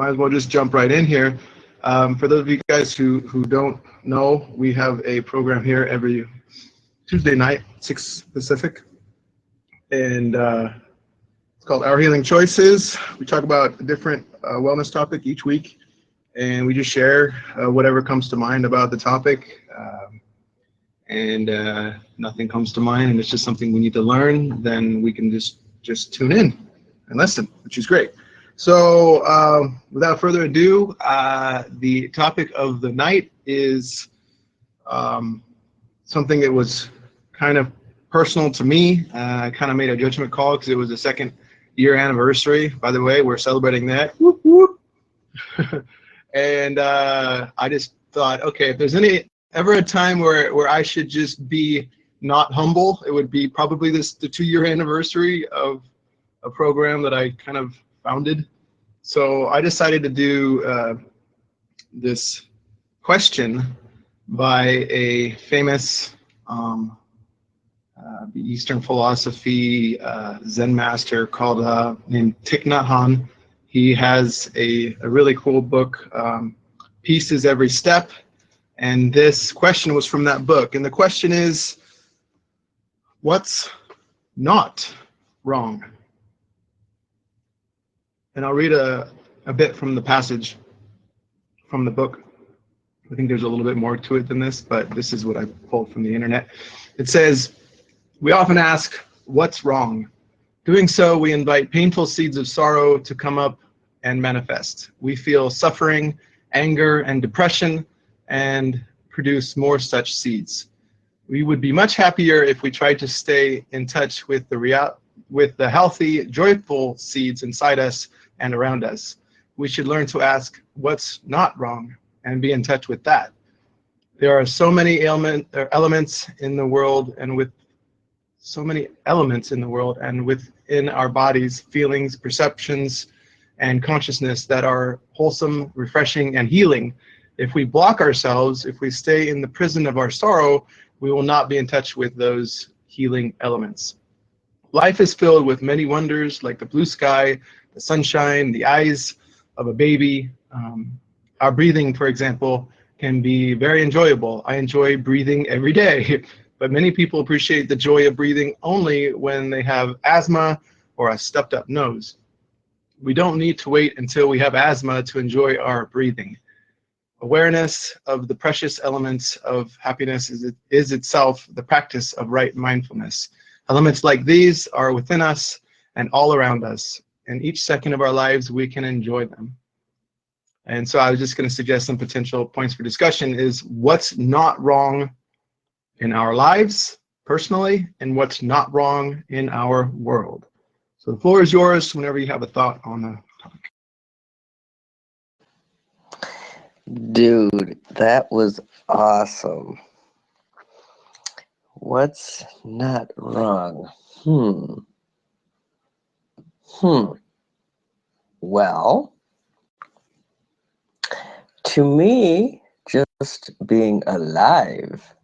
Might as well just jump right in here. For those of you guys who don't know, we have a program here every Tuesday night, 6 Pacific, and it's called Our Healing Choices. We talk about a different wellness topic each week, and we just share whatever comes to mind about the topic. And nothing comes to mind, and it's just something we need to learn, then we can just tune in and listen, which is great. So without further ado, the topic of the night is something that was kind of personal to me. I kind of made a judgment call because it was the 2nd year anniversary. By the way, we're celebrating that. Whoop, whoop. And I just thought, okay, if there's ever a time where I should just be not humble, it would be probably the 2-year anniversary of a program that I kind of founded. So I decided to do this question by a famous Eastern philosophy Zen master named Thich Nhat Hanh. He has a really cool book, Peace is Every Step, and this question was from that book. And the question is, what's not wrong? And I'll read a bit from the passage from the book. I think there's a little bit more to it than this, but this is what I pulled from the internet. It says, we often ask, what's wrong? Doing so, we invite painful seeds of sorrow to come up and manifest. We feel suffering, anger, and depression, and produce more such seeds. We would be much happier if we tried to stay in touch with the healthy, joyful seeds inside us and around us. We should learn to ask what's not wrong and be in touch with that. There are so many elements in the world, and within our bodies, feelings, perceptions, and consciousness that are wholesome, refreshing, and healing. If we block ourselves, if we stay in the prison of our sorrow, we will not be in touch with those healing elements. Life is filled with many wonders, like the blue sky, the sunshine, the eyes of a baby. Our breathing, for example, can be very enjoyable. I enjoy breathing every day, but many people appreciate the joy of breathing only when they have asthma or a stuffed up nose. We don't need to wait until we have asthma to enjoy our breathing. Awareness of the precious elements of happiness is itself the practice of right mindfulness. Elements like these are within us and all around us. In each second of our lives, we can enjoy them. And so I was just going to suggest some potential points for discussion is what's not wrong in our lives personally and what's not wrong in our world. So the floor is yours whenever you have a thought on the topic. Dude, that was awesome. What's not wrong? Well, to me, just being alive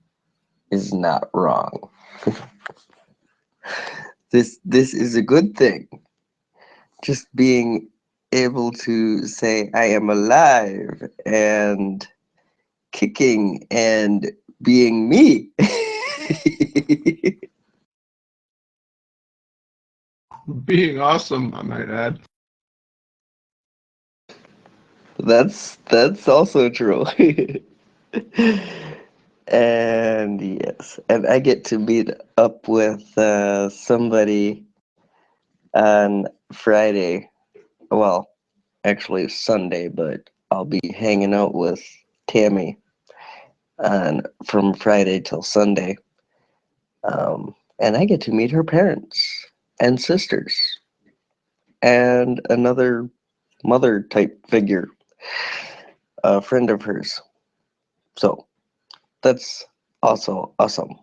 is not wrong. This is a good thing. Just being able to say I am alive and kicking and being me. Being awesome, I might add. That's also true. And yes, and I get to meet up with somebody on Friday. Well, actually Sunday, but I'll be hanging out with Tammy from Friday till Sunday. And I get to meet her parents and sisters and another mother type figure, a friend of hers. So that's also awesome.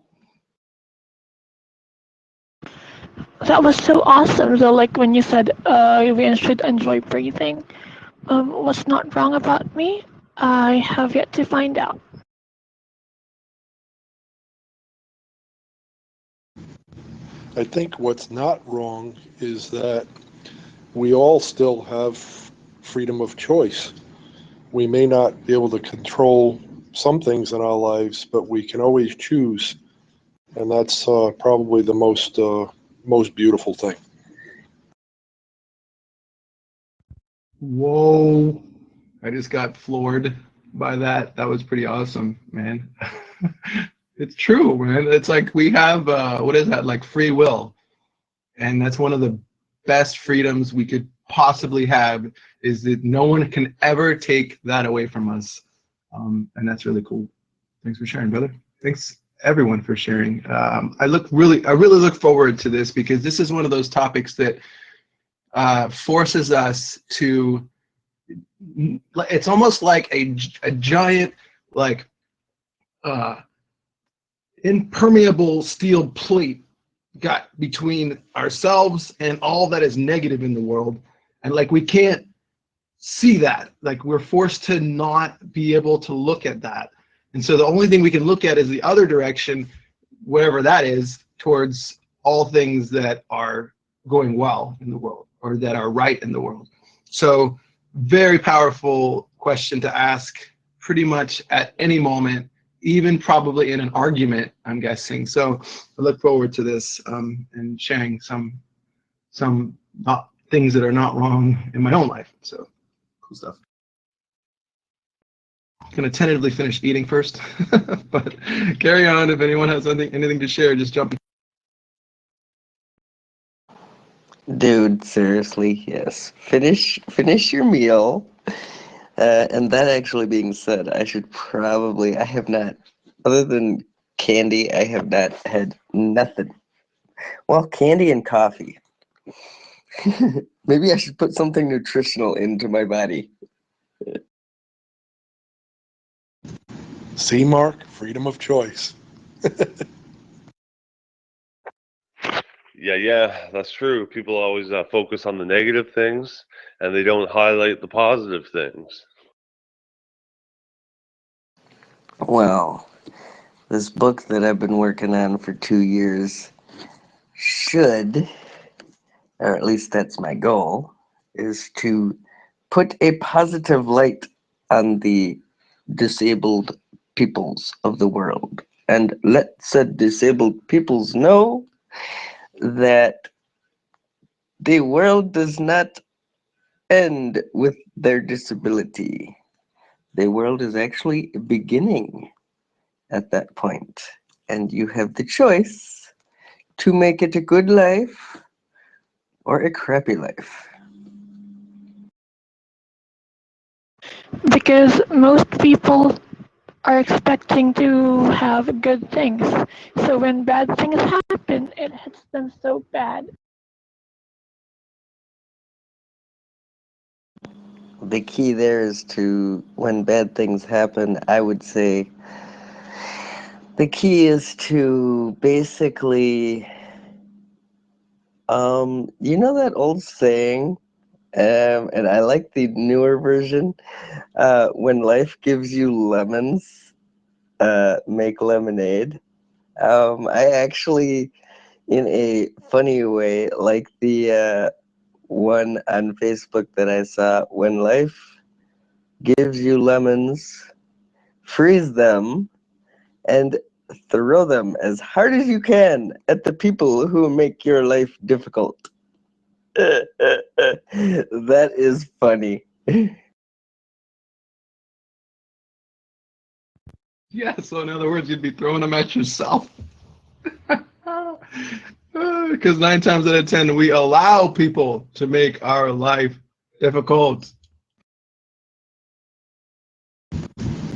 That was so awesome. So, like when you said we should enjoy breathing, what's not wrong about me? I have yet to find out. I think what's not wrong is that we all still have freedom of choice. We may not be able to control some things in our lives, but we can always choose, and that's probably the most beautiful thing. Whoa. I just got floored by that. That was pretty awesome, man. It's true, man. It's like we have, what is that, like free will. And that's one of the best freedoms we could possibly have, is that no one can ever take that away from us. And that's really cool. Thanks for sharing, brother. Thanks everyone for sharing. I really look forward to this, because this is one of those topics that forces us to, it's almost like a giant, like impermeable steel plate got between ourselves and all that is negative in the world, and like we can't see that. Like we're forced to not be able to look at that, and so the only thing we can look at is the other direction, whatever that is, towards all things that are going well in the world, or that are right in the world. So very powerful question to ask pretty much at any moment, even probably in an argument, I'm guessing. So I look forward to this, and sharing some not things that are not wrong in my own life. So cool stuff. I'm gonna tentatively finish eating first, but carry on. If anyone has anything to share, just jump in. Dude, seriously, yes. Finish your meal. And that actually being said, I have not, other than candy, I have not had nothing. Well, candy and coffee. Maybe I should put something nutritional into my body. See, Mark, freedom of choice. Yeah, that's true. People always focus on the negative things, and they don't highlight the positive things. Well, this book that I've been working on for 2 years should, or at least that's my goal, is to put a positive light on the disabled peoples of the world, and let said disabled peoples know that the world does not end with their disability. The world is actually beginning at that point, and you have the choice to make it a good life or a crappy life. Because most people are expecting to have good things. So when bad things happen, it hits them so bad. The key there is to, when bad things happen, I would say the key is to basically, you know that old saying, and I like the newer version, when life gives you lemons, make lemonade. I actually, in a funny way, like the one on Facebook that I saw, when life gives you lemons, freeze them and throw them as hard as you can at the people who make your life difficult. That is funny. Yeah, so in other words, you'd be throwing them at yourself. Because 9 times out of 10, we allow people to make our life difficult.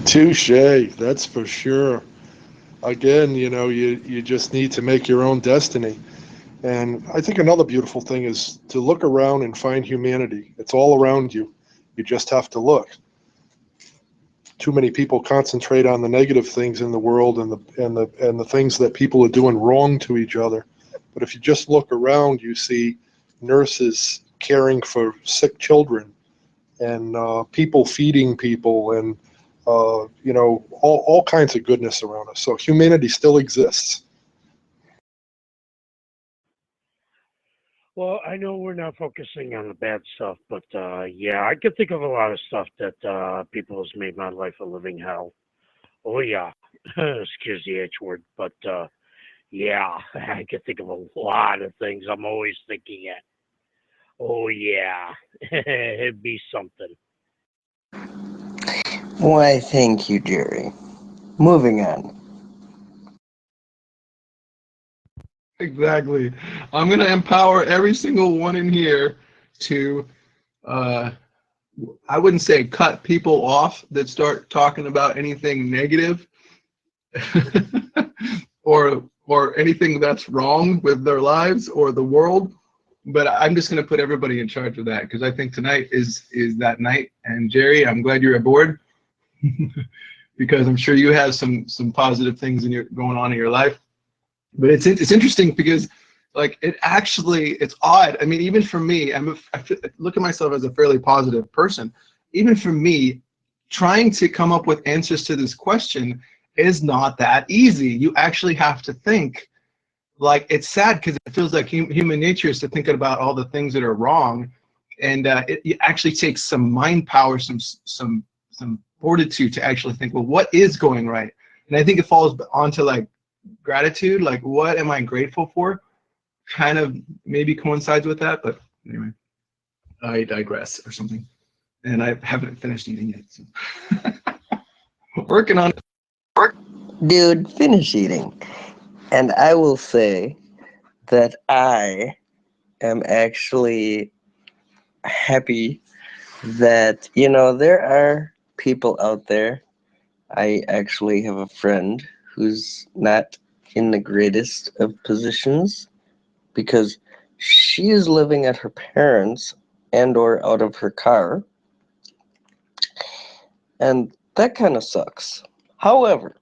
Touche, that's for sure. Again, you just need to make your own destiny. And I think another beautiful thing is to look around and find humanity. It's all around you. You just have to look. Too many people concentrate on the negative things in the world and the things that people are doing wrong to each other. But if you just look around, you see nurses caring for sick children, and people feeding people, and all kinds of goodness around us. So humanity still exists. Well, I know we're not focusing on the bad stuff, but yeah, I can think of a lot of stuff that people has made my life a living hell. Oh yeah, excuse the H word, but yeah, I can think of a lot of things. I'm always thinking it. Oh yeah, it'd be something. Why, thank you, Jerry. Moving on. Exactly. I'm going to empower every single one in here to, I wouldn't say cut people off that start talking about anything negative or anything that's wrong with their lives or the world. But I'm just going to put everybody in charge of that because I think tonight is that night. And Jerry, I'm glad you're aboard because I'm sure you have some positive things going on in your life. But it's interesting because like it's odd. I mean, even for me, I look at myself as a fairly positive person. Even for me, trying to come up with answers to this question is not that easy. You actually have to think. Like, it's sad because it feels like human nature is to think about all the things that are wrong, and it actually takes some mind power, some fortitude to actually think, well, what is going right? And I think it falls onto like gratitude, like what am I grateful for? Kind of maybe coincides with that, but anyway, I digress or something. And I haven't finished eating yet. So. Working on it. Dude, finish eating. And I will say that I am actually happy that, there are people out there. I actually have a friend who's not in the greatest of positions because she is living at her parents' and or out of her car. And that kind of sucks. However,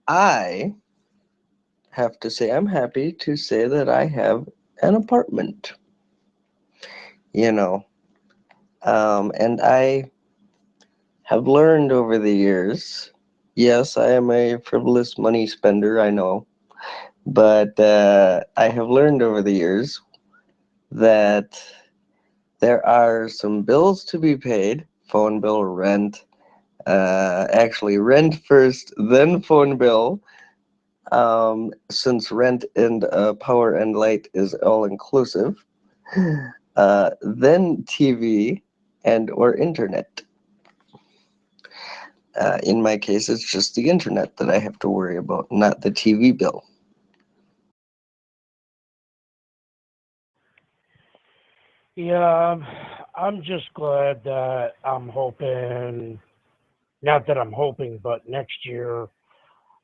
I have to say I'm happy to say that I have an apartment. And I have learned over the years, yes, I am a frivolous money spender, I know, but I have learned over the years that there are some bills to be paid, phone bill, rent, actually rent first, then phone bill, since rent and power and light is all inclusive, then TV and or internet. In my case, it's just the internet that I have to worry about, not the TV bill. Yeah, I'm just glad that I'm hoping, not that I'm hoping, but next year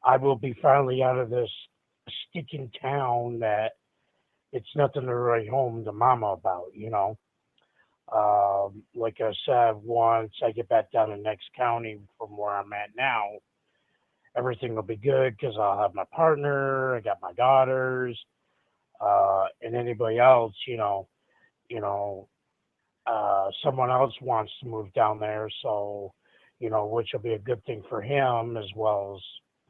I will be finally out of this sticking town that it's nothing to write home to mama about. Like I said, once I get back down to next county from where I'm at now, everything will be good because I'll have my partner, I got my daughters, and anybody else, someone else wants to move down there, so which will be a good thing for him as well as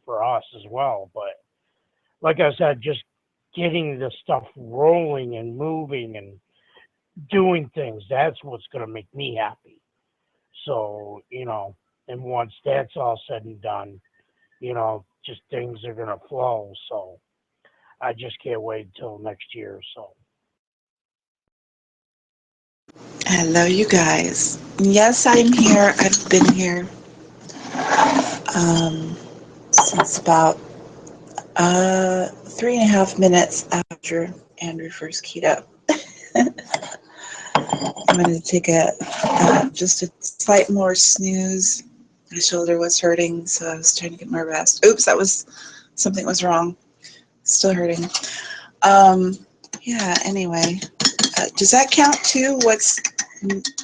for us as well. But like I said, just getting the stuff rolling and moving and doing things, that's what's going to make me happy. So, and once that's all said and done, just things are going to flow. So I just can't wait until next year. So. Hello, you guys. Yes, I'm here. I've been here since about 3.5 minutes after Andrew first keyed up. I'm going to take just a slight more snooze. My shoulder was hurting, so I was trying to get more rest. Oops, something was wrong. Still hurting. Yeah, anyway. Does that count too? What's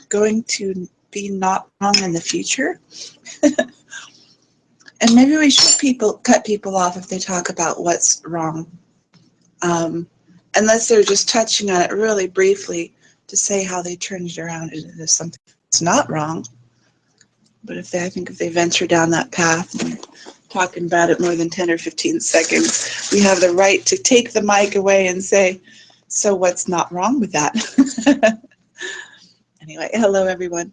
going to be not wrong in the future? And maybe we should cut people off if they talk about what's wrong. Unless they're just touching on it really briefly to say how they turned it around into something that's not wrong. But I think if they venture down that path and talking about it more than 10 or 15 seconds, we have the right to take the mic away and say, So what's not wrong with that? Anyway, hello everyone.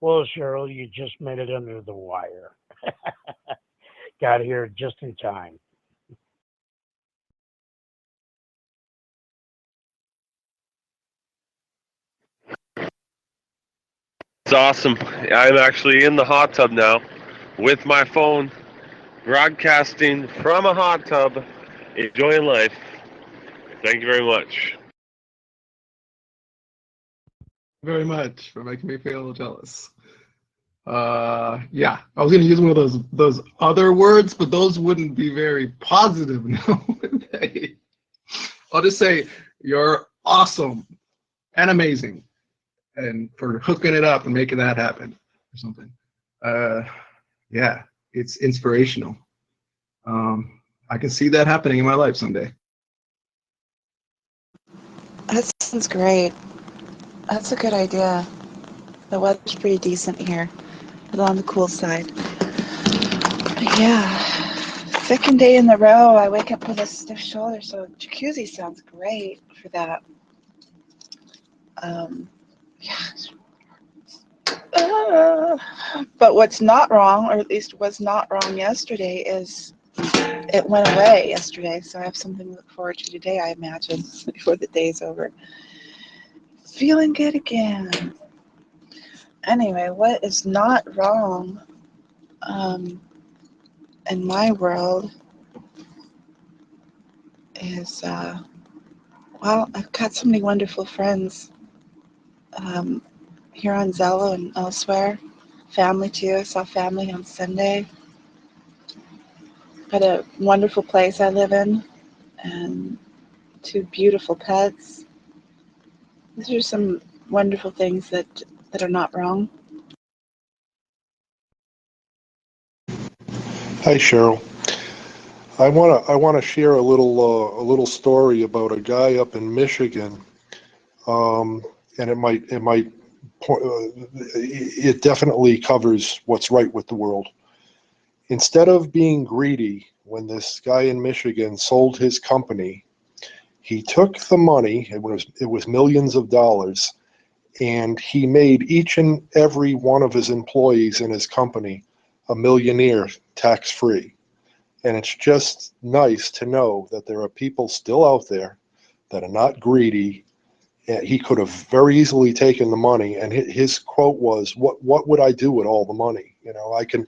Well, Cheryl, you just made it under the wire. Got here just in time. It's awesome. I'm actually in the hot tub now with my phone, broadcasting from a hot tub, enjoying life. Thank you very much. Very much for making me feel jealous. Yeah, I was gonna use one of those other words, but those wouldn't be very positive now, would they? I'll just say you're awesome and amazing, and for hooking it up and making that happen or something. Yeah, it's inspirational. I can see that happening in my life someday. That sounds great. That's a good idea. The weather's pretty decent here. It's on the cool side. But yeah, second day in a row, I wake up with a stiff shoulder, so jacuzzi sounds great for that. Yeah. But what's not wrong, or at least was not wrong yesterday, is it went away yesterday, so I have something to look forward to today, I imagine, before the day's over. Feeling good again. Anyway, what is not wrong in my world is, well, I've got so many wonderful friends here on Zello and elsewhere. Family too. I saw family on Sunday. Got a wonderful place I live in and 2 beautiful pets. These are some wonderful things that are not wrong. Hi, Cheryl. I wanna share a little story about a guy up in Michigan, and it definitely covers what's right with the world. Instead of being greedy, when this guy in Michigan sold his company, he took the money. It was millions of dollars, and he made each and every one of his employees in his company a millionaire tax-free. And it's just nice to know that there are people still out there that are not greedy. He could have very easily taken the money, and his quote was, "What would I do with all the money? You know, I can."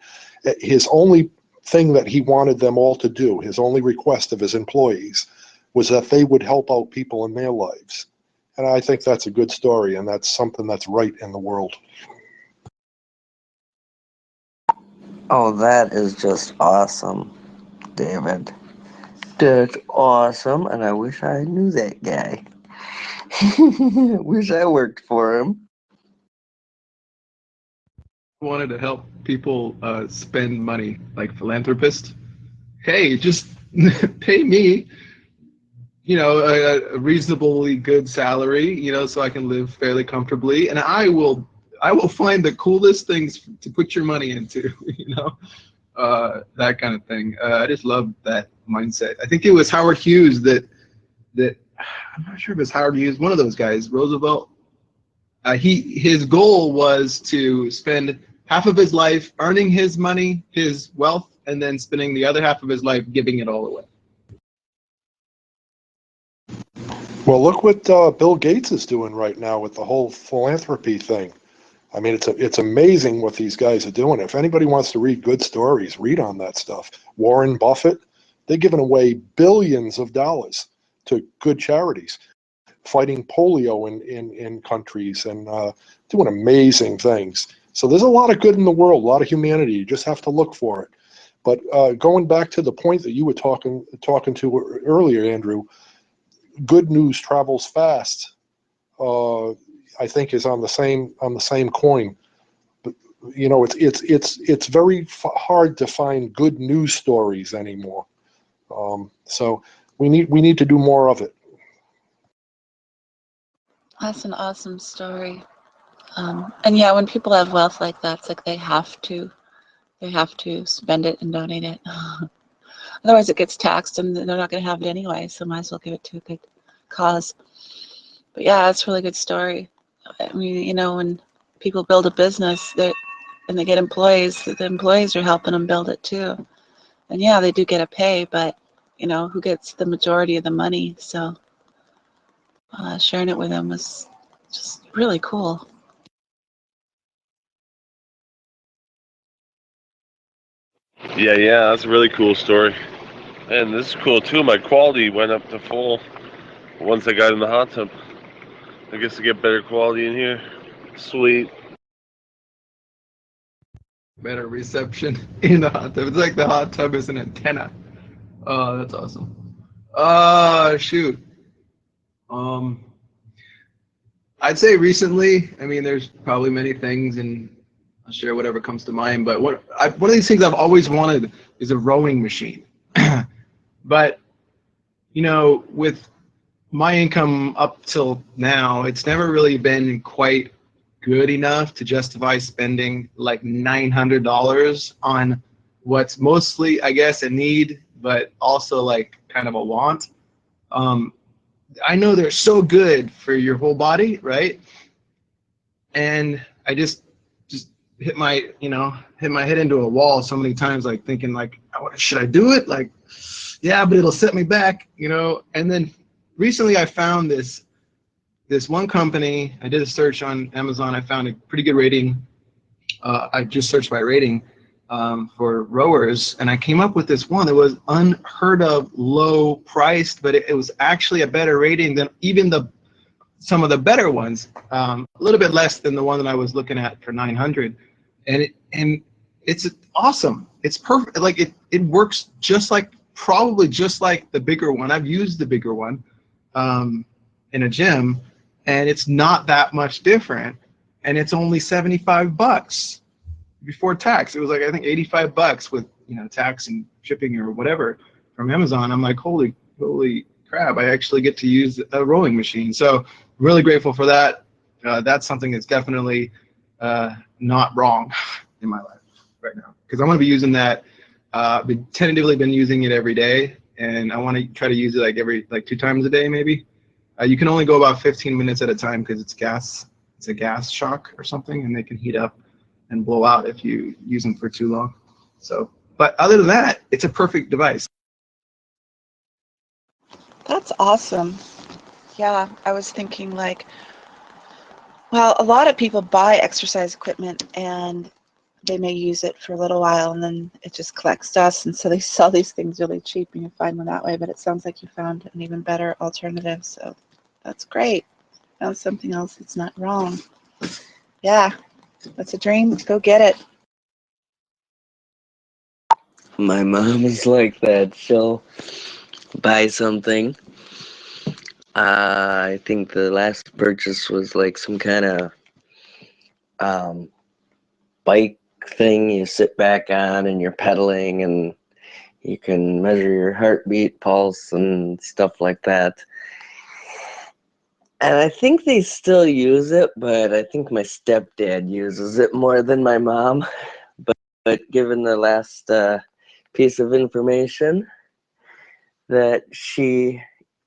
His only thing that he wanted them all to do, his only request of his employees, was that they would help out people in their lives. And I think that's a good story, and that's something that's right in the world. Oh, that is just awesome, David. That's awesome, and I wish I knew that guy. Wish I worked for him. Wanted to help people spend money, like philanthropist. Hey, just pay me, a reasonably good salary, so I can live fairly comfortably, and I will find the coolest things to put your money into, that kind of thing. I just love that mindset. I think it was Howard Hughes that I'm not sure if it's Howard Hughes, one of those guys, Roosevelt. His goal was to spend half of his life earning his money, his wealth, and then spending the other half of his life giving it all away. Well, look what Bill Gates is doing right now with the whole philanthropy thing. I mean, it's amazing what these guys are doing. If anybody wants to read good stories, read on that stuff. Warren Buffett, they're giving away billions of dollars to good charities, fighting polio in countries, and doing amazing things. So there's a lot of good in the world, a lot of humanity. You just have to look for it. But going back to the point that you were talking to earlier, Andrew, good news travels fast. I think is on the same coin. But it's very hard to find good news stories anymore. So we need to do more of it. That's an awesome story. And yeah, when people have wealth like that, it's like they have to spend it and donate it. Otherwise, it gets taxed, and they're not going to have it anyway. So might as well give it to a good cause. But yeah, that's a really good story. I mean, you know, when people build a business, and they get employees, the employees are helping them build it too. And yeah, they do get a pay, but you know, who gets the majority of the money? So sharing it with them was just really cool. Yeah, that's a really cool story. And this is cool too. My quality went up to full once I got in the hot tub. I guess to get better quality in here. Sweet. Better reception in the hot tub. It's like the hot tub is an antenna. Oh, that's awesome. Shoot. Um, I'd say recently. I mean, there's probably many things, and I'll share whatever comes to mind. But one of these things I've always wanted is a rowing machine. But you know, with my income up till now, it's never really been quite good enough to justify spending like $900 on what's mostly, I guess, a need, but also like kind of a want. I know they're so good for your whole body, right? And I just hit my head into a wall so many times, like thinking like, should I do it? Like, yeah, but it'll set me back, you know. And then recently I found this one company. I did a search on Amazon. I found a pretty good rating. I just searched by rating for rowers, and I came up with this one that was unheard of low priced, but it was actually a better rating than even some of the better ones. A little bit less than the one that I was looking at for 900, and it's awesome. It's perfect. Like it works probably just like the bigger one. I've used the bigger one in a gym, and it's not that much different, and it's only $75 before tax. It was like, I think, $85 with, you know, tax and shipping or whatever from Amazon. I'm like, holy crap, I actually get to use a rowing machine. So really grateful for that. That's something that's definitely not wrong in my life right now, because I'm going to be using that. Tentatively been using it every day, and I want to try to use it like 2 times a day maybe. You can only go about 15 minutes at a time because it's gas. It's a gas shock or something, and they can heat up and blow out if you use them for too long. So, but other than that, it's a perfect device. That's awesome. Yeah, I was thinking like, well, a lot of people buy exercise equipment and they may use it for a little while and then it just collects dust, and so they sell these things really cheap and you find them that way. But it sounds like you found an even better alternative, so that's great. Found something else that's not wrong. Yeah, that's a dream. Go get it. My mom is like that. She'll buy something. I think the last purchase was like some kind of bike thing you sit back on and you're pedaling and you can measure your heartbeat, pulse, and stuff like that. And I think they still use it, but I think my stepdad uses it more than my mom. But given the last piece of information that she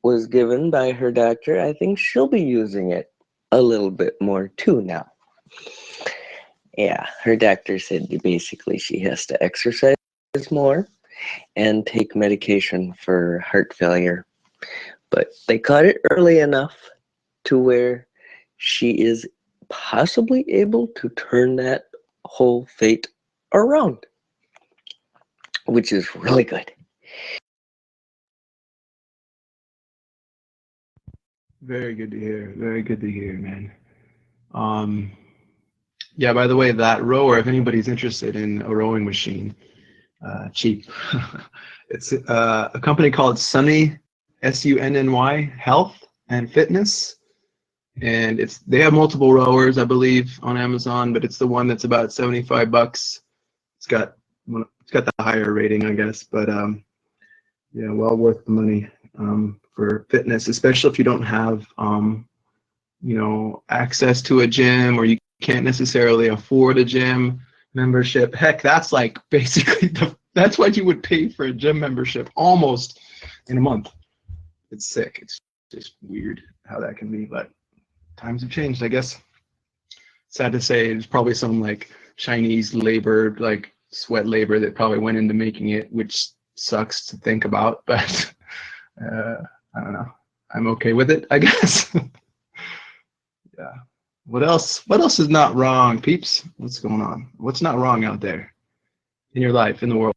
was given by her doctor, I think she'll be using it a little bit more too now. Yeah, her doctor said basically she has to exercise more and take medication for heart failure. But they caught it early enough to where she is possibly able to turn that whole fate around, which is really good. Very good to hear. Very good to hear, man. Yeah, by the way, that rower, if anybody's interested in a rowing machine, cheap. It's a company called Sunny, Sunny Health and Fitness. And they have multiple rowers, I believe, on Amazon, but it's the one that's about $75. It's got the higher rating, I guess, but yeah, well worth the money for fitness, especially if you don't have access to a gym, or you can't necessarily afford a gym membership. Heck, that's like basically That's what you would pay for a gym membership almost in a month. It's sick. It's just weird how that can be, but times have changed, I guess. Sad to say, it's probably some like Chinese labor, like sweat labor that probably went into making it, which sucks to think about, but I don't know. I'm okay with it, I guess. Yeah. What else? What else is not wrong, peeps? What's going on? What's not wrong out there in your life, in the world?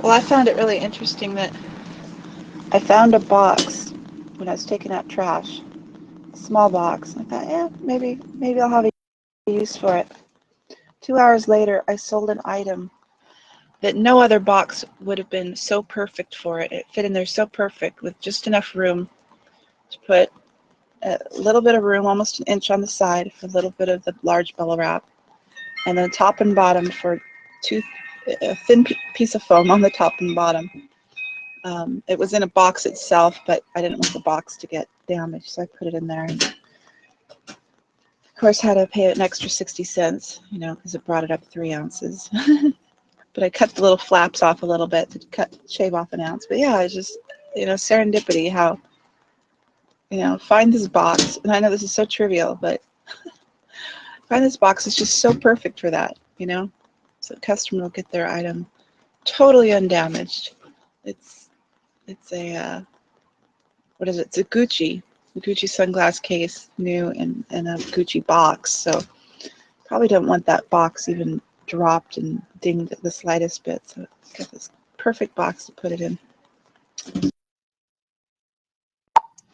Well, I found it really interesting that I found a box when I was taking out trash, a small box. I thought, yeah, maybe I'll have a use for it. 2 hours later, I sold an item that no other box would have been so perfect for it. It fit in there so perfect with just enough room to put a little bit of room, almost an inch on the side for a little bit of the large bubble wrap, and then top and bottom for a thin piece of foam on the top and bottom. It was in a box itself, but I didn't want the box to get damaged, so I put it in there. And of course, had to pay an extra 60 cents, because it brought it up 3 ounces. But I cut the little flaps off a little bit to shave off an ounce. But yeah, it's just, serendipity, how, find this box. And I know this is so trivial, but find this box is just so perfect for that, So the customer will get their item totally undamaged. It's a, what is it? It's a Gucci sunglass case, new in a Gucci box. So probably don't want that box even dropped and dinged the slightest bit. So it's got this perfect box to put it in.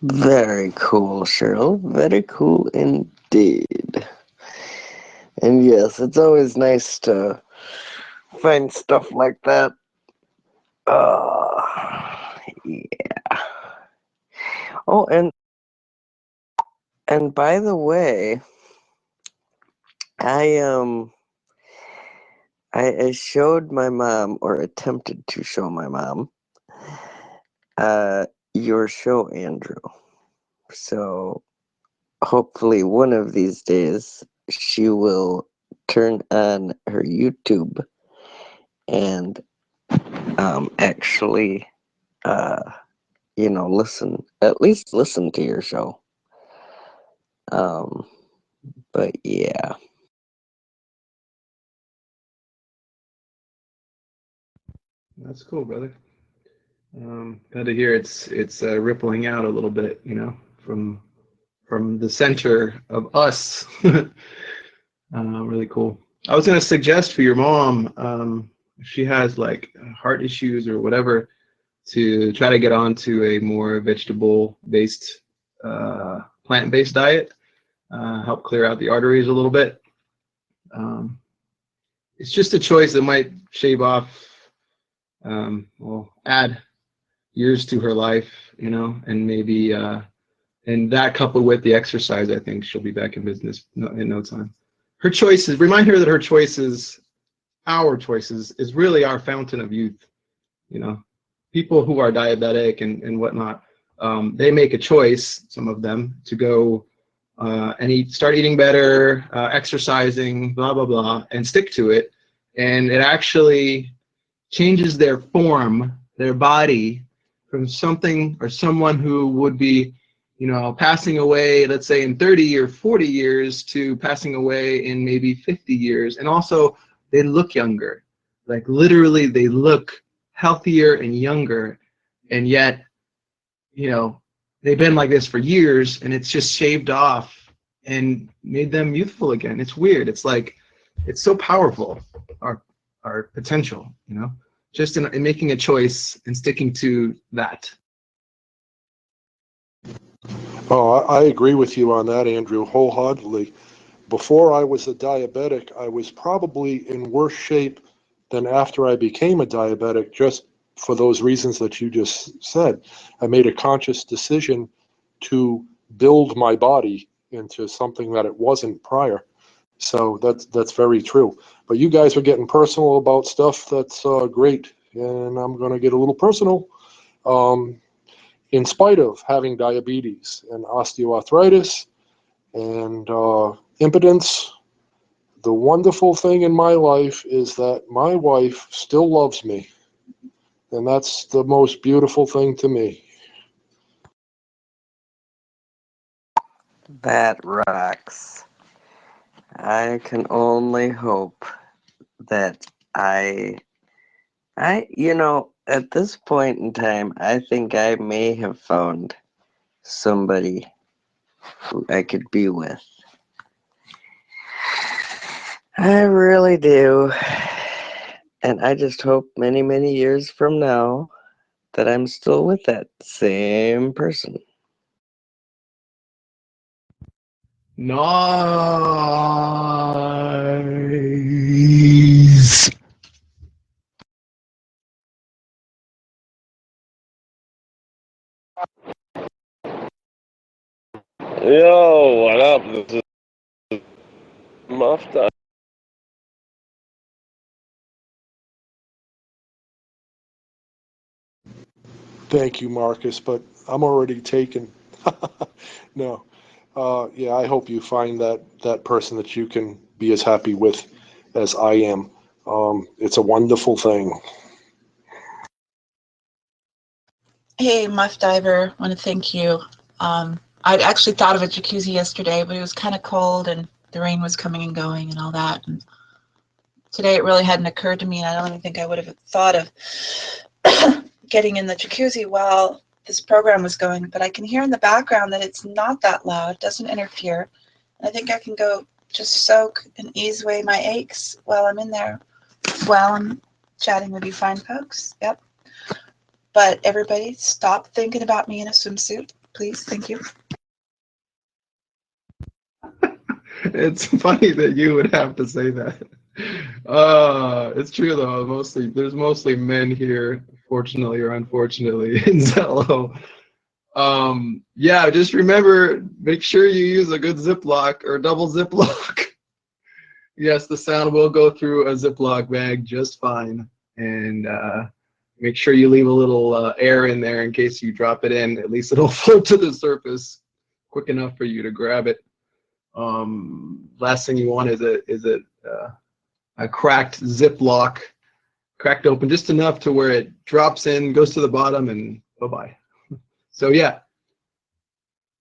Very cool, Cheryl. Very cool indeed. And yes, it's always nice to find stuff like that. Yeah. Oh, and by the way, I showed my mom, or attempted to show my mom, your show, Andrew. So hopefully one of these days she will turn on her YouTube and actually at least listen to your show. But yeah. That's cool, brother. Glad to hear it's rippling out a little bit, from the center of us. Really cool. I was gonna suggest for your mom, if she has like heart issues or whatever, to try to get onto a more vegetable-based, plant-based diet. Help clear out the arteries a little bit. It's just a choice that might shave off, add years to her life, and maybe, and that coupled with the exercise, I think she'll be back in business in no time. Her choices, remind her that her choices, our choices, is really our fountain of youth. People who are diabetic and whatnot, they make a choice, some of them, to go and start eating better, exercising, blah, blah, blah, and stick to it. And it actually changes their form, their body, from something or someone who would be, passing away, let's say in 30 or 40 years, to passing away in maybe 50 years. And also, they look younger. Like literally, they look healthier and younger. And yet, they've been like this for years, and it's just shaved off and made them youthful again. It's weird. It's like, it's so powerful, our potential, just in making a choice and sticking to that. Oh, I agree with you on that, Andrew, wholeheartedly. Before I was a diabetic, I was probably in worse shape than after I became a diabetic, just for those reasons that you just said. I made a conscious decision to build my body into something that it wasn't prior. So that's very true. But you guys are getting personal about stuff that's great, and I'm going to get a little personal. In spite of having diabetes and osteoarthritis and impotence. The wonderful thing in my life is that my wife still loves me. And that's the most beautiful thing to me. That rocks. I can only hope that at this point in time, I think I may have found somebody who I could be with. I really do. And I just hope many, many years from now that I'm still with that same person. Nice. Yo, what up? This is Mafta. Thank you, Marcus, but I'm already taken. No. Yeah, I hope you find that person that you can be as happy with as I am. It's a wonderful thing. Hey, Muff Diver, I want to thank you. I'd actually thought of a jacuzzi yesterday, but it was kind of cold and the rain was coming and going and all that. And today it really hadn't occurred to me, and I don't even think I would have thought of getting in the jacuzzi while this program was going. But I can hear in the background that it's not that loud, doesn't interfere. And I think I can go just soak and ease away my aches while I'm in there, while I'm chatting with you fine folks. Yep. But everybody, stop thinking about me in a swimsuit, please. Thank you. It's funny that you would have to say that. It's true though. There's mostly men here, fortunately or unfortunately, in Zello. Yeah, just remember, make sure you use a good Ziploc or double Ziploc. Yes, the sound will go through a Ziploc bag just fine, and make sure you leave a little air in there in case you drop it in. At least it'll float to the surface quick enough for you to grab it. Last thing you want is a cracked Ziploc, cracked open just enough to where it drops in, goes to the bottom, and bye-bye. So yeah,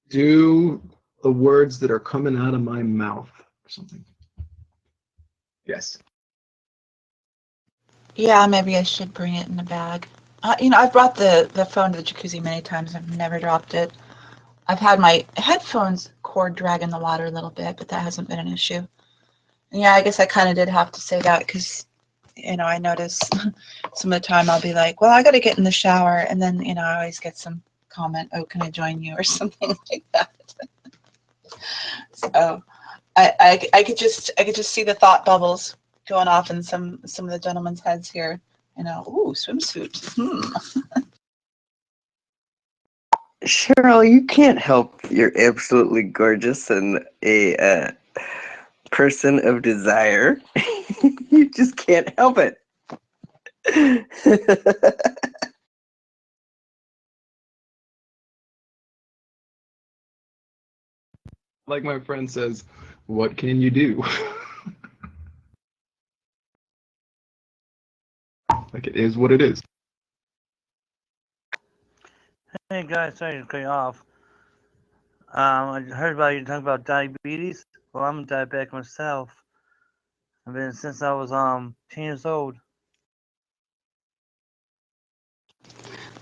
do the words that are coming out of my mouth or something. Yes. Yeah, maybe I should bring it in a bag. I've brought the phone to the jacuzzi many times. I've never dropped it. I've had my headphones cord drag in the water a little bit, but that hasn't been an issue. And yeah, I guess I kind of did have to say that because, I notice some of the time I'll be like, well, I got to get in the shower. And then, I always get some comment, oh, can I join you or something like that. So I could just see the thought bubbles going off in some of the gentlemen's heads here. Ooh, swimsuit. Cheryl, you can't help you're absolutely gorgeous and a person of desire. You just can't help it. Like my friend says, what can you do? Like it is what it is. Hey guys, sorry to cut you off. I heard about you talking about diabetes. Well, I'm a diabetic myself. I've been since I was 10 years old.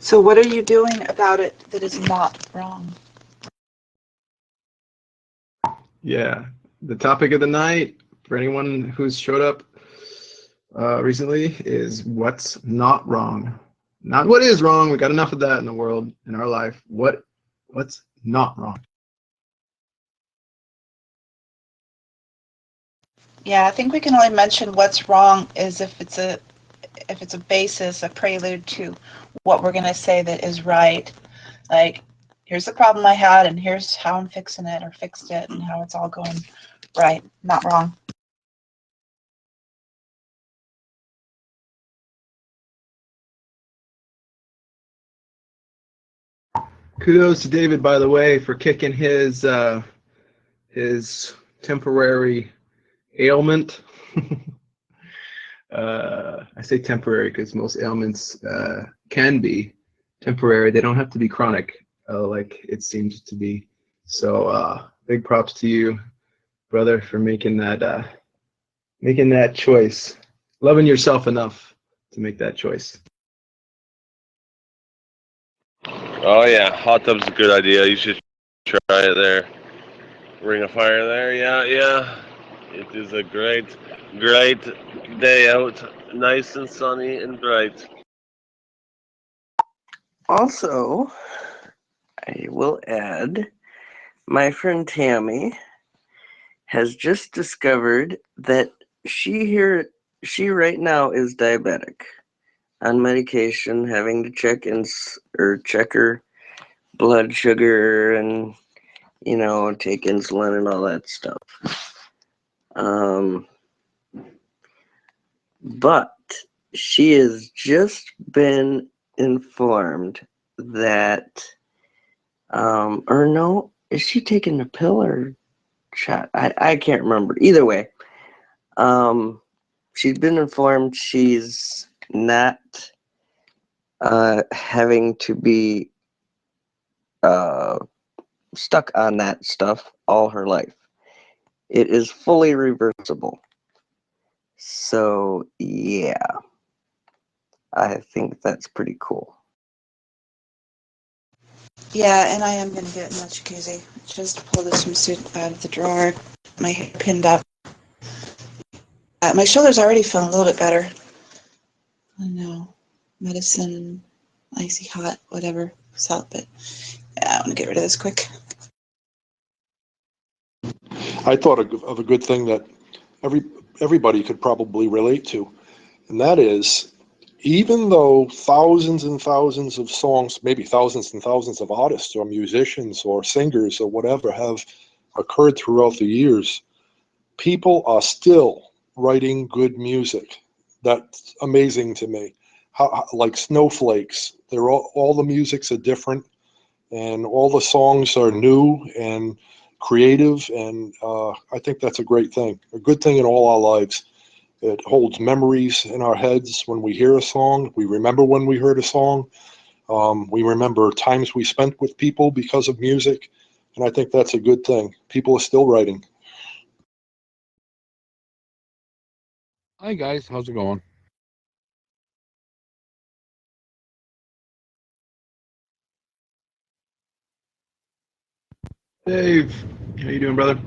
So what are you doing about it that is not wrong? Yeah, the topic of the night for anyone who's showed up recently is what's not wrong. Not what is wrong. We got enough of that in the world, in our life. What's not wrong? Yeah, I think we can only mention what's wrong is if it's a basis, a prelude to what we're going to say that is right. Like, here's the problem I had, and here's how I'm fixing it or fixed it, and how it's all going right, not wrong. Kudos to David, by the way, for kicking his temporary ailment. I say temporary because most ailments can be temporary. They don't have to be chronic, like it seems to be. So big props to you, brother, for making that choice, loving yourself enough to make that choice. Oh yeah, hot tub's a good idea. You should try it there. Ring of fire there. Yeah, yeah. It is a great day out, nice and sunny and bright. Also, I will add, my friend Tammy has just discovered that she right now is diabetic, on medication, having to check her blood sugar and take insulin and all that stuff. But she has just been informed that, or no, is she taking a pill or shot? I can't remember. Either way, she's been informed she's not having to be stuck on that stuff all her life. It is fully reversible. So, yeah, I think that's pretty cool. Yeah, and I am going to get in that jacuzzi. Just pull this swimsuit out of the drawer. My hair pinned up. My shoulder's already feeling a little bit better. I know. Medicine, icy hot, whatever. Salt, but yeah, I want to get rid of this quick. I thought of a good thing that everybody could probably relate to, and that is, even though thousands and thousands of songs, maybe thousands and thousands of artists or musicians or singers or whatever have occurred throughout the years, people are still writing good music. That's amazing to me. Like snowflakes, they're all the musics are different, and all the songs are new and creative, and I think that's a great thing, a good thing in all our lives. It holds memories in our heads when we hear a song. We remember when we heard a song. We remember times we spent with people because of music, and I think that's a good thing. People are still writing. Hi guys, how's it going? Dave, how you doing, brother?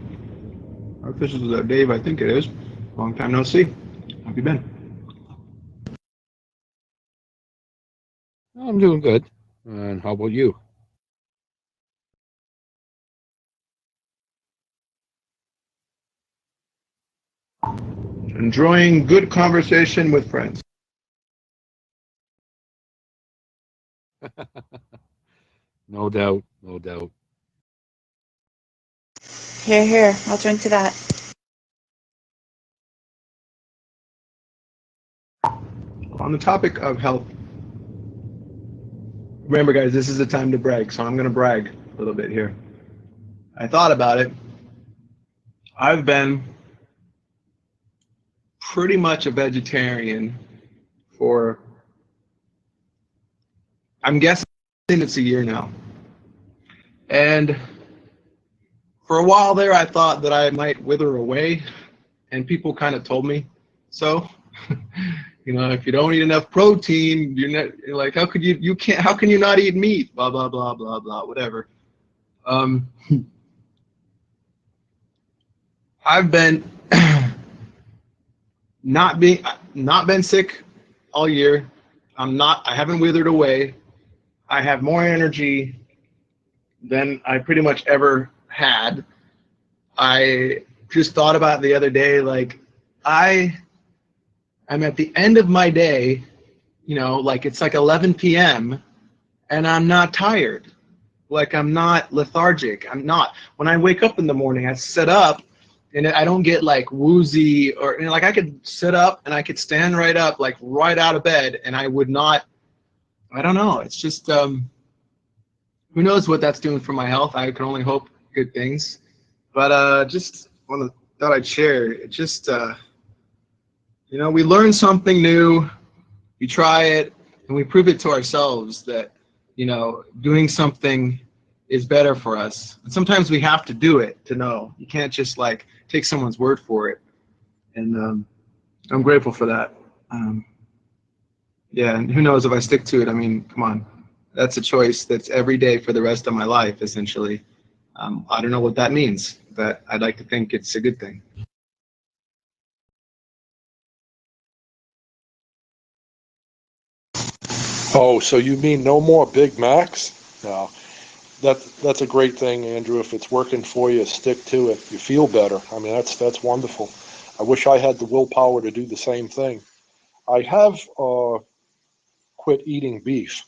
Our officials is Dave, I think it is. Long time no see. How have you been? I'm doing good. And how about you? Enjoying good conversation with friends. No doubt, no doubt. Here, I'll drink to that. On the topic of health, remember guys, this is the time to brag, so I'm going to brag a little bit here. I thought about it. I've been pretty much a vegetarian for, I'm guessing it's a year now. And for a while there, I thought that I might wither away, and people kind of told me so. If you don't eat enough protein, you're not, like, how can you not eat meat? Blah, blah, blah, blah, blah, whatever. I've been not been sick all year. I haven't withered away. I have more energy than I pretty much ever had. I just thought about the other day, like, I'm at the end of my day, like it's like 11 p.m. and I'm not tired. Like, I'm not lethargic. I'm not. When I wake up in the morning, I sit up and I don't get like woozy or like I could sit up and I could stand right up, like right out of bed, and I would not. I don't know. It's just who knows what that's doing for my health. I can only hope good things. But just thought I'd share. It just, you know, we learn something new, we try it, and we prove it to ourselves that, you know, doing something is better for us. And sometimes we have to do it to know. You can't just like take someone's word for it. And I'm grateful for that. Yeah, and who knows if I stick to it. I mean, come on. That's a choice that's every day for the rest of my life, essentially. I don't know what that means, but I'd like to think it's a good thing. Oh, so you mean no more Big Macs? No, that's a great thing, Andrew. If it's working for you, stick to it. You feel better. I mean, that's wonderful. I wish I had the willpower to do the same thing. I have quit eating beef.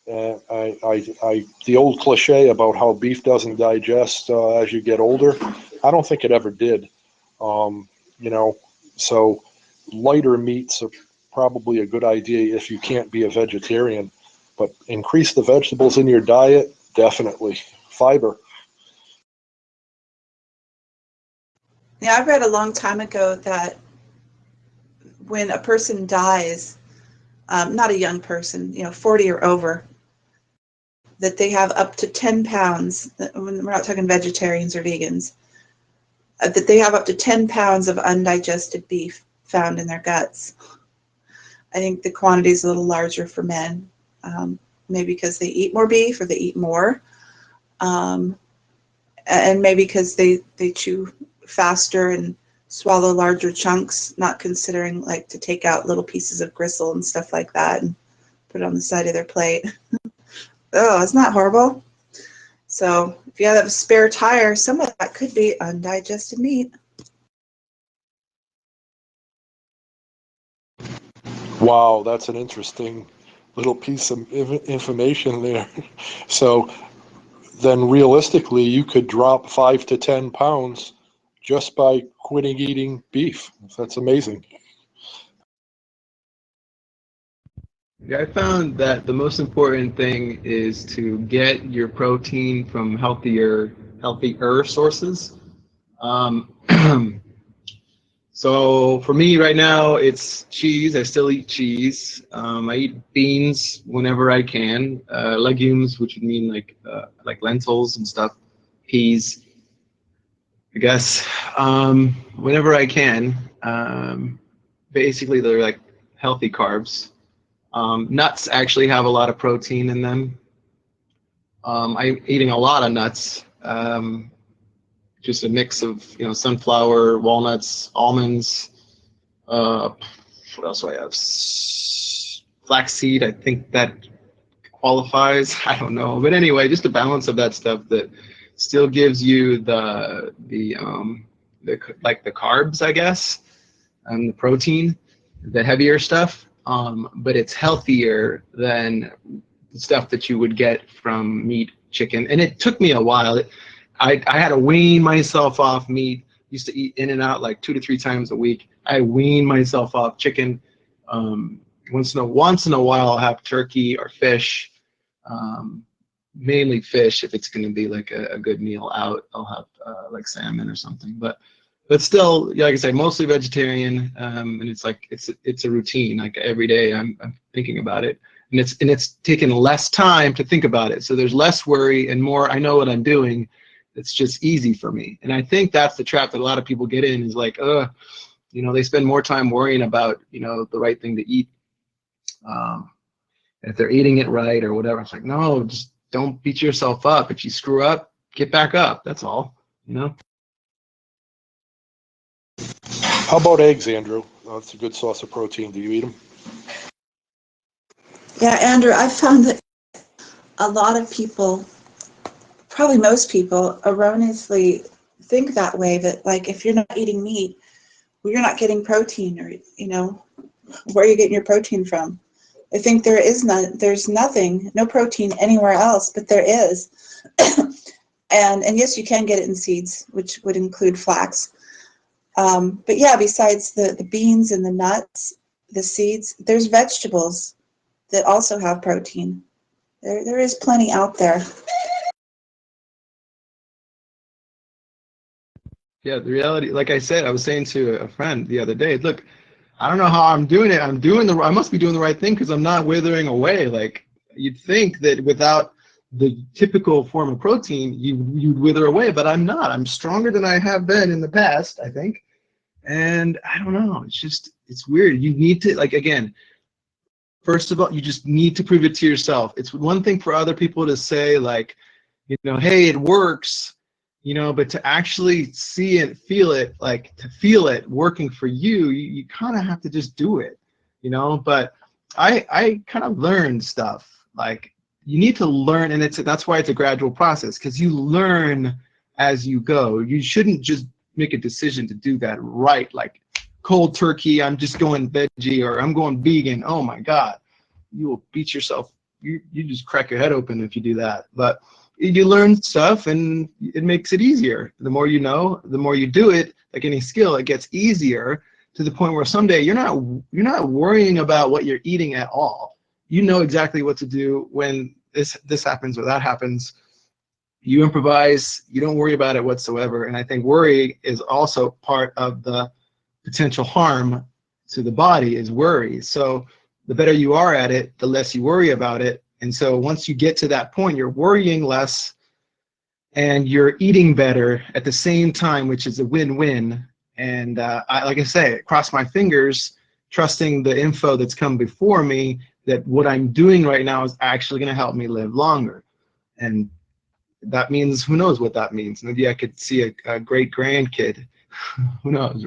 The old cliche about how beef doesn't digest as you get older, I don't think it ever did. You know, so lighter meats are probably a good idea if you can't be a vegetarian, but increase the vegetables in your diet, definitely. Fiber. Yeah, I read a long time ago that when a person dies, not a young person, 40 or over, that they have up to 10 pounds, we're not talking vegetarians or vegans, that they have up to 10 pounds of undigested beef found in their guts. I think the quantity is a little larger for men, maybe because they eat more beef or they eat more, and maybe because they chew faster and swallow larger chunks, not considering like to take out little pieces of gristle and stuff like that and put it on the side of their plate. Oh, isn't that horrible? So if you have a spare tire, some of that could be undigested meat. Wow, that's an interesting little piece of information there. So then realistically, you could drop 5 to 10 pounds just by quitting eating beef. That's amazing. Yeah, I found that the most important thing is to get your protein from healthier sources. So for me right now, it's cheese. I still eat cheese. I eat beans whenever I can. Legumes, which would mean like lentils and stuff, peas, I guess. Whenever I can. Basically, they're like healthy carbs. Nuts actually have a lot of protein in them. I'm eating a lot of nuts. Just a mix of sunflower, walnuts, almonds. What else do I have? Flaxseed. I think that qualifies. I don't know, but anyway, just a balance of that stuff that still gives you the like the carbs, I guess, and the protein, the heavier stuff. But it's healthier than the stuff that you would get from meat, chicken. And it took me a while. I had to wean myself off meat. Used to eat in and out like 2 to 3 times a week. I weaned myself off chicken. Once in a while, I'll have turkey or fish. Mainly fish if it's going to be like a good meal out. I'll have like salmon or something. But still, like I say, mostly vegetarian. And it's like it's a routine. Like every day, I'm thinking about it. And it's taken less time to think about it. So there's less worry and more. I know what I'm doing. It's just easy for me. And I think that's the trap that a lot of people get in is like, they spend more time worrying about, the right thing to eat. If they're eating it right or whatever. It's like, no, just don't beat yourself up. If you screw up, get back up. That's all, How about eggs, Andrew? That's a good source of protein. Do you eat them? Yeah, Andrew, I found that a lot of people, probably most people, erroneously think that way, that like if you're not eating meat, well, you're not getting protein, or where are you getting your protein from? I think there's nothing, no protein anywhere else, but there is. and yes, you can get it in seeds, which would include flax. But yeah, besides the beans and the nuts, the seeds, there's vegetables that also have protein. There is plenty out there. Yeah, the reality, like I said, I was saying to a friend the other day, look, I don't know how I'm doing it. I must be doing the right thing because I'm not withering away. Like you'd think that without the typical form of protein, you'd wither away, but I'm not. I'm stronger than I have been in the past, I think. And I don't know. It's weird. You need to, like, again, first of all, you just need to prove it to yourself. It's one thing for other people to say, like, hey, it works, but to actually see it, feel it, like to feel it working for you, you kind of have to just do it, But I kind of learned stuff. Like you need to learn, and that's why it's a gradual process, because you learn as you go. You shouldn't just make a decision to do that right, like cold turkey, I'm just going veggie or I'm going vegan. Oh my God, you will beat yourself. You just crack your head open if you do that. But you learn stuff and it makes it easier. The more you know, the more you do it, like any skill, it gets easier to the point where someday you're not worrying about what you're eating at all. You know exactly what to do when this happens or that happens. You improvise, you don't worry about it whatsoever. And I think worry is also part of the potential harm to the body is worry. So the better you are at it, the less you worry about it. And so once you get to that point, you're worrying less and you're eating better at the same time, which is a win-win. And like I say, cross my fingers, trusting the info that's come before me, that what I'm doing right now is actually going to help me live longer. And that means, who knows what that means? Maybe I could see a great grandkid. Who knows?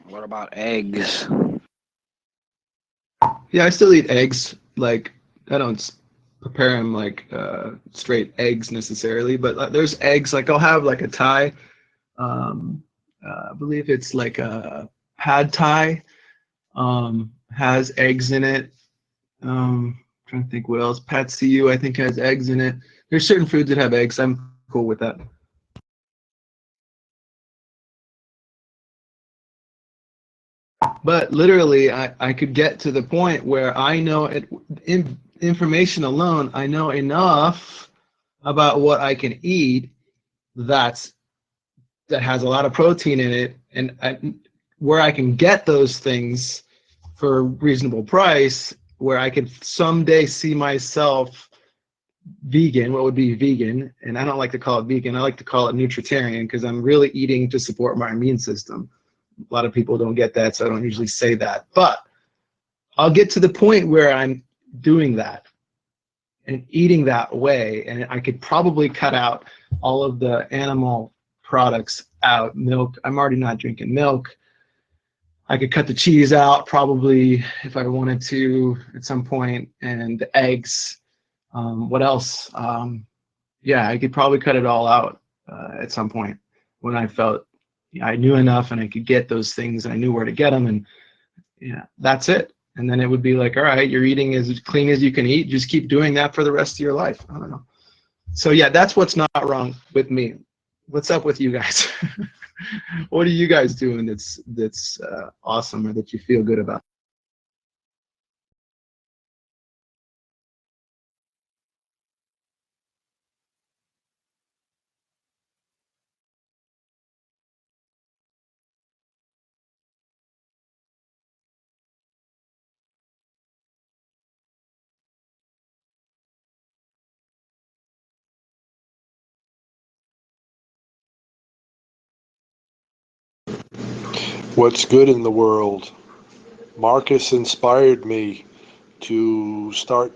What about eggs? Yeah, I still eat eggs. Like, I don't prepare them like straight eggs necessarily, but there's eggs. Like, I'll have like a Thai. I believe it's like a pad Thai. Has eggs in it. Trying to think what else. Pad See Ew, I think, has eggs in it. There's certain foods that have eggs. I'm cool with that. But literally, I could get to the point where I know information alone, I know enough about what I can eat that has a lot of protein in it, and where I can get those things for a reasonable price, where I could someday see myself vegan. What would be vegan? And I don't like to call it vegan. I like to call it nutritarian, because I'm really eating to support my immune system. A lot of people don't get that, so I don't usually say that. But I'll get to the point where I'm doing that and eating that way, and I could probably cut out all of the animal products out. Milk, I'm already not drinking milk. I could cut the cheese out probably if I wanted to at some point, and the eggs. What else? Yeah, I could probably cut it all out at some point when I felt I knew enough and I could get those things and I knew where to get them, and yeah, that's it. And then it would be like, all right, you're eating as clean as you can eat. Just keep doing that for the rest of your life. I don't know. So yeah, that's what's not wrong with me. What's up with you guys? What are you guys doing that's awesome or that you feel good about? What's good in the world? Marcus inspired me to start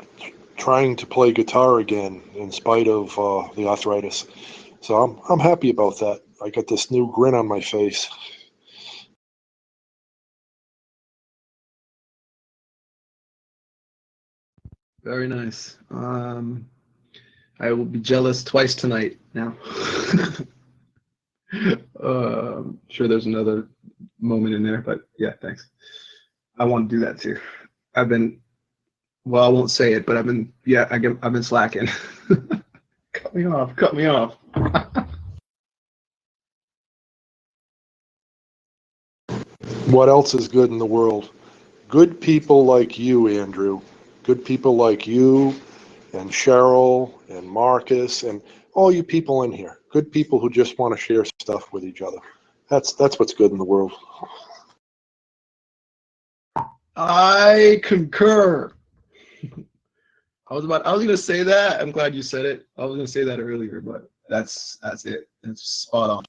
trying to play guitar again in spite of the arthritis. So I'm happy about that. I got this new grin on my face. Very nice. I will be jealous twice tonight now. Sure, there's another moment in there, but yeah, thanks. I want to do that too. I've been, well, I won't say it, but I've been slacking. Cut me off, cut me off. What else is good in the world? Good people like you, Andrew. Good people like you and Cheryl and Marcus and all you people in here. Good people who just want to share stuff with each other. That's what's good in the world. I concur. I was gonna say that. I'm glad you said it. I was gonna say that earlier, but that's it. It's spot on.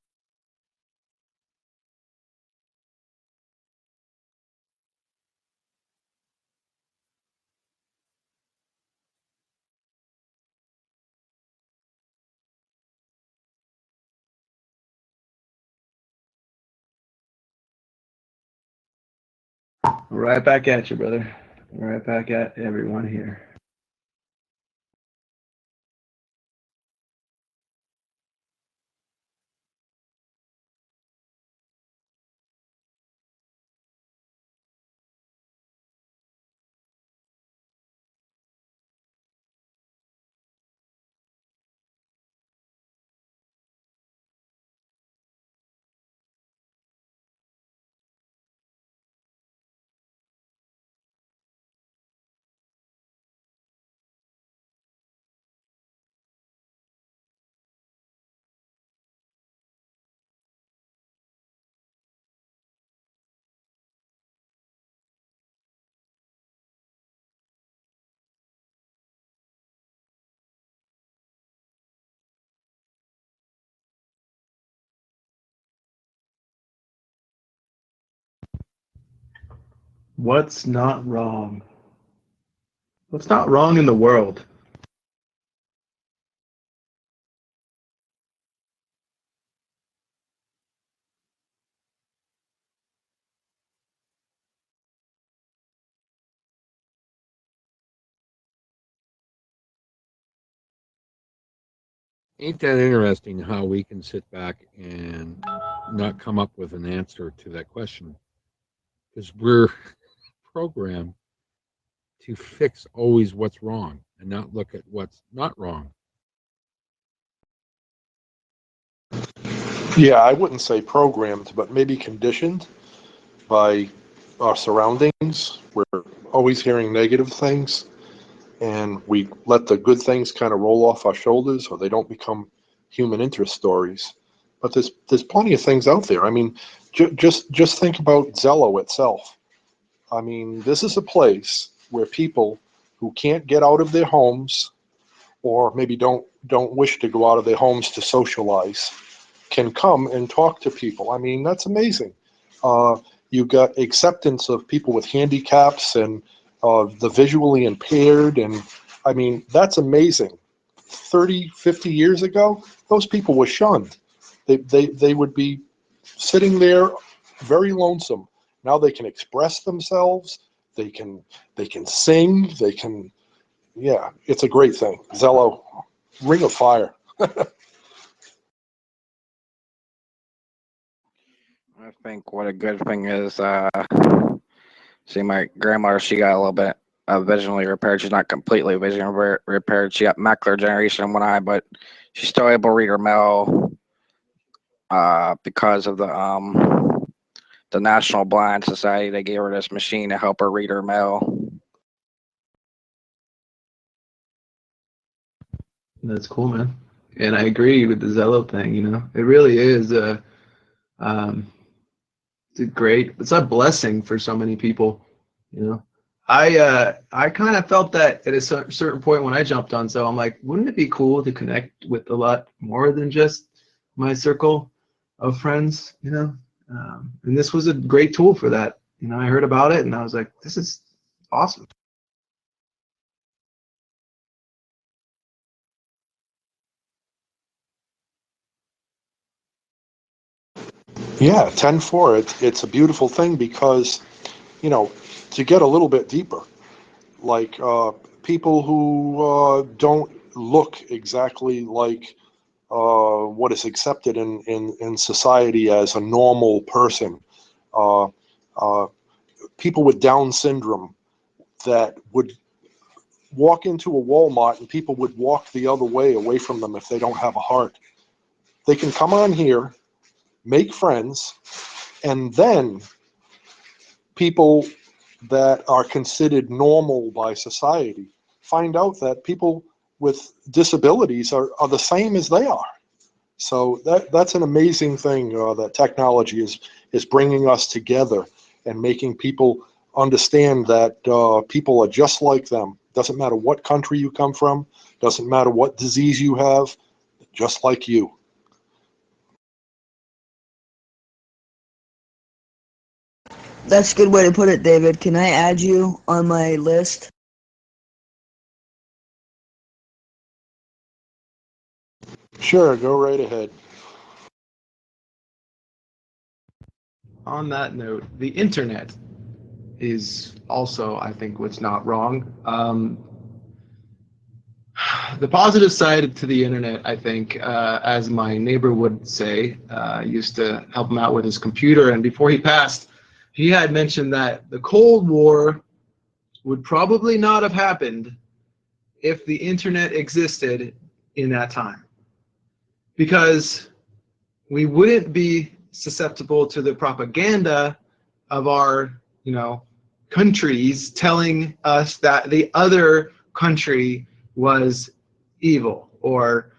Right back at you, brother. Right back at everyone here. What's not wrong? What's not wrong in the world? Ain't that interesting how we can sit back and not come up with an answer to that question? Because we're programmed to fix always what's wrong and not look at what's not wrong. Yeah, I wouldn't say programmed, but maybe conditioned by our surroundings. We're always hearing negative things, and we let the good things kind of roll off our shoulders, or they don't become human interest stories. But there's plenty of things out there. I mean, just think about Zello itself. I mean, this is a place where people who can't get out of their homes, or maybe don't wish to go out of their homes to socialize, can come and talk to people. I mean, that's amazing. You've got acceptance of people with handicaps and the visually impaired. And I mean, that's amazing. 30, 50 years ago, those people were shunned. They would be sitting there very lonesome. Now they can express themselves. They can sing. They can, yeah, it's a great thing. Zello, ring of fire. I think what a good thing is, see, my grandmother, she got a little bit visually repaired. She's not completely vision repaired. She got macular degeneration in one eye, but she's still able to read her mail because of the National Blind Society. They gave her this machine to help her read her mail. That's cool, man. And I agree with the Zello thing. You know, it really is it's a blessing for so many people. You know, I kind of felt that at a certain point when I jumped on. So I'm like, wouldn't it be cool to connect with a lot more than just my circle of friends? You know, and this was a great tool for that. You know, I heard about it and I was like, this is awesome. Yeah, 10-4. It's a beautiful thing because, you know, to get a little bit deeper, like people who don't look exactly like what is accepted in society as a normal person, uh, uh, people with Down syndrome that would walk into a Walmart and people would walk the other way away from them if they don't have a heart. They can come on here, make friends, and then people that are considered normal by society find out that people with disabilities are the same as they are. So that's an amazing thing that technology is bringing us together and making people understand that people are just like them. Doesn't matter what country you come from, doesn't matter what disease you have, just like you. That's a good way to put it, David. Can I add you on my list? Sure, go right ahead. On that note, the internet is also, I think, what's not wrong. The positive side to the internet, I think, as my neighbor would say, used to help him out with his computer, and before he passed, he had mentioned that the Cold War would probably not have happened if the internet existed in that time, because we wouldn't be susceptible to the propaganda of our, countries telling us that the other country was evil, or,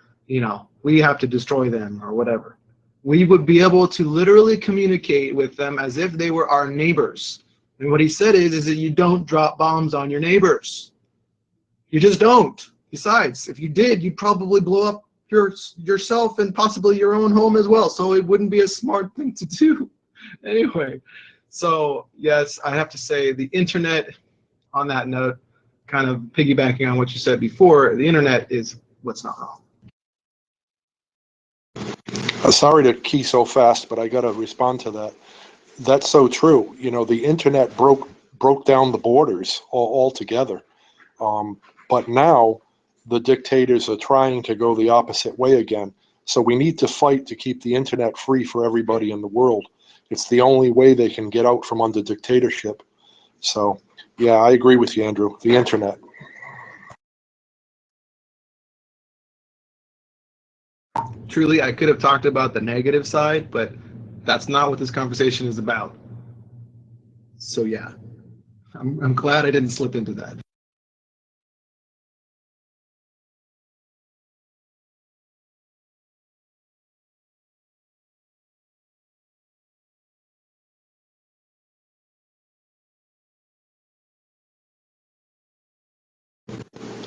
we have to destroy them or whatever. We would be able to literally communicate with them as if they were our neighbors. And what he said is that you don't drop bombs on your neighbors. You just don't. Besides, if you did, you'd probably blow up yourself and possibly your own home as well. So it wouldn't be a smart thing to do. Anyway, so yes, I have to say the internet, on that note, kind of piggybacking on what you said before, the internet is what's not wrong. Sorry to key so fast, but I got to respond to that. That's so true. The internet broke down the borders altogether. But now the dictators are trying to go the opposite way again. So we need to fight to keep the internet free for everybody in the world. It's the only way they can get out from under dictatorship. So, yeah, I agree with you, Andrew. The internet. Truly, I could have talked about the negative side, but that's not what this conversation is about. So yeah, I'm glad I didn't slip into that.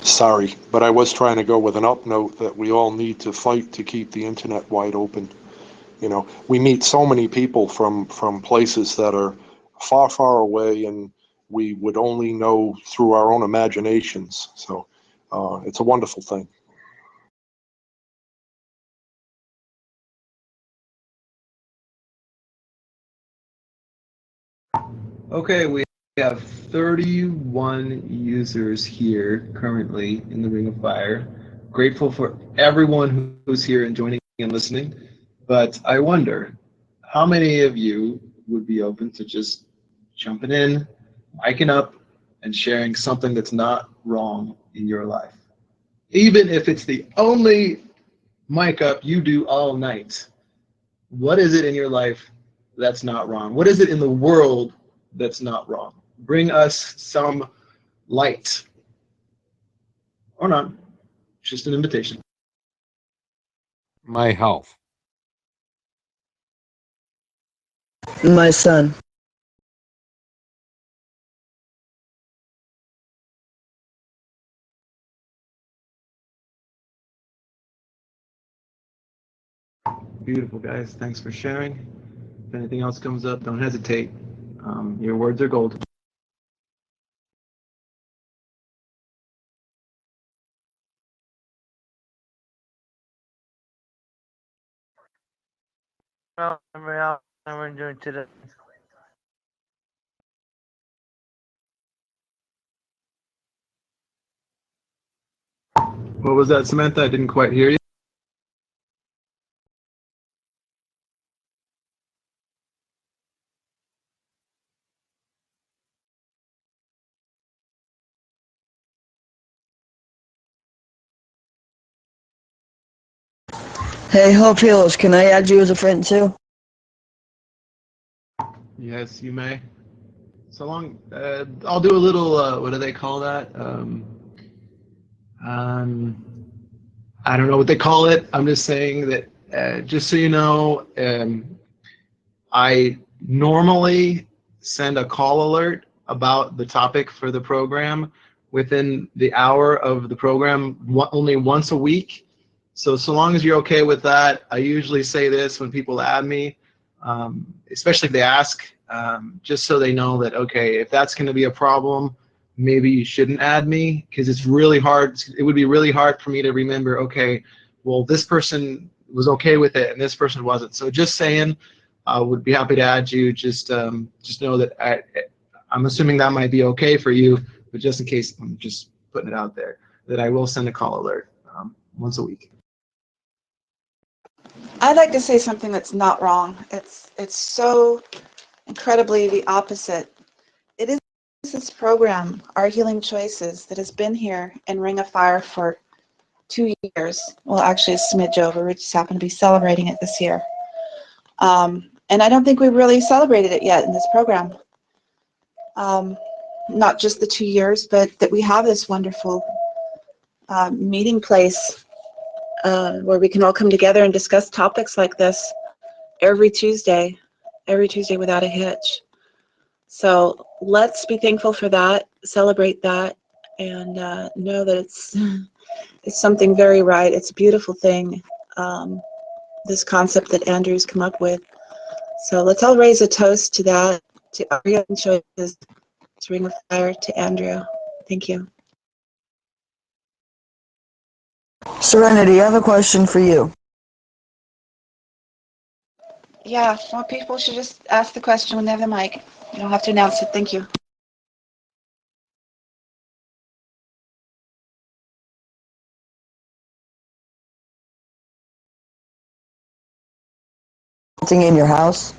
Sorry, but I was trying to go with an up note that we all need to fight to keep the internet wide open. We meet so many people from places that are far, far away, and we would only know through our own imaginations. So it's a wonderful thing. Okay, we have 31 users here currently in the Ring of Fire. Grateful for everyone who's here and joining and listening. But I wonder, how many of you would be open to just jumping in, miking up, and sharing something that's not wrong in your life? Even if it's the only mic up you do all night, what is it in your life that's not wrong? What is it in the world that's not wrong? Bring us some light. Or not, just an invitation. My health. My son. Beautiful, guys. Thanks for sharing. If anything else comes up, don't hesitate. Your words are gold. Well, how we're doing today. What was that, Samantha? I didn't quite hear you. Hey, Hope Heals, can I add you as a friend too? Yes, you may. So long. I'll do a little, what do they call that? I don't know what they call it. I'm just saying that, just so you know, I normally send a call alert about the topic for the program within the hour of the program, only once a week. So long as you're okay with that, I usually say this when people add me, especially if they ask, just so they know that, okay, if that's going to be a problem, maybe you shouldn't add me, because it's really hard. It would be really hard for me to remember, okay, well, this person was okay with it and this person wasn't. So just saying, I would be happy to add you. Just know that I'm assuming that might be okay for you, but just in case, I'm just putting it out there, that I will send a call alert once a week. I'd like to say something that's not wrong. It's so incredibly the opposite. It is this program, Our Healing Choices, that has been here in Ring of Fire for 2 years. Well, actually, a smidge over. We just happen to be celebrating it this year. And I don't think we've really celebrated it yet in this program. Not just the 2 years, but that we have this wonderful meeting place where we can all come together and discuss topics like this every Tuesday without a hitch. So let's be thankful for that, celebrate that, and know that it's something very right. It's a beautiful thing, this concept that Andrew's come up with. So let's all raise a toast to that, to Our Healing Choices, to Ring of Fire, to Andrew. Thank you. Serenity, I have a question for you. Yeah, well, people should just ask the question when they have the mic. You don't have to announce it. Thank you. Something in your house?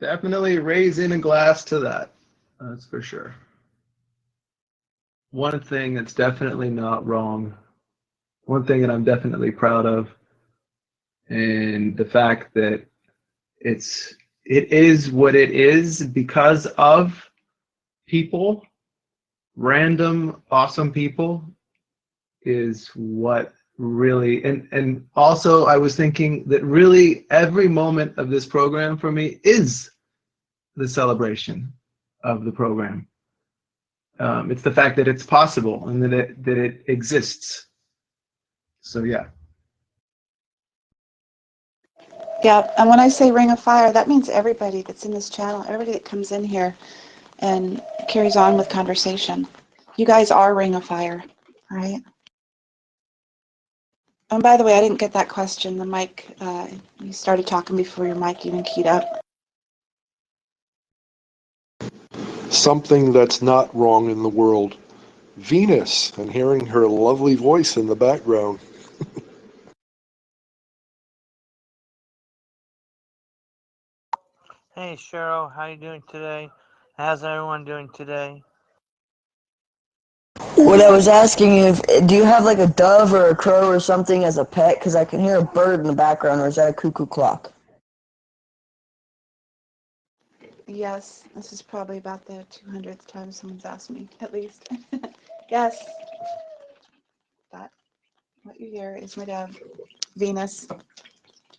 Definitely raising a glass to that. That's for sure. One thing that's definitely not wrong, one thing that I'm definitely proud of, and the fact that it is what it is because of people, random awesome people, is what really, and also I was thinking that really every moment of this program for me is the celebration of the program. It's the fact that it's possible and that it exists. So yeah. Yeah, and when I say Ring of Fire, that means everybody that's in this channel, everybody that comes in here and carries on with conversation. You guys are Ring of Fire, right? And by the way, I didn't get that question. The mic, you started talking before your mic even keyed up. Something that's not wrong in the world. Venus, and hearing her lovely voice in the background. Hey Cheryl, how you doing today? How's everyone doing today? What I was asking you, do you have like a dove or a crow or something as a pet? Because I can hear a bird in the background, or is that a cuckoo clock? Yes, this is probably about the 200th time someone's asked me, at least. Yes. That, what you hear is my dove, Venus,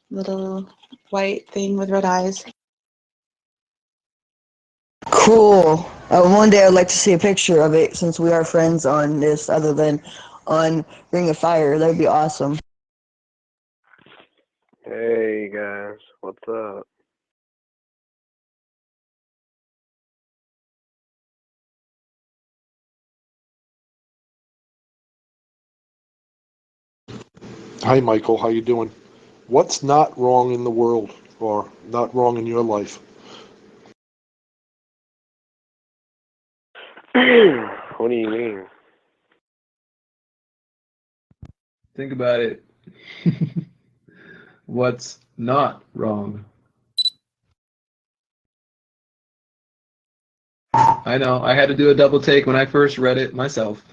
little white thing with red eyes. Cool. One day I'd like to see a picture of it since we are friends on this other than on Ring of Fire. That'd be awesome. Hey guys, what's up? Hi, Michael. How you doing? What's not wrong in the world, or not wrong in your life? What do you mean? Think about it. What's not wrong? I know, I had to do a double take when I first read it myself.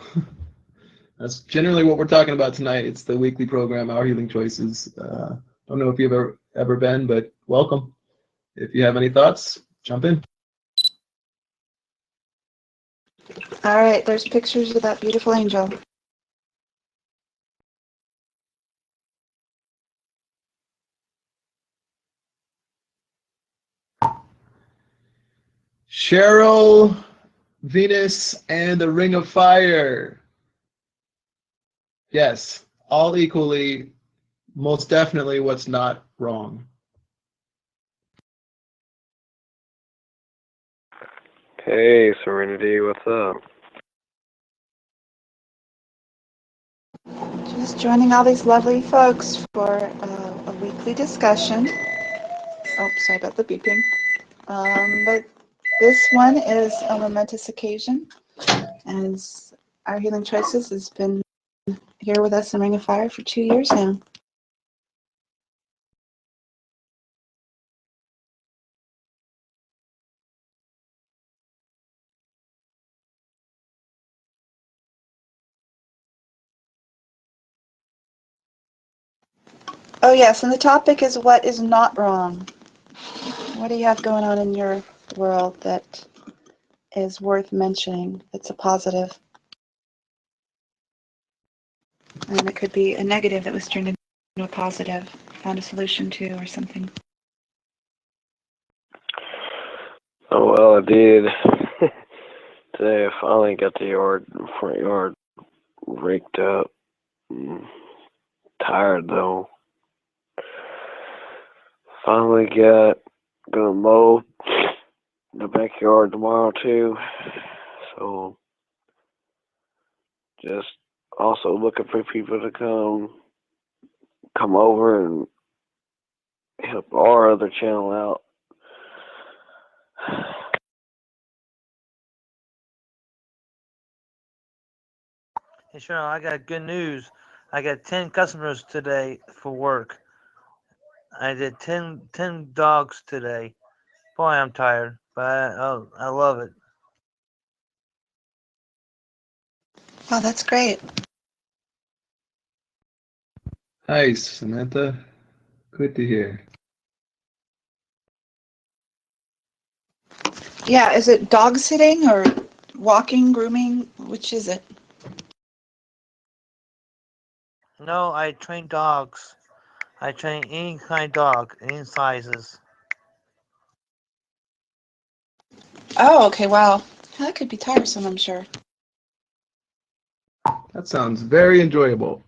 That's generally what we're talking about tonight. It's the weekly program, Our Healing Choices. Don't know if you've ever been, but welcome. If you have any thoughts, jump in. All right, there's pictures of that beautiful angel. Cheryl, Venus, and the Ring of Fire. Yes, all equally, most definitely what's not wrong. Hey, Serenity, what's up? Just joining all these lovely folks for a weekly discussion. Oh, sorry about the beeping. But this one is a momentous occasion, and our Healing Choices has been here with us in Ring of Fire for 2 years now. Oh yes, and the topic is what is not wrong. What do you have going on in your world that is worth mentioning, that's a positive? And it could be a negative that was turned into a positive, found a solution to or something. Oh, well, I did. Today I finally got the front yard raked up. Tired, though. Finally gonna mow the backyard tomorrow, too. So, just also looking for people to come over and help our other channel out. Hey, Cheryl, I got good news. I got 10 customers today for work. I did 10 dogs today. Boy, I'm tired, but I love it. Oh, that's great. Nice, Samantha. Good to hear. Yeah, is it dog sitting or walking, grooming? Which is it? No, I train dogs. I train any kind of dog, any sizes. Oh, okay, wow. That could be tiresome, I'm sure. That sounds very enjoyable,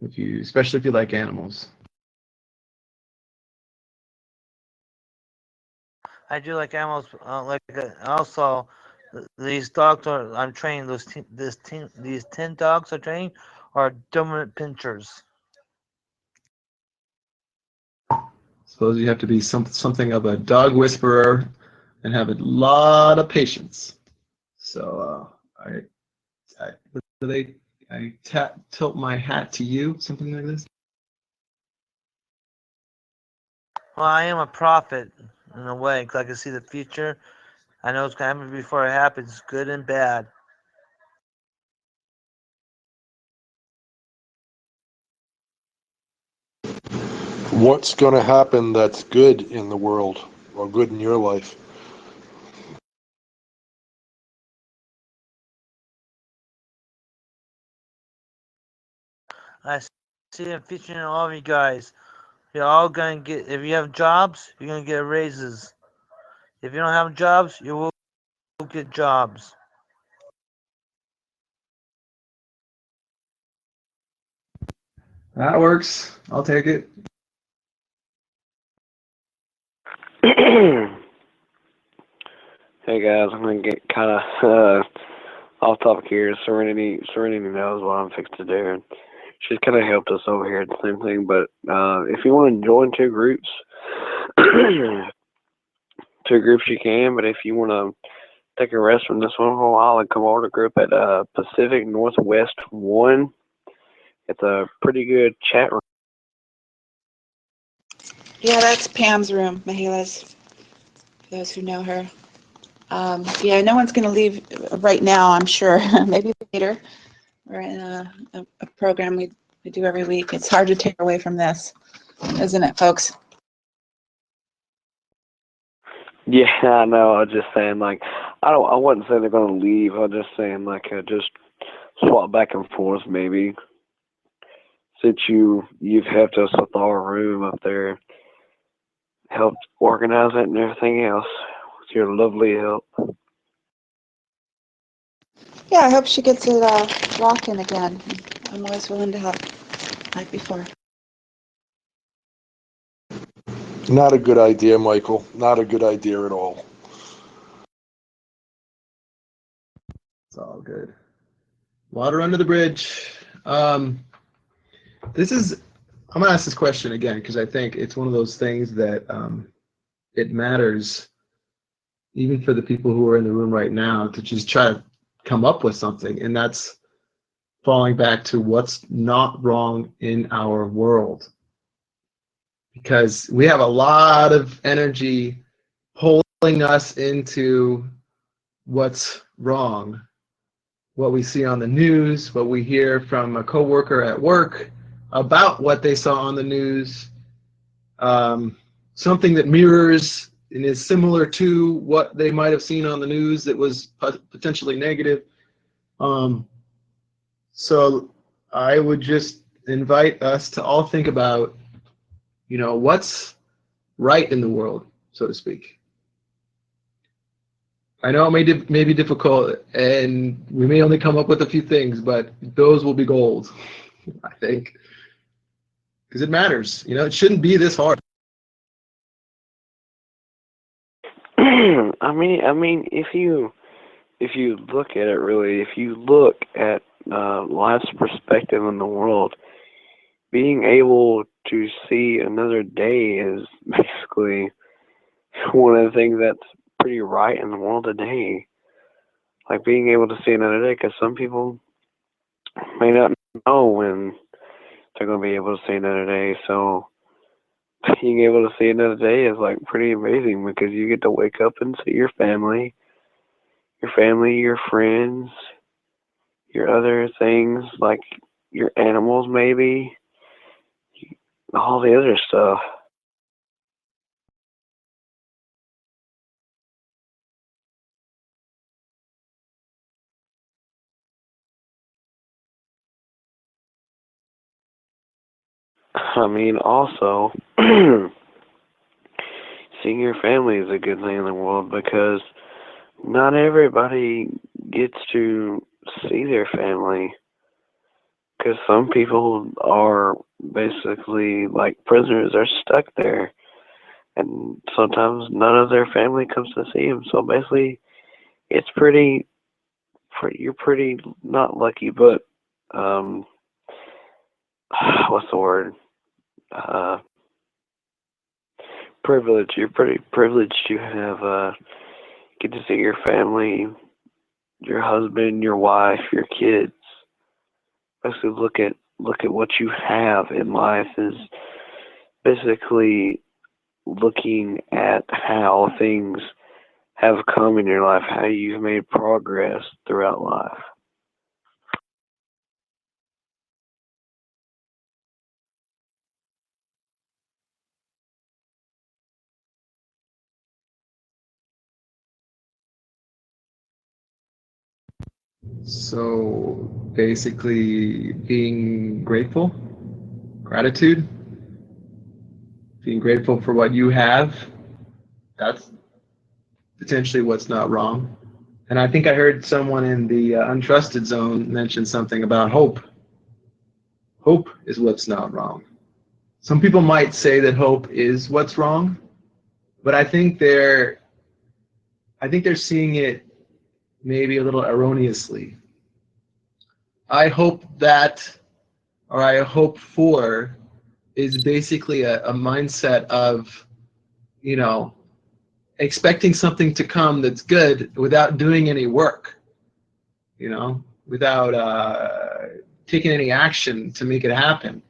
especially if you like animals. I do like animals. Also, these dogs I'm training. These 10 dogs I'm training are dominant pinchers. Suppose you have to be something of a dog whisperer and have a lot of patience. So I tilt my hat to you, something like this. Well, I am a prophet in a way, because I can see the future. I know it's going to happen before it happens, good and bad. What's going to happen that's good in the world or good in your life? I see it featuring all of you guys. You're all going to get, if you have jobs, you're going to get raises. If you don't have jobs, you will get jobs. That works. I'll take it. Hey guys, I'm gonna get kind of off topic here. Serenity knows what I'm fixed to do, and she's kind of helped us over here at the same thing. But if you want to join two groups, you can. But if you want to take a rest from this one for a while and come over to group at Pacific Northwest 1, it's a pretty good chat room. Yeah, that's Pam's room, Mahila's, for those who know her. Yeah, no one's going to leave right now, I'm sure. Maybe later. We're in a program we do every week. It's hard to take away from this, isn't it, folks? Yeah, I know. I was just saying, like, I wasn't saying they're gonna leave. I was just saying, like, just swap back and forth, maybe. Since you've helped us with our room up there, helped organize it and everything else with your lovely help. Yeah, I hope she gets it rocking again. I'm always willing to help, like before. Not a good idea, Michael. Not a good idea at all. It's all good. Water under the bridge. This is, I'm going to ask this question again because I think it's one of those things that it matters even for the people who are in the room right now to just try to come up with something. And that's falling back to what's not wrong in our world. Because we have a lot of energy pulling us into what's wrong. What we see on the news, what we hear from a coworker at work about what they saw on the news, something that mirrors and is similar to what they might have seen on the news that was potentially negative. So I would just invite us to all think about, what's right in the world, so to speak. I know it may be difficult, and we may only come up with a few things, but those will be gold, I think, because it matters. It shouldn't be this hard. I mean, if you look at it really, if you look at life's perspective in the world, being able to see another day is basically one of the things that's pretty right in the world today. Like being able to see another day, because some people may not know when they're going to be able to see another day. So being able to see another day is like pretty amazing because you get to wake up and see your family, your friends, your other things like your animals maybe, all the other stuff. I mean, also, seeing your family is a good thing in the world because not everybody gets to see their family. Because some people are basically like prisoners, are stuck there. And sometimes none of their family comes to see them. So basically, it's you're pretty not lucky, but what's the word? Privileged. You're pretty privileged to have get to see your family, your husband, your wife, your kids. Basically, look at what you have in life is basically looking at how things have come in your life, how you've made progress throughout life. So basically being grateful, gratitude, being grateful for what you have, that's potentially what's not wrong. And I think I heard someone in the untrusted zone mention something about hope. Hope is what's not wrong. Some people might say that hope is what's wrong, but I think they're seeing it maybe a little erroneously. I hope that, or I hope for, is basically a mindset of, expecting something to come that's good without doing any work, without taking any action to make it happen.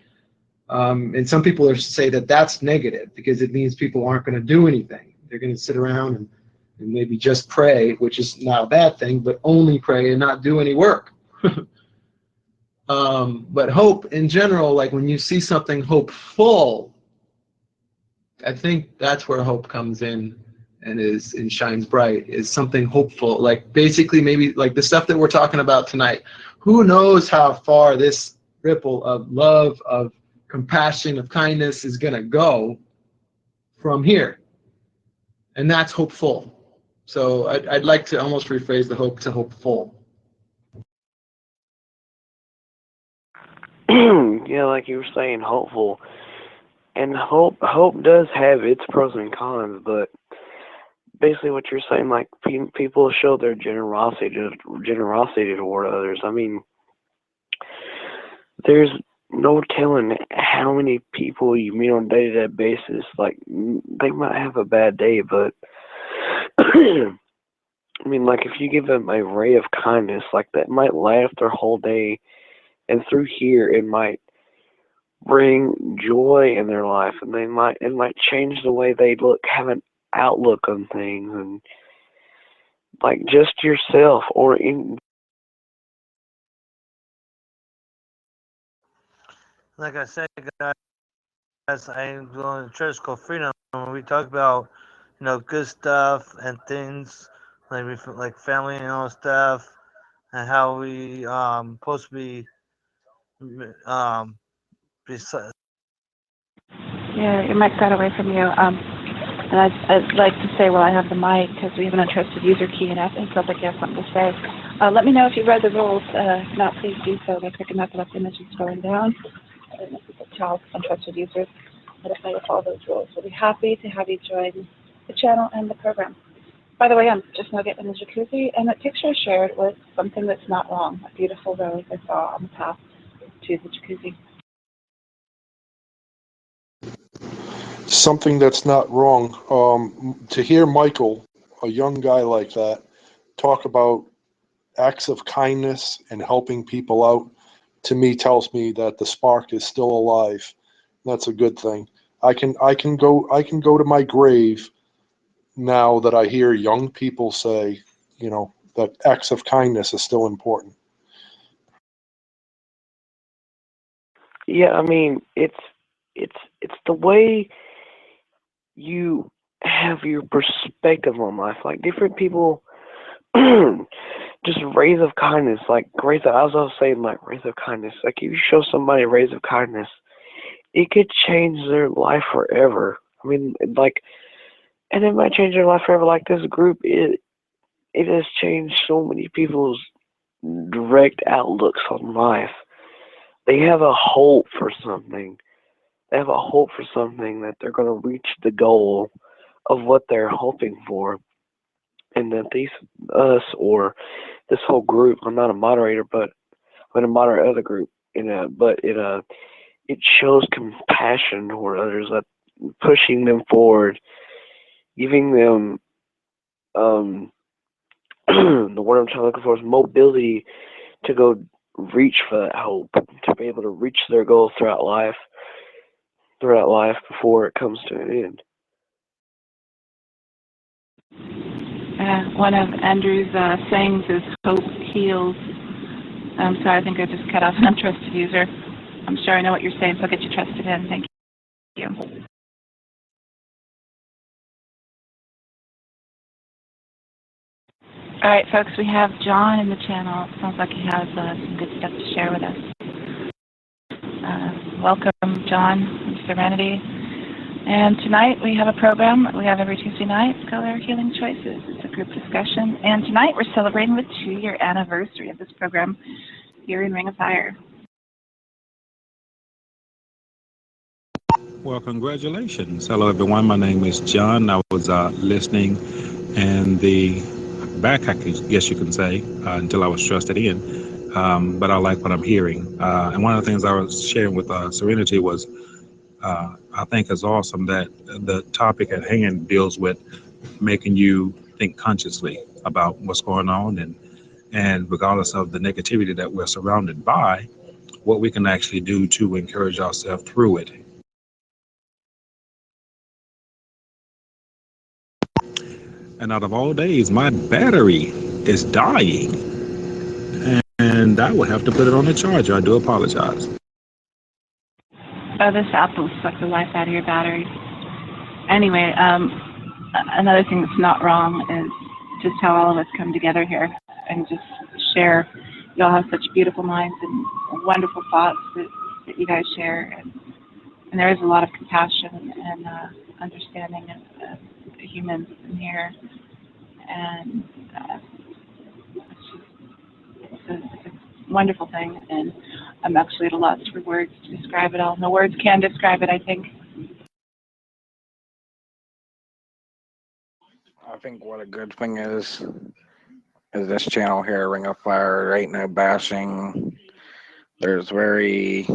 And some people say that that's negative because it means people aren't going to do anything. They're going to sit around and maybe just pray, which is not a bad thing, but only pray and not do any work. But hope in general, like when you see something hopeful, I think that's where hope comes in. and shines bright is something hopeful. Like basically maybe like the stuff that we're talking about tonight. Who knows how far this ripple of love, of compassion, of kindness is gonna go from here. And that's hopeful. So I'd like to almost rephrase the hope to hopeful. Yeah, like you were saying, hopeful. And hope does have its pros and cons, but basically what you're saying, like people show their generosity toward others. I mean, there's no telling how many people you meet on a day-to-day basis. Like, they might have a bad day, but I mean, like, if you give them a ray of kindness, like, that might last their whole day, and through here it might bring joy in their life, and it might change the way they have an outlook on things, and like just yourself or in. Like I said, guys, I'm going to church called Freedom. We talk about, good stuff and things like family and all stuff, and how we supposed to be Yeah, your mic got away from you. And I'd like to say while I have the mic, because we have an untrusted user key, and I felt like you have something to say. Let me know if you read the rules. If not, please do so by clicking that left image and scrolling down. I don't know if you tell untrusted users that if they follow those rules, we'll be happy to have you join the channel and the program. By the way, I'm just now getting in the jacuzzi, and the picture I shared was something that's not wrong. A beautiful rose I saw on the path to the jacuzzi. Something that's not wrong. To hear Michael, a young guy like that, talk about acts of kindness and helping people out, to me tells me that the spark is still alive. That's a good thing. I can go to my grave now that I hear young people say, that acts of kindness is still important. Yeah, I mean, it's the way you have your perspective on life. Like, different people just rays of kindness, like rays of, as I was saying, like rays of kindness. Like, if you show somebody rays of kindness, it could change their life forever. I mean, like, and it might change their life forever. Like, this group, it has changed so many people's direct outlooks on life. They have a hope for something. They have a hope for something, that they're going to reach the goal of what they're hoping for. And that us, or this whole group, I'm not a moderator, but I'm going to moderate other group, but it shows compassion toward others, like pushing them forward, giving them, the word I'm trying to look for is mobility, to go reach for that hope, to be able to reach their goals throughout life before it comes to an end. One of Andrew's sayings is hope heals. So I think I just cut off an untrusted user. I'm sure I know what you're saying, so I'll get you trusted in. Thank you. All right, folks, we have John in the channel. It sounds like he has some good stuff to share with us. Welcome, John, from Serenity. And tonight we have a program we have every Tuesday night. It's called Our Healing Choices. It's a group discussion. And tonight we're celebrating the 2-year anniversary of this program here in Ring of Fire. Well, congratulations. Hello, everyone. My name is John. I was listening in the back, I guess you can say, until I was trusted in. But I like what I'm hearing. And one of the things I was sharing with Serenity was, I think it's awesome that the topic at hand deals with making you think consciously about what's going on, and regardless of the negativity that we're surrounded by, what we can actually do to encourage ourselves through it. And out of all days, my battery is dying, and I will have to put it on the charger. I do apologize. Oh, this app will suck the life out of your battery. Anyway, another thing that's not wrong is just how all of us come together here and just share. You all have such beautiful minds and wonderful thoughts that you guys share, and there is a lot of compassion and understanding of humans in here, and it's a wonderful thing, and I'm actually at a loss for words to describe it all. No words can describe it, I think. I think what a good thing is this channel here, Ring of Fire. There ain't no bashing. There's very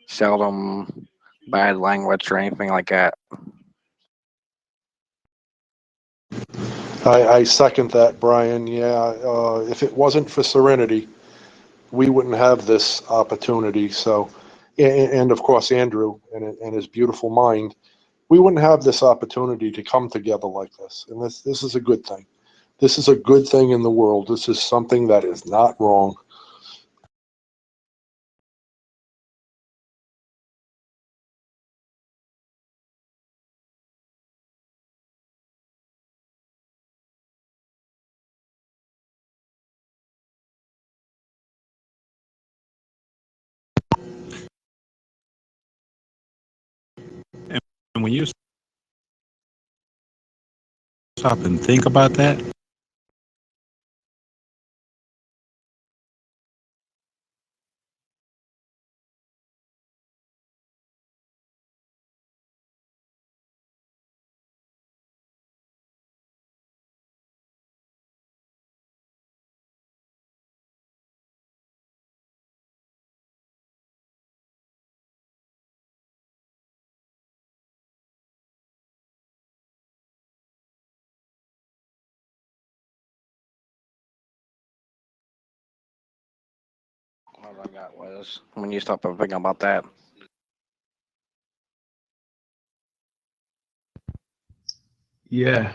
seldom bad language or anything like that. I second that, Brian. Yeah, if it wasn't for Serenity, we wouldn't have this opportunity. So, and of course, Andrew and his beautiful mind, we wouldn't have this opportunity to come together like this. And this is a good thing. This is a good thing in the world. This is something that is not wrong. And when you stop and think about that, What I got was when you stop and think about that. Yeah.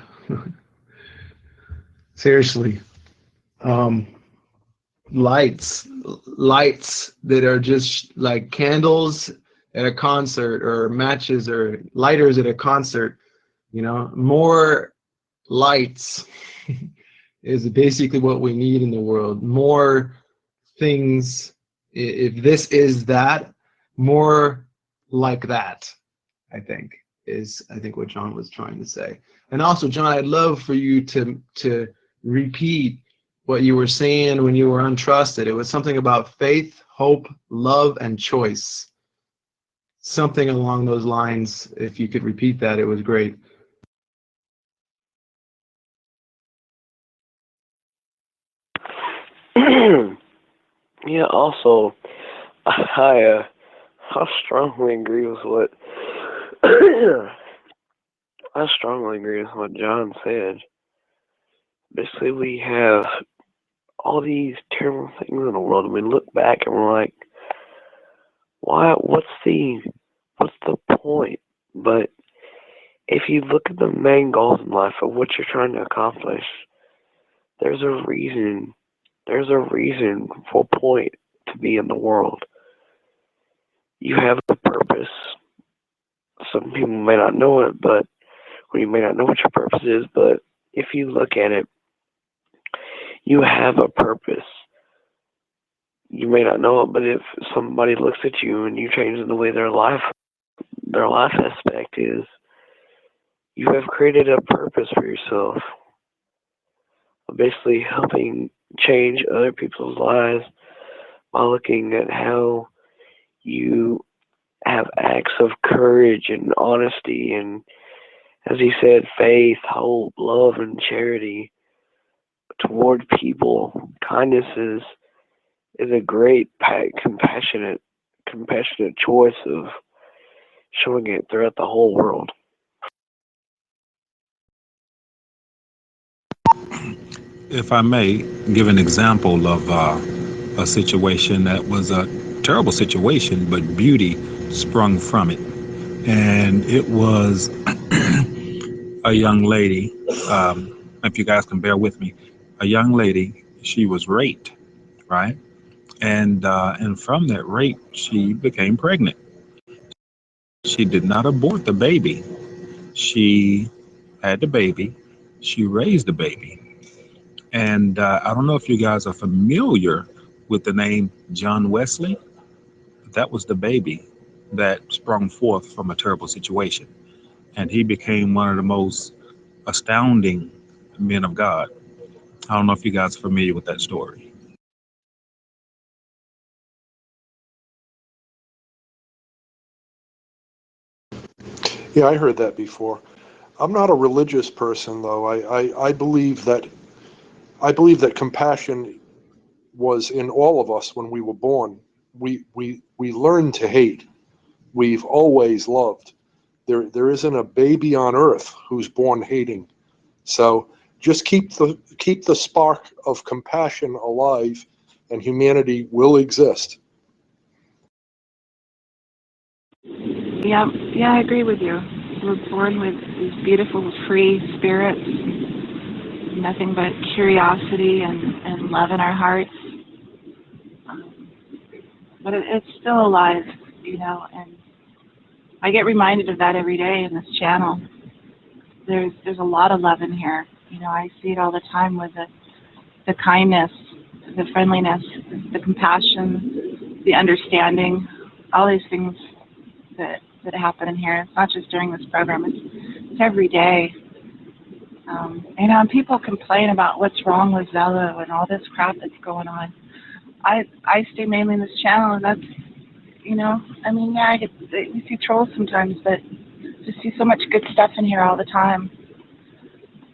Seriously. Lights that are just like candles at a concert, or matches or lighters at a concert, more lights is basically what we need in the world. More things, if this is that, more like that, I think what John was trying to say. And also, John, I'd love for you to repeat what you were saying when you were untrusted. It was something about faith, hope, love, and choice. Something along those lines. If you could repeat that, it was great. Yeah, also, I strongly agree with what I strongly agree with what John said. Basically, we have all these terrible things in the world, and we look back and we're like, why? What's the point? But if you look at the main goals in life of what you're trying to accomplish, there's a reason. There's a reason for a point to be in the world. You have a purpose. Some people may not know it, but or you may not know what your purpose is, but if you look at it, you have a purpose. You may not know it, but if somebody looks at you and you change the way their life aspect is, you have created a purpose for yourself. Basically helping change other people's lives by looking at how you have acts of courage and honesty and, as he said, faith, hope, love, and charity toward people. Kindness is a great, compassionate choice of showing it throughout the whole world. if I may give an example of a situation that was a terrible situation, but beauty sprung from it. And it was a young lady, if you guys can bear with me, a young lady, she was raped, right? And from that rape, she became pregnant. She did not abort the baby. She had the baby. She raised the baby. And I don't know if you guys are familiar with the name John Wesley. That was the baby that sprung forth from a terrible situation. And he became one of the most astounding men of God. I don't know if you guys are familiar with that story. Yeah, I heard that before. I'm not a religious person, though. I believe that compassion was in all of us when we were born. We learn to hate. We've always loved. There isn't a baby on earth who's born hating. So just keep the spark of compassion alive, and humanity will exist. Yeah, yeah, I agree with you. We're born with these beautiful, free spirits, nothing but curiosity and love in our hearts. But it's still alive, and I get reminded of that every day in this channel. There's a lot of love in here. I see it all the time with the kindness, the friendliness, the compassion, the understanding, all these things that happen in here. It's not just during this program, it's every day. And people complain about what's wrong with Zello and all this crap that's going on. I stay mainly in this channel, and that's, we see trolls sometimes, but just see so much good stuff in here all the time.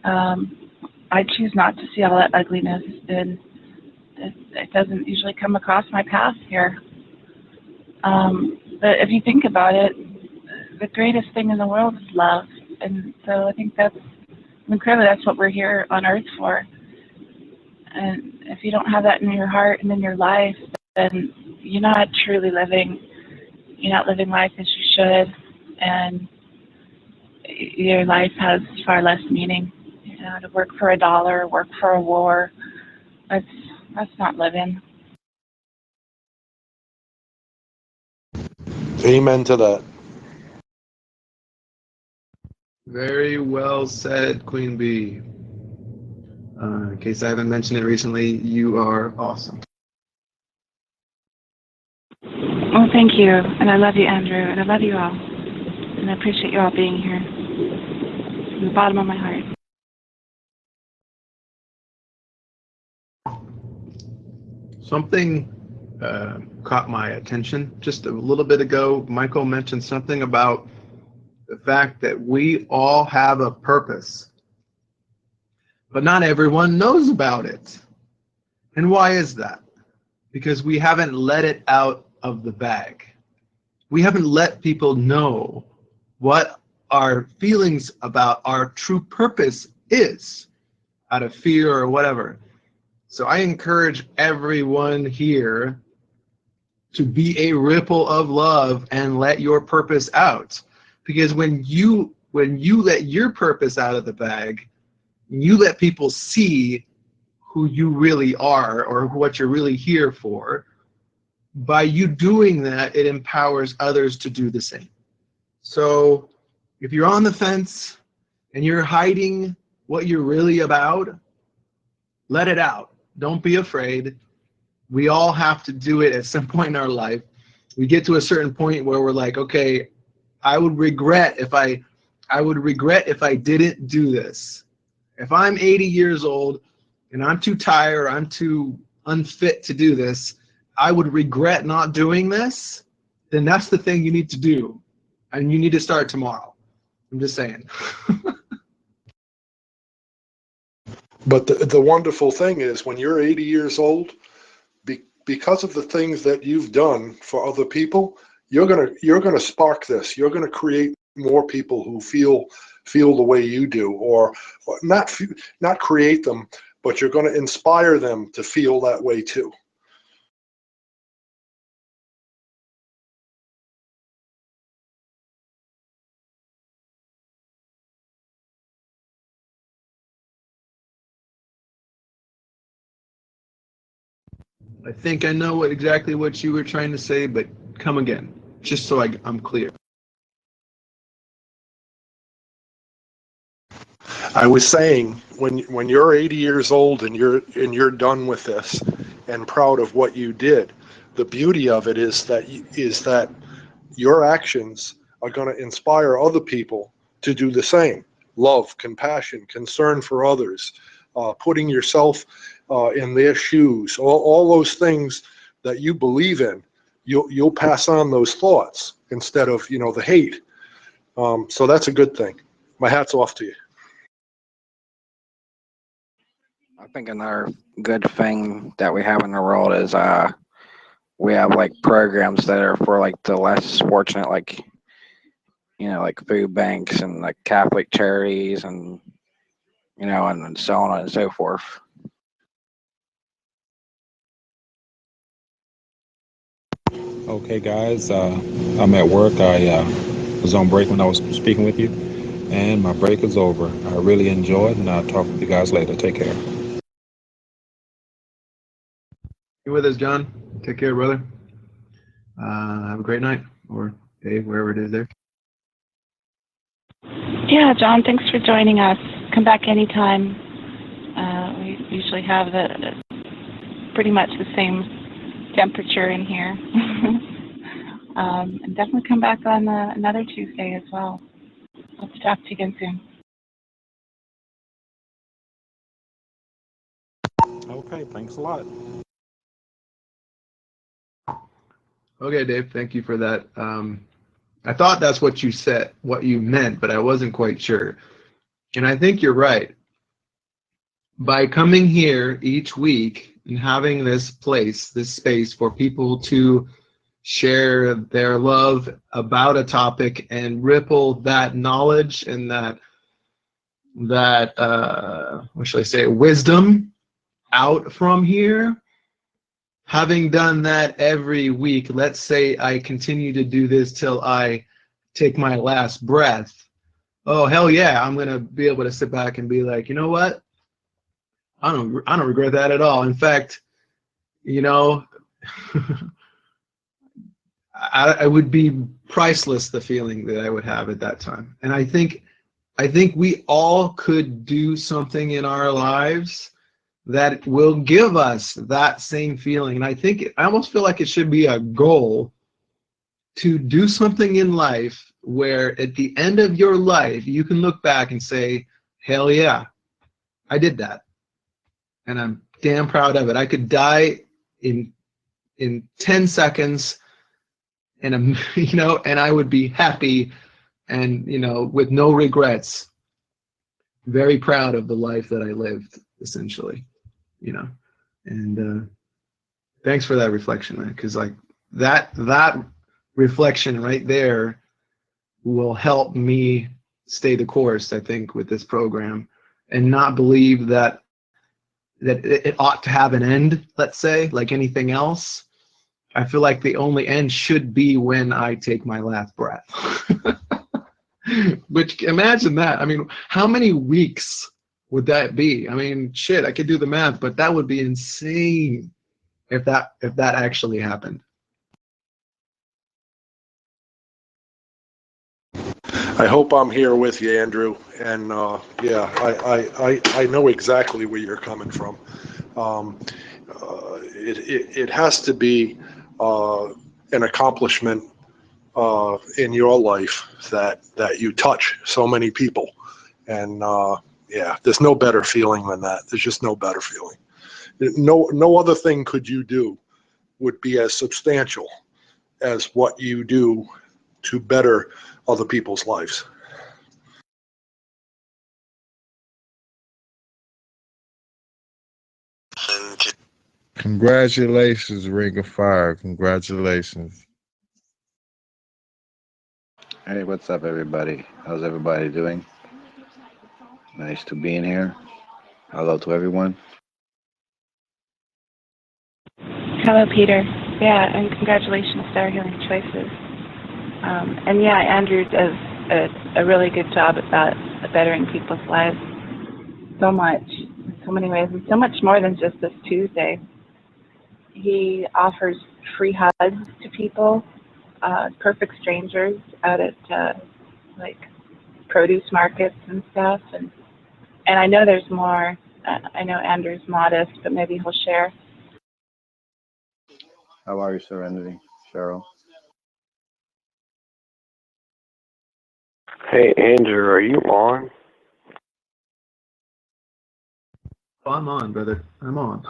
I choose not to see all that ugliness, and it doesn't usually come across my path here. But if you think about it, the greatest thing in the world is love, and so I think clearly that's what we're here on Earth for. And if you don't have that in your heart and in your life, then you're not truly living. You're not living life as you should, and your life has far less meaning. To work for a dollar, work for a war, that's not living. Amen to that. Very well said, Queen Bee. In case I haven't mentioned it recently, you are awesome. Well, thank you, and I love you, Andrew, and I love you all, and I appreciate you all being here from the bottom of my heart. Something caught my attention just a little bit ago. Michael mentioned something about the fact that we all have a purpose, but not everyone knows about it. And why is that? Because we haven't let it out of the bag. We haven't let people know what our feelings about our true purpose is, out of fear or whatever. So I encourage everyone here to be a ripple of love and let your purpose out. Because when you let your purpose out of the bag, you let people see who you really are or what you're really here for. By you doing that, it empowers others to do the same. So if you're on the fence and you're hiding what you're really about, let it out. Don't be afraid. We all have to do it at some point in our life. We get to a certain point where we're like, okay, I would regret if I didn't do this. If I'm 80 years old and I'm too tired, I'm too unfit to do this, I would regret not doing this, then that's the thing you need to do. And you need to start tomorrow. I'm just saying. But the wonderful thing is when you're 80 years old, because of the things that you've done for other people, you're gonna spark this. You're gonna create more people who feel the way you do, or not create them, but you're gonna inspire them to feel that way too. I think I know exactly what you were trying to say, but come again, just so I'm clear. I was saying, when you're 80 years old and you're done with this and proud of what you did, the beauty of it is that your actions are going to inspire other people to do the same. Love, compassion, concern for others, putting yourself in their shoes, all those things that you believe in. You'll pass on those thoughts instead of the hate. So that's a good thing. My hat's off to you. I think another good thing that we have in the world is we have like programs that are for like the less fortunate, like like food banks and like Catholic charities and and so on and so forth. Okay, guys, I'm at work. I was on break when I was speaking with you, and my break is over. I really enjoyed, and I'll talk with you guys later. Take care. You with us, John? Take care, brother. Have a great night, or day, wherever it is there. Yeah, John, thanks for joining us. Come back anytime. We usually have pretty much the same temperature in here. And definitely come back on another Tuesday as well. Hope to talk to you again soon. Okay, thanks a lot. Okay, Dave, thank you for that. I thought that's what you said, what you meant, but I wasn't quite sure. And I think you're right. By coming here each week and having this place, this space for people to share their love about a topic and ripple that knowledge and that what should I say, wisdom out from here. Having done that every week, let's say I continue to do this till I take my last breath. Oh, hell yeah, I'm going to be able to sit back and be like, you know what? I don't regret that at all. In fact, I would be priceless, the feeling that I would have at that time. And I think we all could do something in our lives that will give us that same feeling. And I almost feel like it should be a goal to do something in life where at the end of your life, you can look back and say, hell yeah, I did that. And I'm damn proud of it. I could die in 10 seconds and and I would be happy and, with no regrets, very proud of the life that I lived, essentially. And thanks for that reflection, man, because like that reflection right there will help me stay the course, I think, with this program, and not believe that it ought to have an end, let's say, like anything else. I feel like the only end should be when I take my last breath. Which, imagine that. I mean, how many weeks would that be? I mean, shit, I could do the math, but that would be insane if that actually happened. I hope I'm here with you, Andrew. And yeah, I know exactly where you're coming from. It has to be an accomplishment in your life that you touch so many people. And yeah, there's no better feeling than that. There's just no better feeling. No other thing could you do would be as substantial as what you do to better other people's lives. Congratulations, Ring of Fire. Congratulations. Hey, what's up, everybody? How's everybody doing? Nice to be in here. Hello to everyone. Hello, Peter. Yeah, and congratulations to our Healing Choices. And yeah, Andrew does a really good job about bettering people's lives so much, in so many ways, and so much more than just this Tuesday. He offers free hugs to people, perfect strangers out at like produce markets and stuff, and And I know there's more. I know Andrew's modest, but maybe he'll share. How are you, Serenity? Cheryl? Hey, Andrew, are you on? Oh, I'm on, brother. I'm on.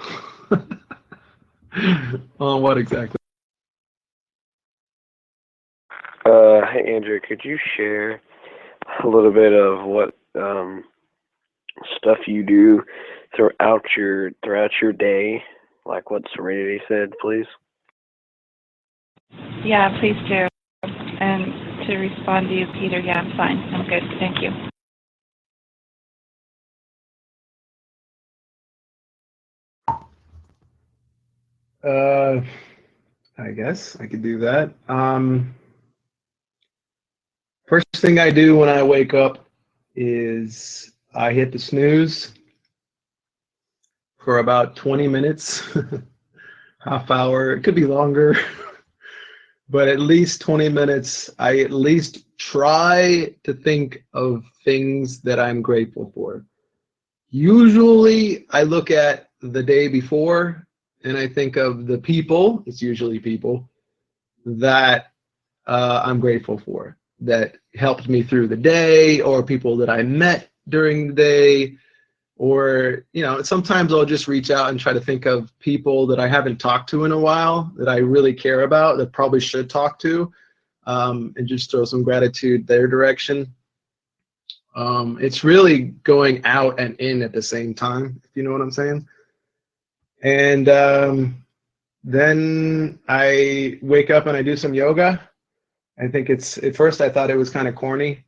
On what exactly? Hey, Andrew, could you share a little bit of what stuff you do throughout your day, like what Serenity said, please? Yeah, please do. And to respond to you, Peter, yeah, I'm fine. I'm good. Thank you. I guess I could do that. First thing I do when I wake up is I hit the snooze for about 20 minutes, half hour. It could be longer, but at least 20 minutes. I at least try to think of things that I'm grateful for. Usually I look at the day before and I think of the people, it's usually people, that I'm grateful for, that helped me through the day, or people that I met during the day, or, you know, sometimes I'll just reach out and try to think of people that I haven't talked to in a while, that I really care about, that probably should talk to, and just throw some gratitude their direction. It's really going out and in at the same time, if you know what I'm saying. And then I wake up and I do some yoga. I think it's, at first I thought it was kind of corny,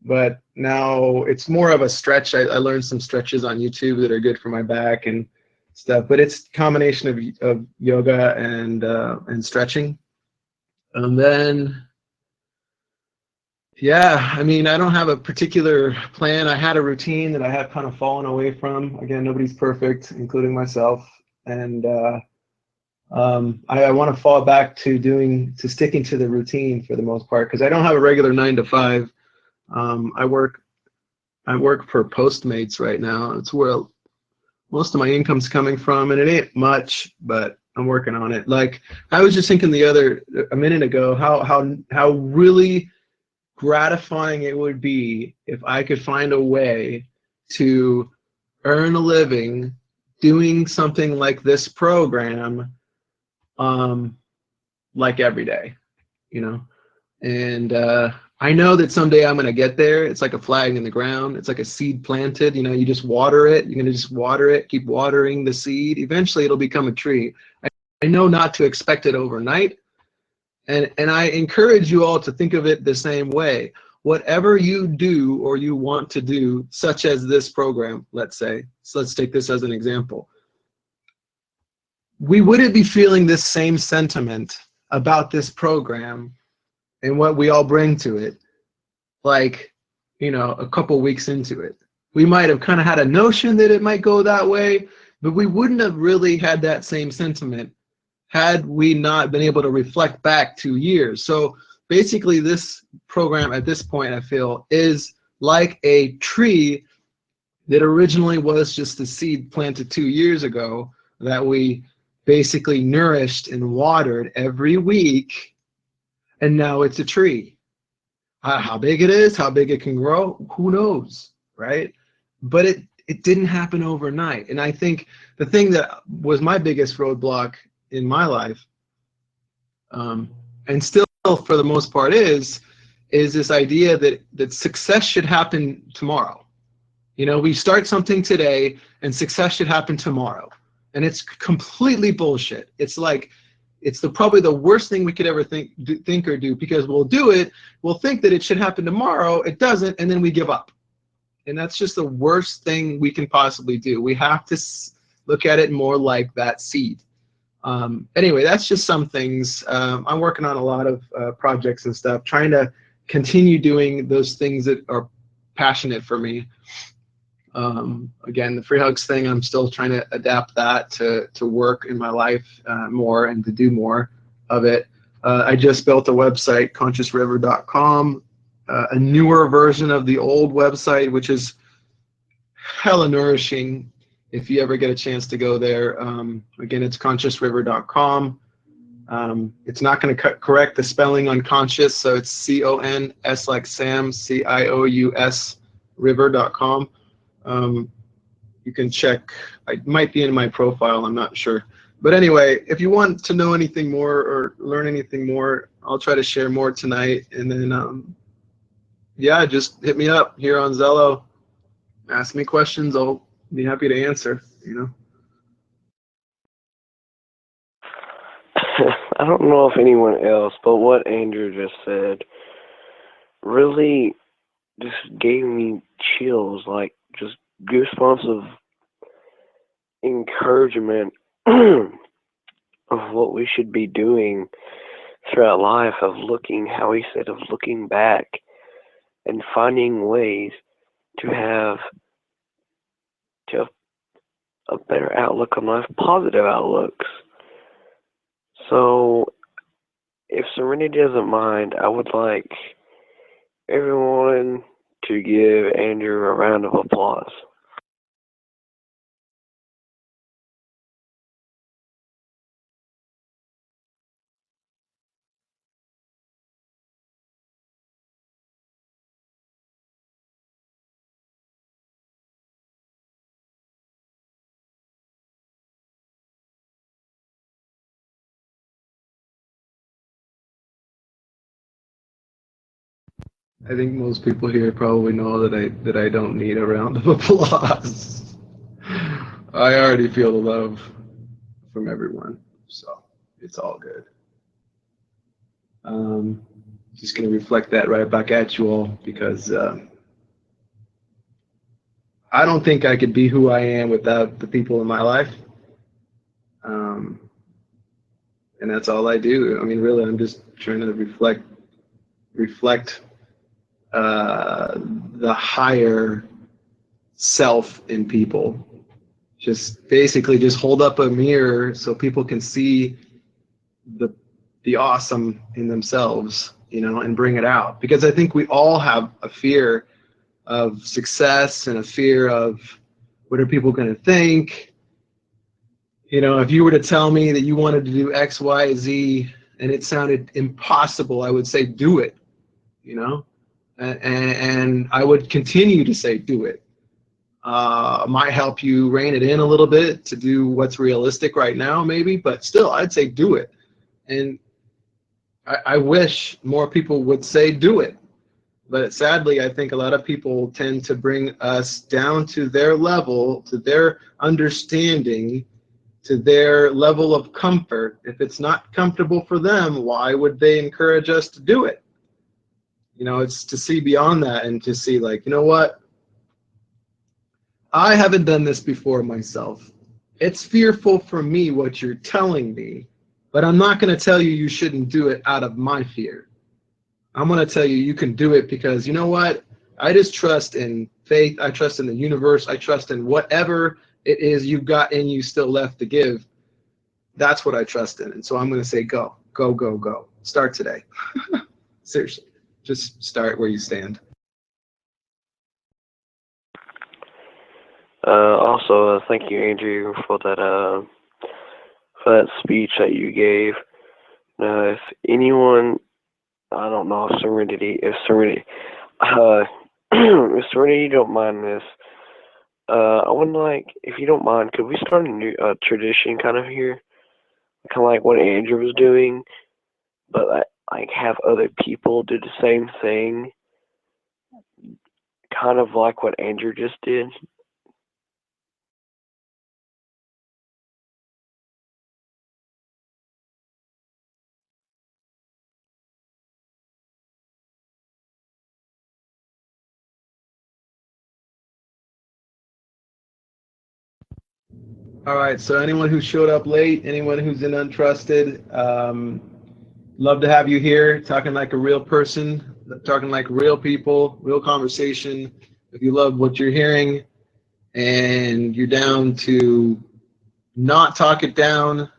but now it's more of a stretch. I learned some stretches on YouTube that are good for my back and stuff, but it's a combination of yoga and stretching. And then, yeah, I mean, I don't have a particular plan. I had a routine that I have kind of fallen away from. Again, nobody's perfect, including myself. And I want to fall back to sticking to the routine for the most part, because I don't have a regular 9 to 5. I work for Postmates right now. It's where most of my income's coming from, and it ain't much, but I'm working on it. Like, I was just thinking a minute ago, how really gratifying it would be if I could find a way to earn a living doing something like this program, like every day, you know. And I know that someday I'm going to get there. It's like a flag in the ground. It's like a seed planted. You know, you just water it. You're going to just water it, keep watering the seed. Eventually, it'll become a tree. I know not to expect it overnight. And I encourage you all to think of it the same way. Whatever you do or you want to do, such as this program, let's say, so let's take this as an example. We wouldn't be feeling this same sentiment about this program and what we all bring to it, like, you know, a couple weeks into it. We might have kind of had a notion that it might go that way, but we wouldn't have really had that same sentiment had we not been able to reflect back 2 years. So basically this program at this point, I feel, is like a tree that originally was just a seed planted 2 years ago that we basically nourished and watered every week, and now it's a tree. How big it is, how big it can grow, who knows, right? But it didn't happen overnight. And I think the thing that was my biggest roadblock in my life, and still for the most part is this idea that success should happen tomorrow. You know, we start something today and success should happen tomorrow. And it's completely bullshit. It's like, it's probably the worst thing we could ever think or do, because we'll do it, we'll think that it should happen tomorrow, it doesn't, and then we give up. And that's just the worst thing we can possibly do. We have to look at it more like that seed. Anyway, that's just some things. I'm working on a lot of projects and stuff, trying to continue doing those things that are passionate for me. Again, the free hugs thing, I'm still trying to adapt that to work in my life more and to do more of it. I just built a website, consciousriver.com, a newer version of the old website, which is hella nourishing if you ever get a chance to go there. Again, it's consciousriver.com. It's not going to correct the spelling on conscious, so it's C-O-N-S like Sam, C-I-O-U-S, river.com. You can check, it might be in my profile, I'm not sure. But anyway, if you want to know anything more or learn anything more, I'll try to share more tonight. And then, yeah, just hit me up here on Zello. Ask me questions, I'll be happy to answer, you know. I don't know if anyone else, but what Andrew just said really just gave me chills, like just goosebumps of encouragement of what we should be doing throughout life, of looking, how he said, of looking back and finding ways to have a better outlook on life, positive outlooks. So if Serenity doesn't mind, I would like everyone to give Andrew a round of applause. I think most people here probably know that I don't need a round of applause. I already feel the love from everyone, so it's all good. Just gonna reflect that right back at you all, because I don't think I could be who I am without the people in my life. And that's all I do. I mean, really, I'm just trying to reflect the higher self in people. Just basically just hold up a mirror so people can see the awesome in themselves, you know, and bring it out. Because I think we all have a fear of success and a fear of what are people going to think. You know, if you were to tell me that you wanted to do X, Y, Z, and it sounded impossible, I would say do it, you know, and I would continue to say do it. Might help you rein it in a little bit to do what's realistic right now, maybe, but still, I'd say do it. And I wish more people would say do it. But sadly, I think a lot of people tend to bring us down to their level, to their understanding, to their level of comfort. If it's not comfortable for them, why would they encourage us to do it? You know, it's to see beyond that and to see, like, you know what? I haven't done this before myself. It's fearful for me what you're telling me, but I'm not going to tell you shouldn't do it out of my fear. I'm going to tell you can do it because, you know what? I just trust in faith. I trust in the universe. I trust in whatever it is you've got in you still left to give. That's what I trust in. And so I'm going to say go, go, go, go. Start today. Seriously. Just start where you stand. Also, thank you, Andrew, for that speech that you gave. If anyone, I don't know if Serenity, if Serenity don't mind this, I would like, if you don't mind, could we start a new tradition kind of here? Kind of like what Andrew was doing, but like have other people do the same thing, kind of like what Andrew just did. All right, so anyone who showed up late, anyone who's in Untrusted, love to have you here, talking like a real person, talking like real people, real conversation. If you love what you're hearing and you're down to not talk it down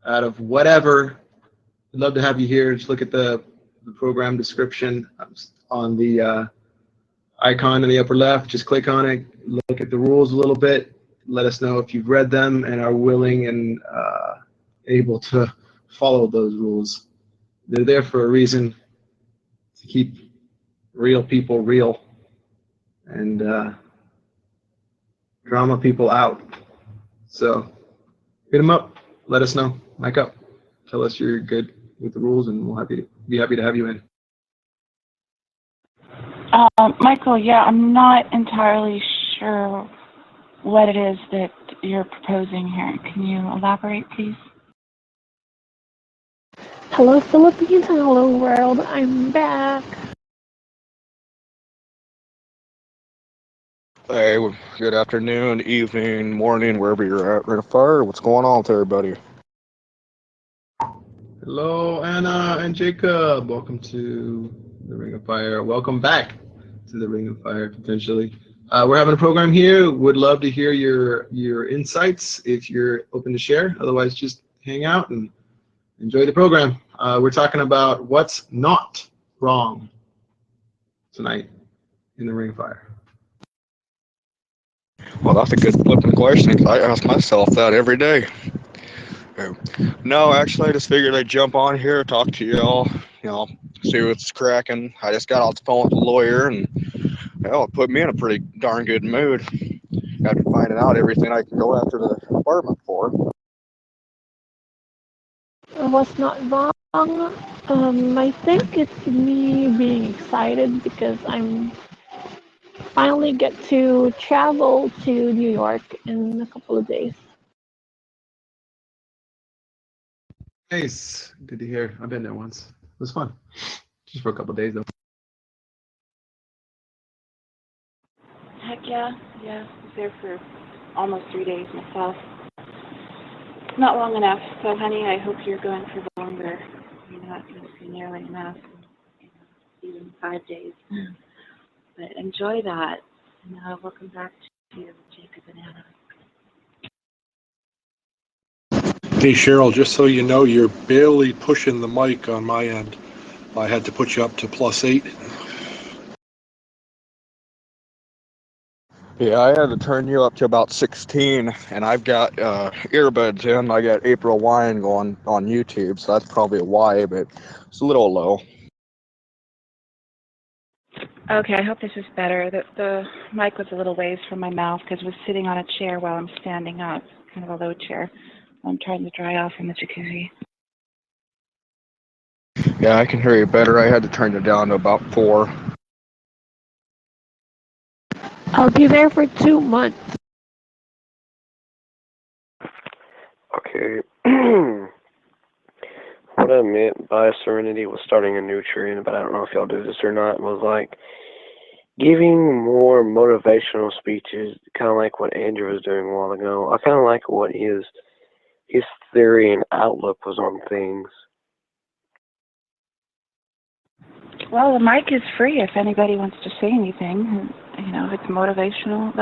out of whatever, I'd love to have you here. Just look at the program description on the icon in the upper left. Just click on it, look at the rules a little bit, let us know if you've read them and are willing and able to follow those rules. They're there for a reason, to keep real people real and drama people out. So hit them up, let us know, mic up, tell us you're good with the rules, and we'll be happy to have you in. Michael, yeah, I'm not entirely sure what it is that you're proposing here. Can you elaborate, please? Hello, Philippines, and hello, world. I'm back. Hey, good afternoon, evening, morning, wherever you're at. Ring of Fire, what's going on with everybody? Hello, Anna and Jacob. Welcome to the Ring of Fire. Welcome back to the Ring of Fire, potentially. We're having a program here. Would love to hear your insights if you're open to share. Otherwise, just hang out and enjoy the program. We're talking about what's not wrong tonight in the Ring of Fire. Well, that's a good flipping question, because I ask myself that every day. No, actually, I just figured I'd jump on here, talk to y'all, see what's cracking. I just got off the phone with the lawyer, and it put me in a pretty darn good mood after finding out everything I can go after the apartment for. What's not wrong? I think it's me being excited because I'm finally get to travel to New York in a couple of days. Nice. Good to hear. I've been there once. It was fun. Just for a couple of days, though. Heck yeah, I was there for almost 3 days myself. Not long enough, so honey, I hope you're going for longer. You're not going to be nearly enough, even 5 days. But enjoy that. And welcome back to you, Jacob and Anna. Hey, Cheryl, just so you know, you're barely pushing the mic on my end. I had to put you up to +8. Yeah, I had to turn you up to about 16, and I've got earbuds in. I got April Wine going on YouTube, so that's probably why, but it's a little low. Okay, I hope this is better. The mic was a little ways from my mouth because I was sitting on a chair while I'm standing up, kind of a low chair. I'm trying to dry off in the jacuzzi. Yeah, I can hear you better. I had to turn it down to about 4. I'll be there for 2 months. Okay. What I meant by serenity was starting a new trend, but I don't know if y'all do this or not, was like giving more motivational speeches, kind of like what Andrew was doing a while ago. I kind of like what his theory and outlook was on things. Well, the mic is free if anybody wants to say anything. If it's motivational,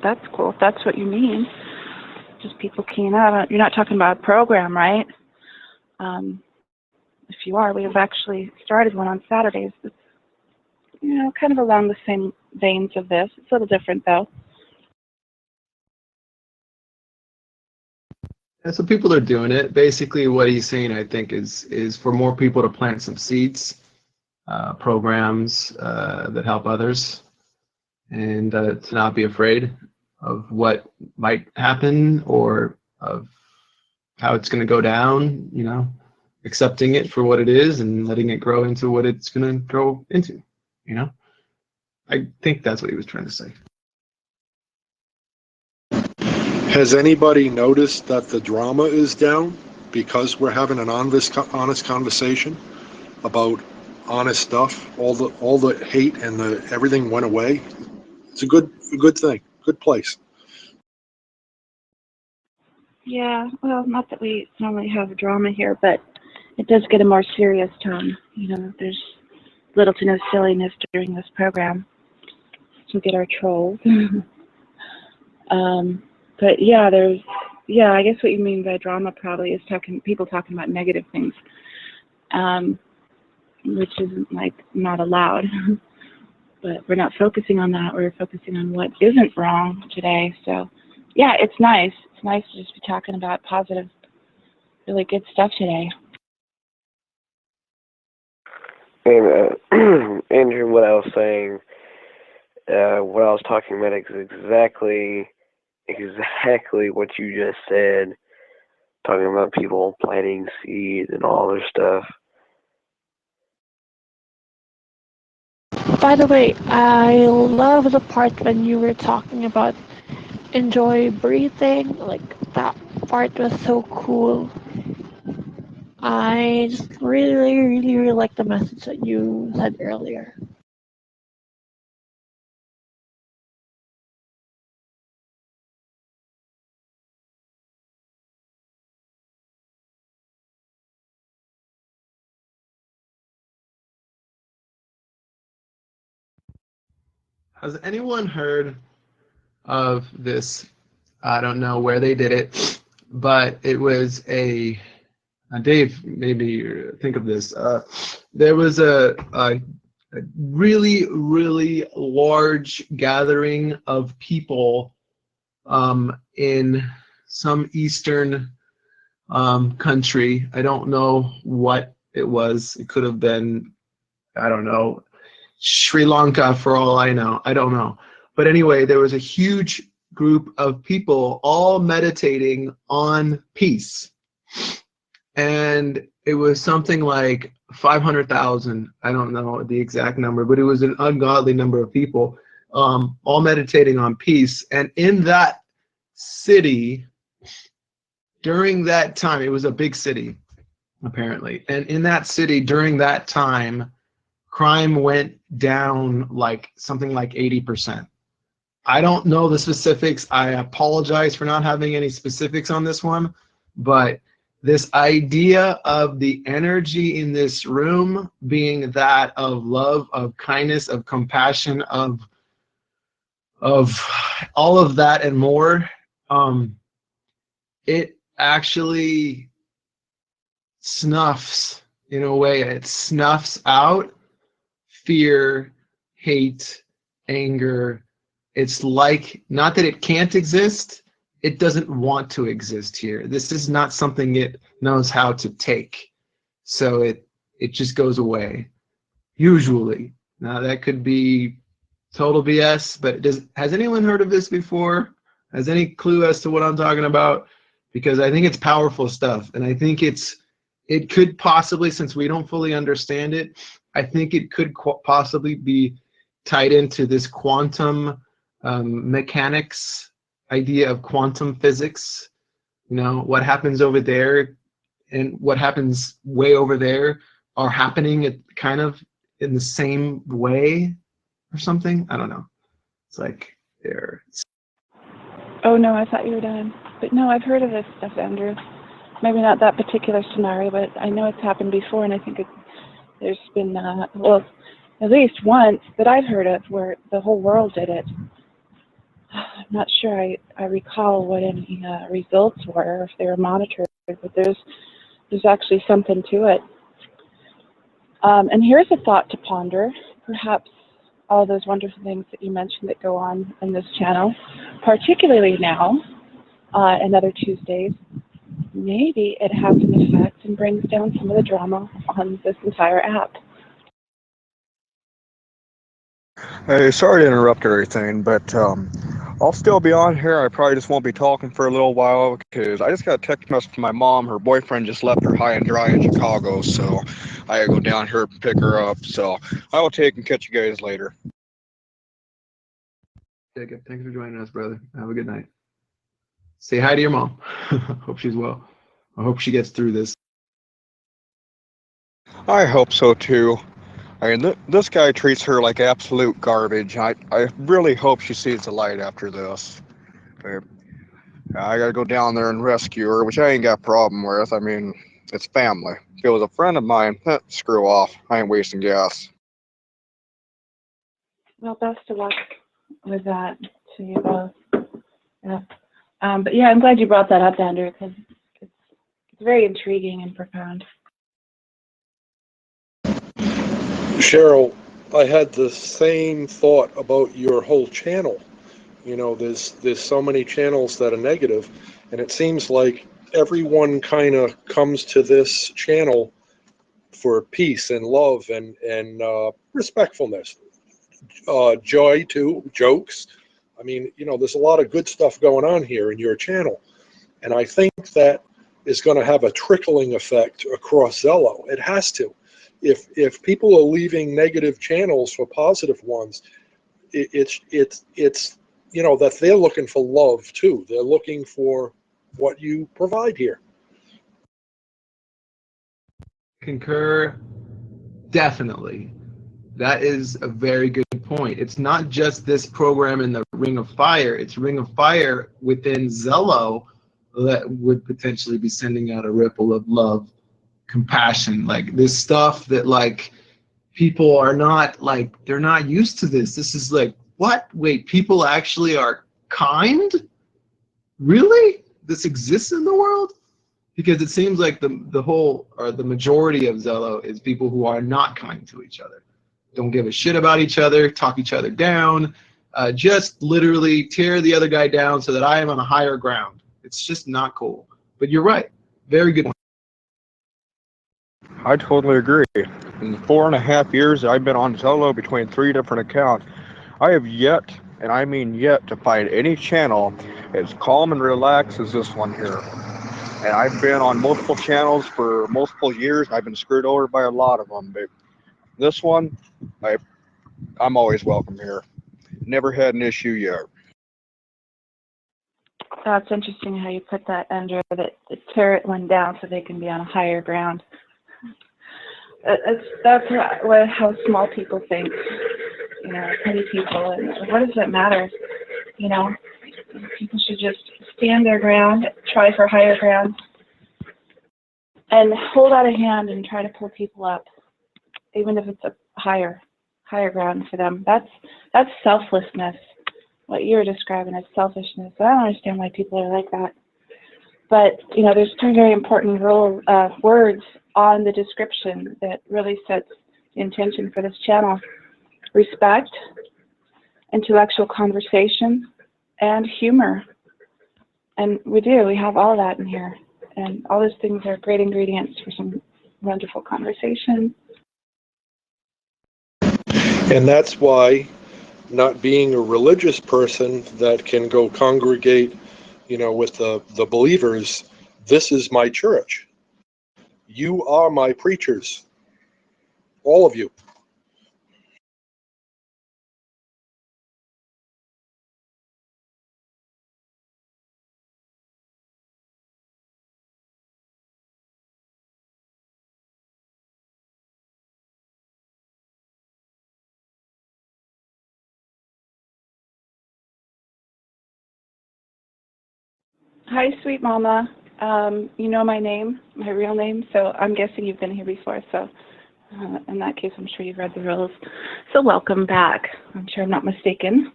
that's cool. If that's what you mean. Just people keying out. You're not talking about a program, right? If you are, we have actually started one on Saturdays. It's, kind of along the same veins of this. It's a little different, though. And so people are doing it. Basically, what he's saying, I think, is for more people to plant some seeds, programs that help others, and to not be afraid of what might happen or of how it's going to go down, accepting it for what it is and letting it grow into what it's going to grow into, I think that's what he was trying to say. Has anybody noticed that the drama is down because we're having an honest conversation about honest stuff? All the hate and everything went away. It's a good thing. Good place. Yeah, well, not that we normally have drama here, but it does get a more serious tone. There's little to no silliness during this program. So we get our trolls. But yeah, I guess what you mean by drama probably is people talking about negative things, which isn't not allowed. but we're not focusing on that. We're focusing on what isn't wrong today. So, yeah, it's nice. It's nice to just be talking about positive, really good stuff today. And Andrew, what I was saying, what I was talking about is exactly what you just said. Talking about people planting seeds and all their stuff. By the way, I love the part when you were talking about enjoy breathing. Like, that part was so cool. I just really like the message that you said earlier. Has anyone heard of this? I don't know where they did it, but it was Dave, maybe think of this. There was a really large gathering of people in some eastern country. I don't know what it was. It could have been, I don't know, Sri Lanka for all I know. I don't know. But anyway, there was a huge group of people all meditating on peace. And it was something like 500,000. I don't know the exact number, but it was an ungodly number of people all meditating on peace. And in that city, during that time, it was a big city, apparently. And in that city, during that time, crime went down like something like 80%. I don't know the specifics. I apologize for not having any specifics on this one, but this idea of the energy in this room being that of love, of kindness, of compassion, of all of that and more, it actually snuffs, in a way, it snuffs out fear, hate, anger. It's like, not that it can't exist, it doesn't want to exist here. This is not something it knows how to take. So it just goes away, usually. Now that could be total BS, but has anyone heard of this before? Has any clue as to what I'm talking about? Because I think it's powerful stuff, and I think it could possibly, since we don't fully understand it, I think it could possibly be tied into this quantum mechanics idea of quantum physics. You know, what happens over there and what happens way over there are happening at kind of in the same way or something. I don't know. It's like they're. Oh no, I thought you were done. But no, I've heard of this stuff, Andrew. Maybe not that particular scenario, but I know it's happened before, and I think there's been, well, at least once that I've heard of where the whole world did it. I'm not sure I recall what any results were, or if they were monitored, but there's actually something to it. And here's a thought to ponder. Perhaps all those wonderful things that you mentioned that go on in this channel, particularly now and other Tuesdays, maybe it has an effect and brings down some of the drama on this entire app. Hey, sorry to interrupt everything, but I'll still be on here. I probably just won't be talking for a little while because I just got a text message from my mom. Her boyfriend just left her high and dry in Chicago, so I gotta go down here and pick her up. So I will take and catch you guys later. Jacob, thanks for joining us, brother. Have a good night. Say hi to your mom. Hope she's well. I hope she gets through this. I hope so too. I mean, this guy treats her like absolute garbage. I really hope she sees the light after this. I gotta go down there and rescue her, which I ain't got a problem with. I mean, it's family. If it was a friend of mine, screw off. I ain't wasting gas. Well, best of luck with that to you both. Yeah. But yeah, I'm glad you brought that up, Andrew, because it's very intriguing and profound. Cheryl, I had the same thought about your whole channel. You know, there's so many channels that are negative, and it seems like everyone kind of comes to this channel for peace and love and respectfulness, joy too, jokes. I mean, you know, there's a lot of good stuff going on here in your channel, and I think that is going to have a trickling effect across Zello. It has to. If people are leaving negative channels for positive ones, it's you know that they're looking for love too. They're looking for what you provide here. Concur, definitely. That is a very good point. It's not just this program in the Ring of Fire. It's Ring of Fire within Zello that would potentially be sending out a ripple of love, compassion, like this stuff that like people are not like, they're not used to this. This is like, what? Wait, people actually are kind? Really? This exists in the world? Because it seems like the whole or the majority of Zello is people who are not kind to each other, don't give a shit about each other, talk each other down, just literally tear the other guy down so that I am on a higher ground. It's just not cool. But you're right. Very good point. I totally agree. In the 4.5 years that I've been on Zello between 3 different accounts, I have yet, and I mean yet, to find any channel as calm and relaxed as this one here. And I've been on multiple channels for multiple years. I've been screwed over by a lot of them, but this one, I'm always welcome here. Never had an issue yet. That's interesting how you put that, Andrew, that tear it one down so they can be on a higher ground. That's how small people think, you know, petty people. And what does it matter? You know, people should just stand their ground, try for higher ground, and hold out a hand and try to pull people up, even if it's a higher ground for them. That's selflessness. What you're describing as selfishness. I don't understand why people are like that. But, you know, there's two very important words on the description that really sets the intention for this channel. Respect, intellectual conversation, and humor. And we have all that in here. And all those things are great ingredients for some wonderful conversation. And that's why, not being a religious person that can go congregate, you know, with the believers, this is my church. You are my preachers, all of you. Hi, sweet mama. You know my name, my real name, so I'm guessing you've been here before. So in that case, I'm sure you've read the rules. So welcome back. I'm sure I'm not mistaken.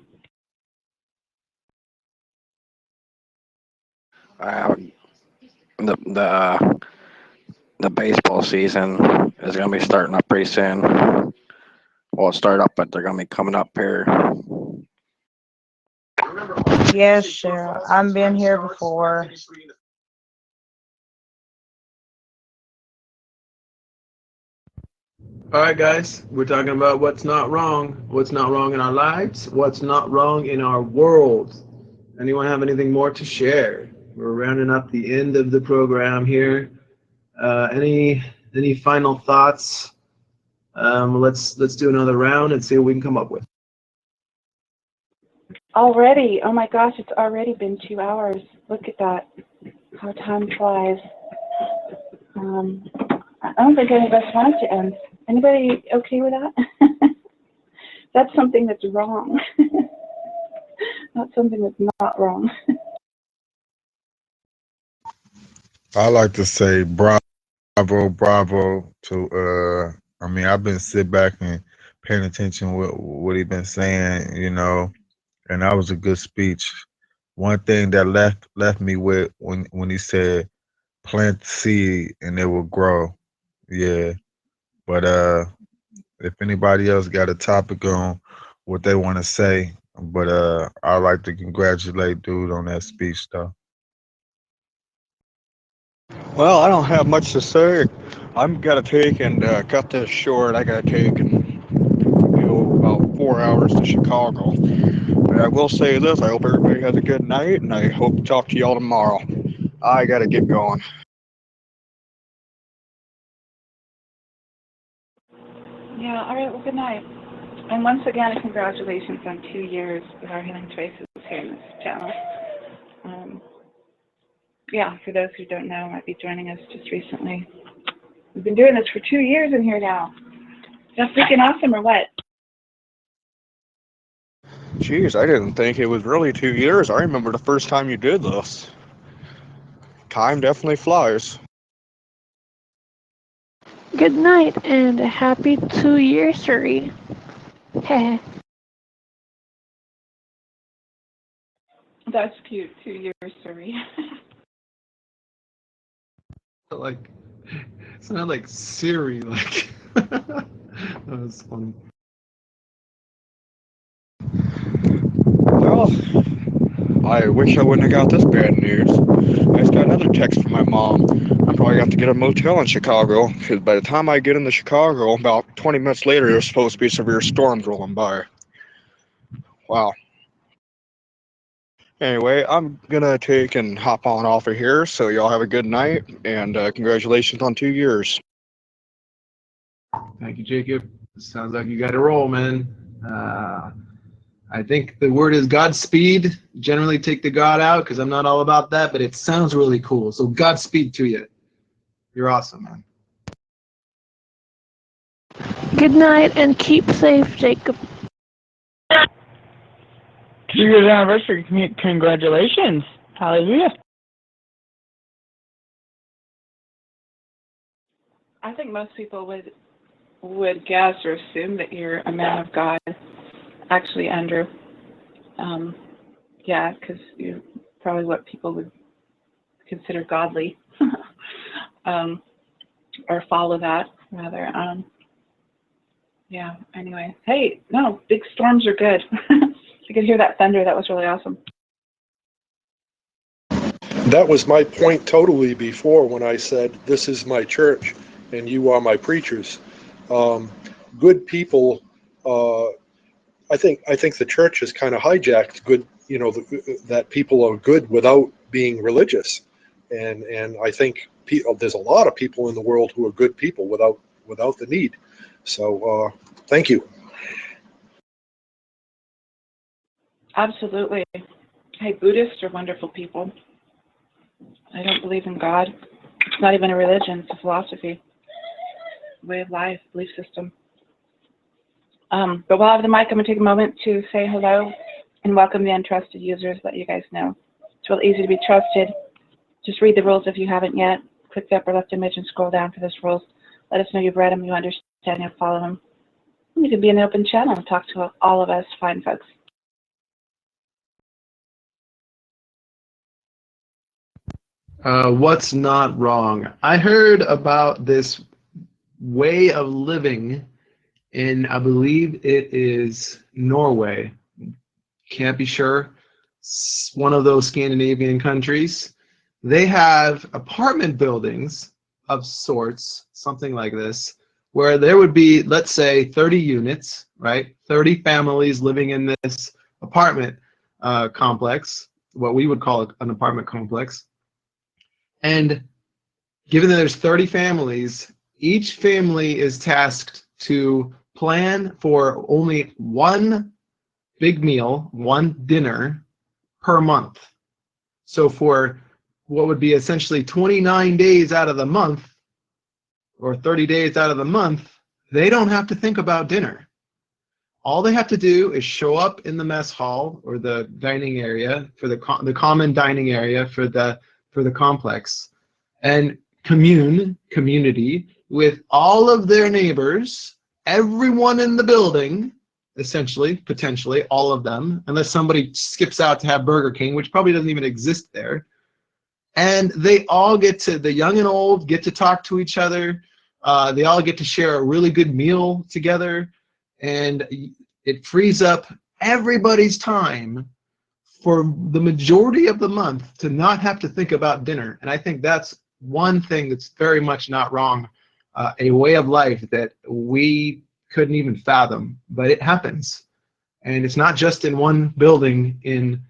The baseball season is going to be starting up pretty soon. Well, start up, but they're going to be coming up here. Yes, Cheryl. I've been here before. All right, guys, we're talking about what's not wrong in our lives, what's not wrong in our world. Anyone have anything more to share? We're rounding up the end of the program here. Any final thoughts? Let's do another round and see what we can come up with. Already, oh my gosh, it's already been 2 hours. Look at that, how time flies. I don't think any of us want it to end. Anybody okay with that? That's something that's wrong. Not something that's not wrong. I like to say bravo to I mean, I've been sitting back and paying attention with what he been saying, you know, and that was a good speech. One thing that left me with when he said plant the seed and it will grow. Yeah. But if anybody else got a topic on what they want to say, but I'd like to congratulate dude on that speech, though. Well, I don't have much to say. I'm gonna take and cut this short. I gotta take and go about 4 hours to Chicago. But I will say this: I hope everybody has a good night, and I hope to talk to y'all tomorrow. I gotta get going. Yeah, all right, well, good night. And once again, congratulations on 2 years of our Healing Choices here in this channel. Yeah, for those who don't know, might be joining us just recently. We've been doing this for 2 years in here now. Is that freaking awesome or what? Jeez, I didn't think it was really 2 years. I remember the first time you did this. Time definitely flies. Good night and a happy 2-year-sary. Heh. That's cute, 2 years, sorry. Like, it's not like Siri, like. That was funny. Well, I wish I wouldn't have got this bad news. I just got another text from my mom. I probably got to get a motel in Chicago, because by the time I get into Chicago, about 20 minutes later, there's supposed to be severe storms rolling by. Wow. Anyway, I'm gonna take and hop on off of here, so y'all have a good night, and congratulations on 2 years. Thank you, Jacob. Sounds like you got to roll, man. I think the word is Godspeed. Generally take the God out because I'm not all about that, but it sounds really cool. So Godspeed to you. You're awesome, man. Good night and keep safe, Jacob. 2 years anniversary. Congratulations. Hallelujah. I think most people would guess or assume that you're a man of God. Actually, Andrew. Yeah, because you're probably what people would consider godly. Or follow that, rather. Yeah, anyway. Hey, no, big storms are good. You could hear that thunder. That was really awesome. That was my point totally before when I said, this is my church and you are my preachers. Good people, I think the church has kind of hijacked good, that people are good without being religious. And I think there's a lot of people in the world who are good people without the need. So thank you. Absolutely. Hey, Buddhists are wonderful people. I don't believe in God. It's not even a religion. It's a philosophy, way of life, belief system. But while I have the mic, I'm going to take a moment to say hello and welcome the untrusted users, let you guys know. It's real easy to be trusted. Just read the rules if you haven't yet. Click the upper left image and scroll down for those rules. Let us know you've read them, you understand, you'll follow them. And you can be in an open channel and talk to all of us fine folks. What's not wrong? I heard about this way of living in, I believe it is Norway. Can't be sure. It's one of those Scandinavian countries. They have apartment buildings of sorts, something like this, where there would be, let's say, 30 units, right? 30 families living in this apartment complex, what we would call an apartment complex. And given that there's 30 families, each family is tasked to plan for only one big meal, one dinner per month. So for what would be essentially 29 days out of the month, or 30 days out of the month, they don't have to think about dinner. All they have to do is show up in the mess hall or the dining area for the common dining area for the complex, and community with all of their neighbors, everyone in the building, essentially, potentially, all of them, unless somebody skips out to have Burger King, which probably doesn't even exist there. And they all the young and old, get to talk to each other. They all get to share a really good meal together, and it frees up everybody's time for the majority of the month to not have to think about dinner. And I think that's one thing that's very much not wrong, a way of life that we couldn't even fathom, but it happens. And it's not just in one building in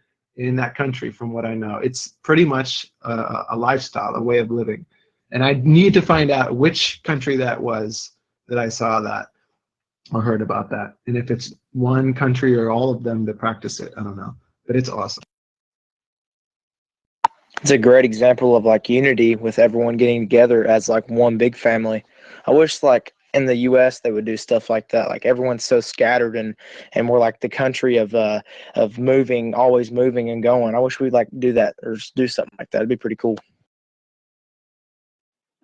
that country, from what I know. It's pretty much a lifestyle, a way of living. And I need to find out which country that was that I saw that or heard about that. And if it's one country or all of them that practice it, I don't know. But it's awesome. It's a great example of like unity with everyone getting together as like one big family. I wish like in the US they would do stuff like that. Like everyone's so scattered and we're like the country of moving, always moving and going. I wish we'd like do that or just do something like that. It'd be pretty cool.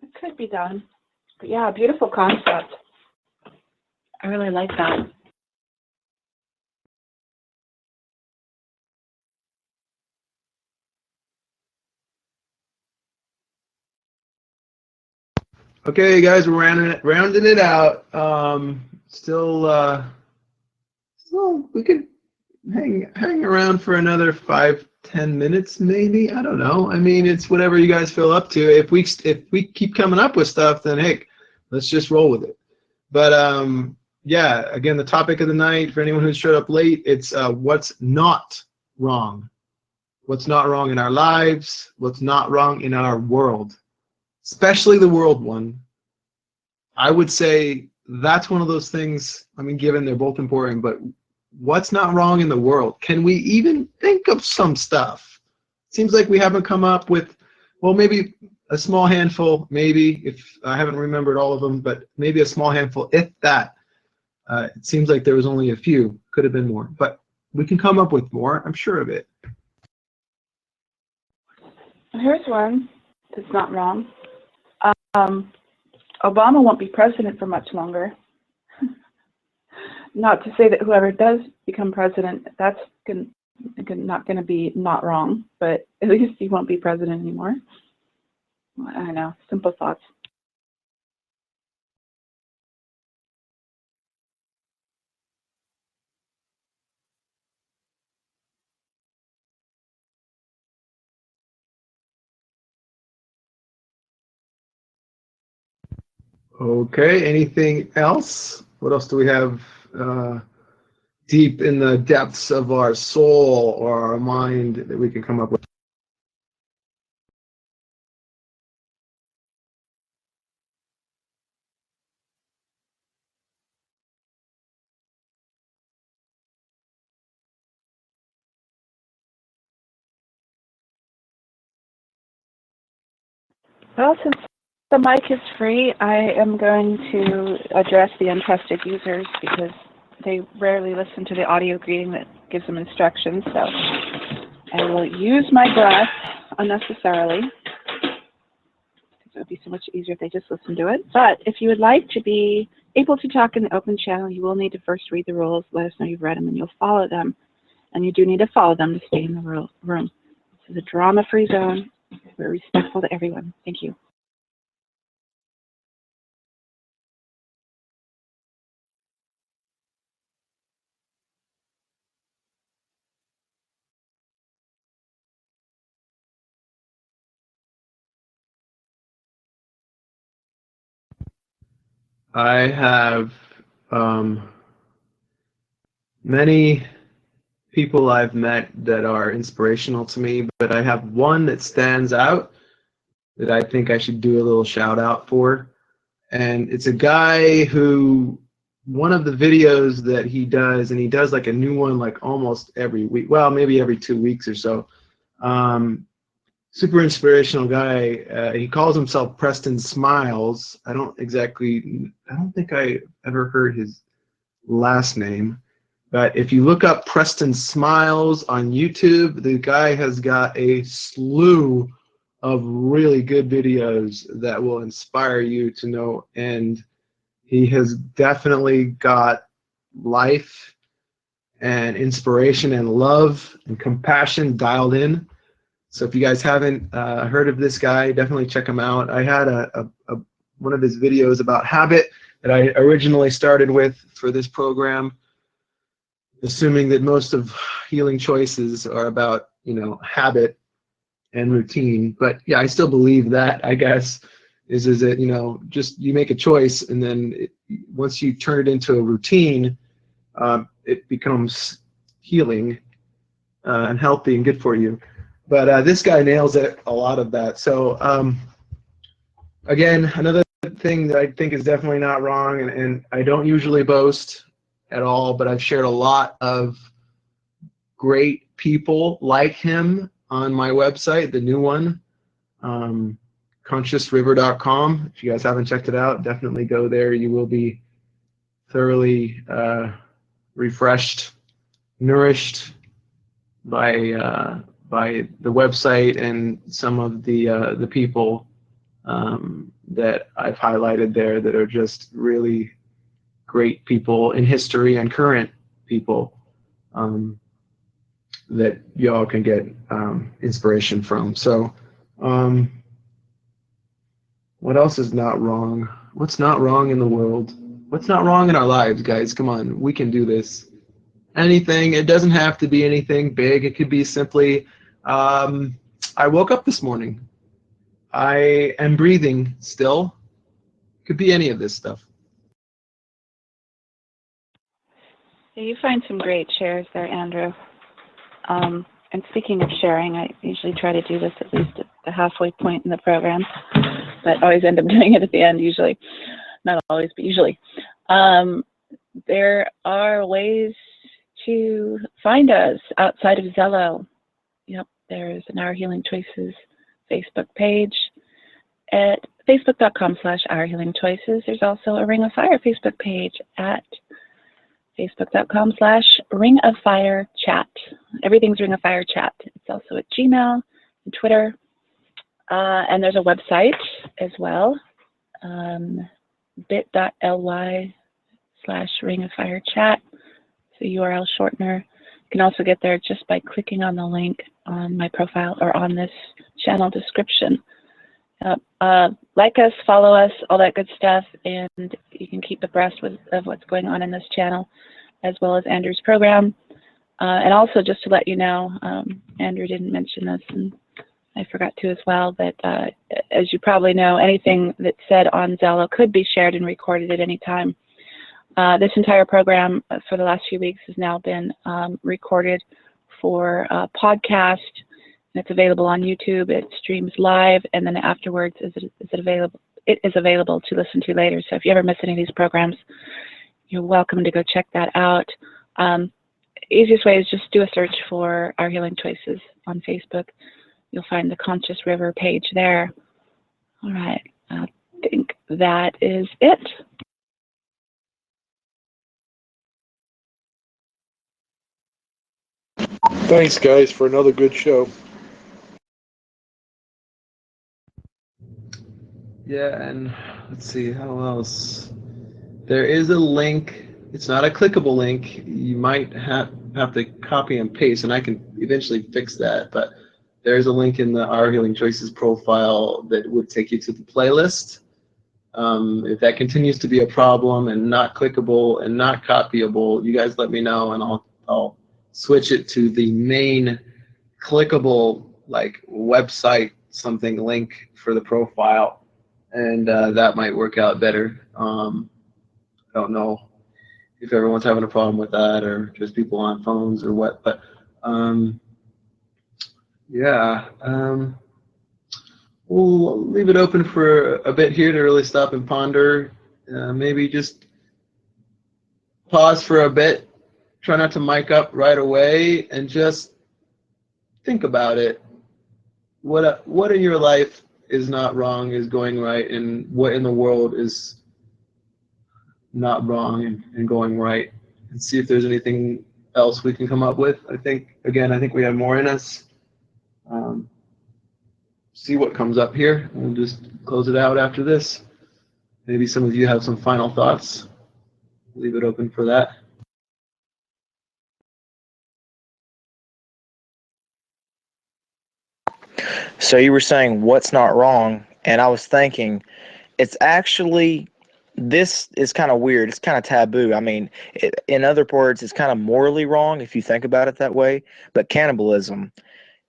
It could be done. But yeah, beautiful concept. I really like that. Okay, guys, we're rounding it out. Still, we could hang around for another 5-10 minutes, maybe. I don't know. I mean, it's whatever you guys feel up to. If we keep coming up with stuff, then hey, let's just roll with it. But yeah, again, the topic of the night for anyone who showed up late, it's what's not wrong. What's not wrong in our lives? What's not wrong in our world? Especially the world one. I would say that's one of those things, I mean, given they're both important, but what's not wrong in the world? Can we even think of some stuff? Seems like we haven't come up with, well, maybe a small handful, maybe, if I haven't remembered all of them, but maybe a small handful, if that. It seems like there was only a few, could have been more, but we can come up with more, I'm sure of it. Here's one that's not wrong. Obama won't be president for much longer. Not to say that whoever does become president, that's not going to be not wrong, but at least he won't be president anymore. I don't know, simple thoughts. Okay, anything else? What else do we have deep in the depths of our soul or our mind that we can come up with? Well, since the mic is free, I am going to address the untrusted users because they rarely listen to the audio greeting that gives them instructions. So I will use my breath unnecessarily because it would be so much easier if they just listened to it. But if you would like to be able to talk in the open channel, you will need to first read the rules, let us know you've read them, and you'll follow them. And you do need to follow them to stay in the room. This is a drama-free zone. We're respectful to everyone. Thank you. I have many people I've met that are inspirational to me, but I have one that stands out that I think I should do a little shout out for. And it's a guy who, one of the videos that he does, and he does like a new one like almost every week, well, maybe every 2 weeks or so. Super inspirational guy. He calls himself Preston Smiles. I don't think I ever heard his last name. But if you look up Preston Smiles on YouTube, the guy has got a slew of really good videos that will inspire you to no end. He has definitely got life and inspiration and love and compassion dialed in. So if you guys haven't heard of this guy, definitely check him out. I had a one of his videos about habit that I originally started with for this program, assuming that most of healing choices are about, habit and routine. But yeah, I still believe that, I guess, is that, just you make a choice, and then once you turn it into a routine, it becomes healing and healthy and good for you. But this guy nails it, a lot of that. So again, another thing that I think is definitely not wrong, and I don't usually boast at all, but I've shared a lot of great people like him on my website, the new one, consciousriver.com. If you guys haven't checked it out, definitely go there. You will be thoroughly refreshed, nourished by the website and some of the people that I've highlighted there that are just really great people in history and current people that y'all can get inspiration from. So what else is not wrong? What's not wrong in the world? What's not wrong in our lives, guys? Come on, we can do this. Anything. It doesn't have to be anything big. It could be simply, I woke up this morning. I am breathing still. Could be any of this stuff. Yeah, you find some great shares there, Andrew. And speaking of sharing, I usually try to do this at least at the halfway point in the program, but always end up doing it at the end, usually. Not always, but usually. There are ways to find us outside of Zello. Yep, there's an Our Healing Choices Facebook page at facebook.com/Our Healing Choices. There's also a Ring of Fire Facebook page at facebook.com/Ring of Fire Chat. Everything's Ring of Fire Chat. It's also at Gmail and Twitter. And there's a website as well, bit.ly/Ring of Fire Chat. It's a URL shortener. You can also get there just by clicking on the link on my profile or on this channel description. Like us, follow us, all that good stuff, and you can keep abreast of what's going on in this channel, as well as Andrew's program. And also, just to let you know, Andrew didn't mention this, and I forgot to as well, but as you probably know, anything that's said on Zello could be shared and recorded at any time. This entire program for the last few weeks has now been recorded for podcast. It's available on YouTube. It streams live, and then afterwards, it is available to listen to later. So if you ever miss any of these programs, you're welcome to go check that out. Easiest way is just do a search for Our Healing Choices on Facebook. You'll find the Conscious River page there. All right, I think that is it. Thanks, guys, for another good show. Yeah, and let's see, how else? There is a link. It's not a clickable link. You might have to copy and paste, and I can eventually fix that. But there's a link in the Our Healing Choices profile that would take you to the playlist. If that continues to be a problem and not clickable and not copyable, you guys let me know, and I'll switch it to the main clickable, like, website something link for the profile, and that might work out better. I don't know if everyone's having a problem with that, or just people on phones or what, but yeah, we'll leave it open for a bit here to really stop and ponder. Maybe just pause for a bit, try not to mic up right away, and just think about it. What in your life is not wrong, is going right, and what in the world is not wrong and going right, and see if there's anything else we can come up with. I think we have more in us. See what comes up here. We'll just close it out after this. Maybe some of you have some final thoughts. Leave it open for that. So you were saying what's not wrong, and I was thinking, it's actually, this is kind of weird. It's kind of taboo. I mean, in other words, it's kind of morally wrong if you think about it that way. But cannibalism,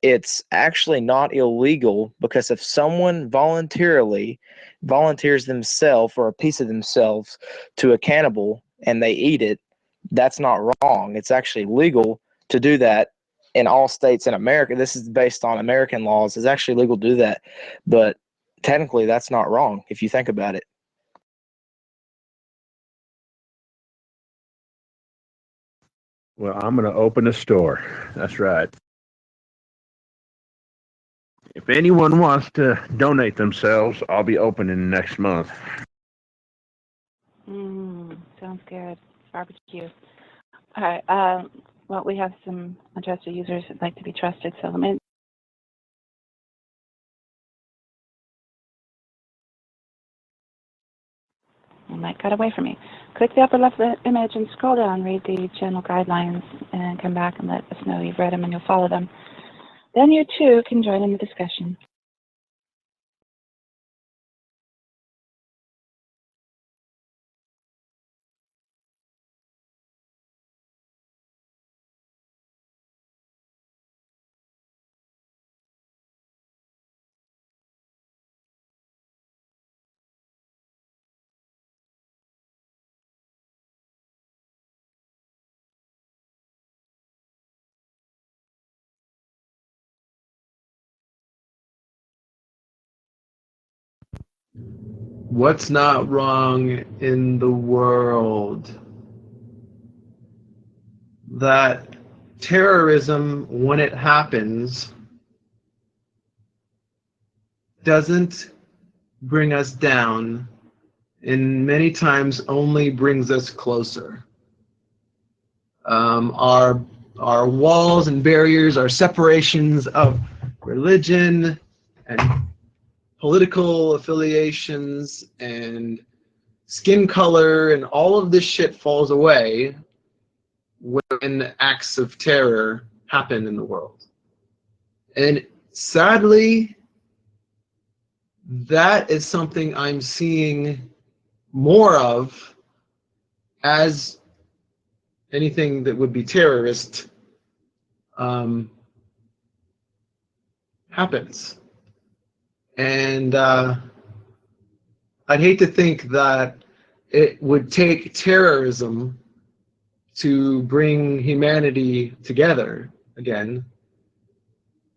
it's actually not illegal, because if someone voluntarily volunteers themselves or a piece of themselves to a cannibal and they eat it, that's not wrong. It's actually legal to do that in all states in America. This is based on American laws. It's actually legal to do that. But technically, that's not wrong if you think about it. Well, I'm going to open a store. That's right. If anyone wants to donate themselves, I'll be opening next month. Sounds good. Barbecue. All right. Well, we have some untrusted users that like to be trusted, so let me. The mic got away from me. Click the upper left image and scroll down, read the general guidelines, and come back and let us know you've read them and you'll follow them. Then you too can join in the discussion. What's not wrong in the world? That terrorism, when it happens, doesn't bring us down, and many times only brings us closer. Our walls and barriers, our separations of religion and political affiliations and skin color and all of this shit falls away when acts of terror happen in the world. And sadly, that is something I'm seeing more of as anything that would be terrorist happens. And I'd hate to think that it would take terrorism to bring humanity together again.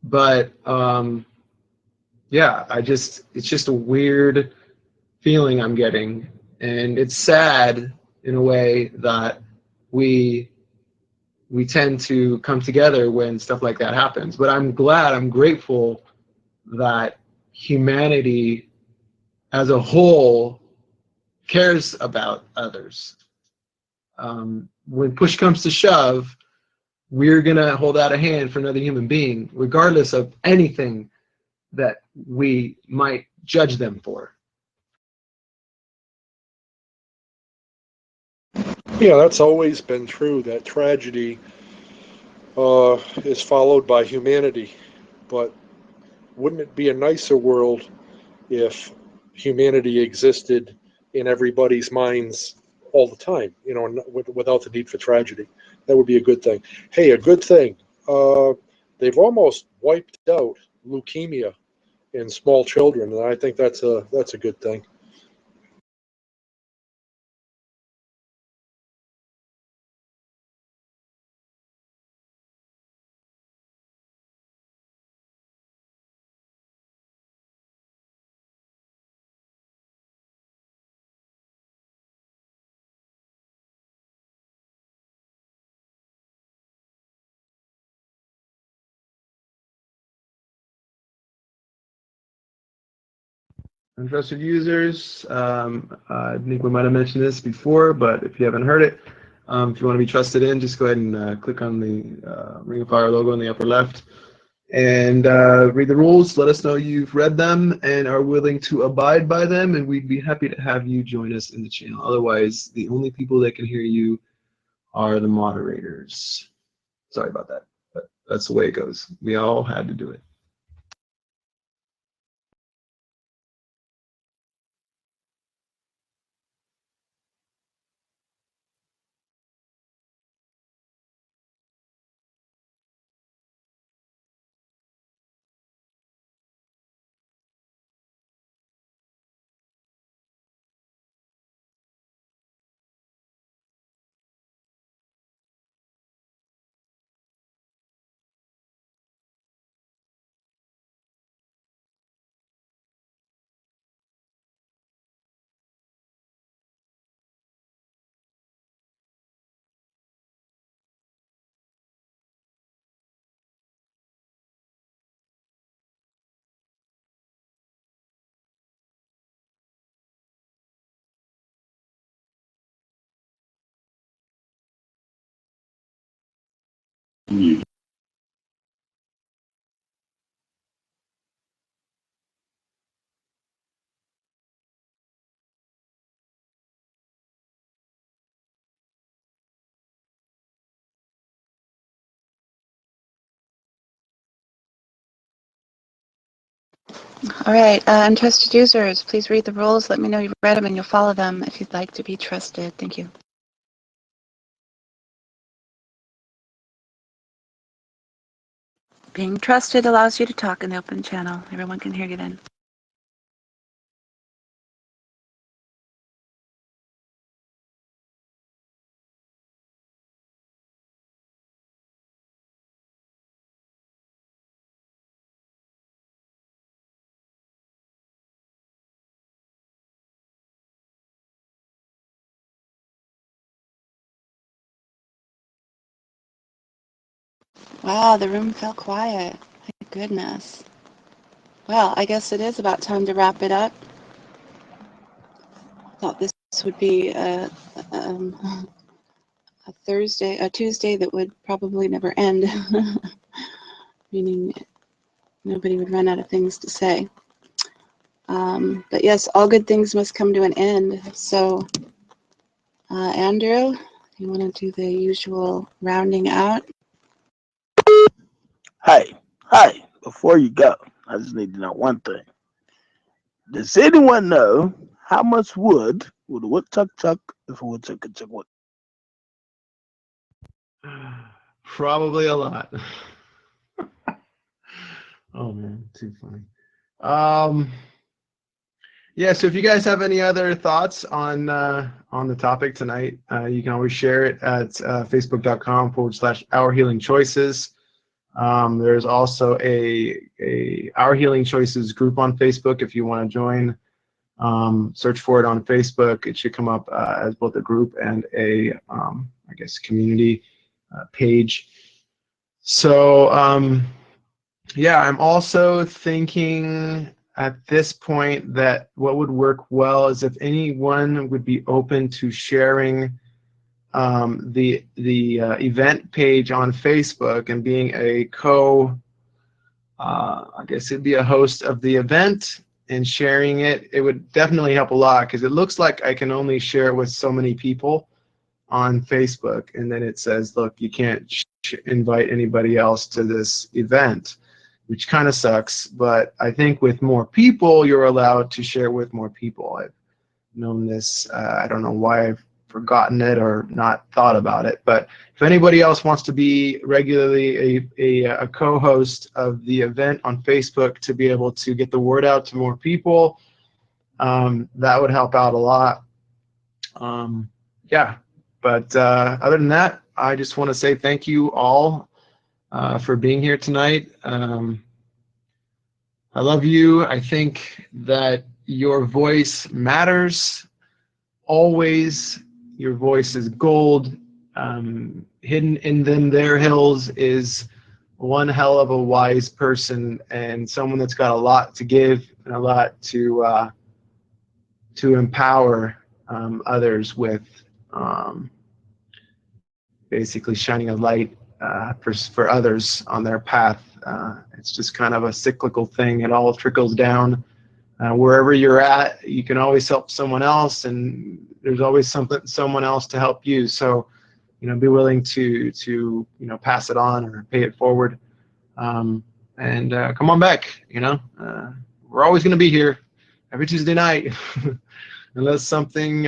But yeah, it's just a weird feeling I'm getting. And it's sad in a way that we tend to come together when stuff like that happens. But I'm grateful that humanity as a whole cares about others. When push comes to shove, we're going to hold out a hand for another human being, regardless of anything that we might judge them for. Yeah, that's always been true, that tragedy is followed by humanity. But wouldn't it be a nicer world if humanity existed in everybody's minds all the time, you know, without the need for tragedy? That would be a good thing. Hey, a good thing. They've almost wiped out leukemia in small children, and I think that's a good thing. Untrusted users, I think we might have mentioned this before, but if you haven't heard it, if you want to be trusted in, just go ahead and click on the Ring of Fire logo in the upper left and read the rules. Let us know you've read them and are willing to abide by them, and we'd be happy to have you join us in the channel. Otherwise, the only people that can hear you are the moderators. Sorry about that, but that's the way it goes. We all had to do it. All right, untrusted users, please read the rules. Let me know you've read them and you'll follow them if you'd like to be trusted. Thank you. Being trusted allows you to talk in the open channel. Everyone can hear you then. Wow, the room felt quiet. My goodness. Well, I guess it is about time to wrap it up. I thought this would be a Tuesday that would probably never end, meaning nobody would run out of things to say. But yes, all good things must come to an end. So, Andrew, you want to do the usual rounding out? Hey, before you go, I just need to know one thing. Does anyone know how much wood would a woodchuck chuck if a woodchuck could chuck wood? Probably a lot. Oh man, too funny. Yeah, so if you guys have any other thoughts on the topic tonight, you can always share it at facebook.com/Our Healing Choices. There's also a Our Healing Choices group on Facebook if you want to join. Search for it on Facebook. It should come up as both a group and a, I guess, community page. So, yeah, I'm also thinking at this point that what would work well is if anyone would be open to sharing the event page on Facebook and being a I guess it'd be a host of the event and sharing it. It would definitely help a lot because it looks like I can only share it with so many people on Facebook, and then it says, look, you can't invite anybody else to this event, which kind of sucks. But I think with more people, you're allowed to share with more people. I've known this. I don't know why I've forgotten it or not thought about it, but if anybody else wants to be regularly a co-host of the event on Facebook to be able to get the word out to more people, that would help out a lot. Yeah, but other than that, I just want to say thank you all for being here tonight. I love you. I think that your voice matters always. Your voice is gold. Hidden in them there hills is one hell of a wise person and someone that's got a lot to give and a lot to empower others with, basically shining a light for others on their path. It's just kind of a cyclical thing. It all trickles down. Wherever you're at, you can always help someone else, and there's always someone else to help you. So, be willing to pass it on or pay it forward, and come on back. We're always going to be here every Tuesday night, unless something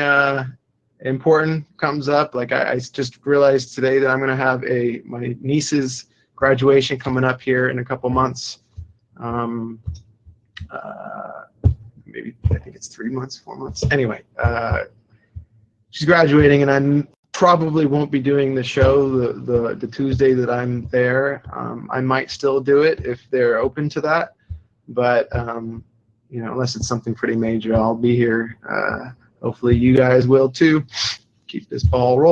important comes up. Like I just realized today that I'm going to have my niece's graduation coming up here in a couple months. Maybe I think it's 3 months, 4 months. Anyway, she's graduating, and I probably won't be doing the show the Tuesday that I'm there. I might still do it if they're open to that, but unless it's something pretty major, I'll be here. Hopefully, you guys will too. Keep this ball rolling.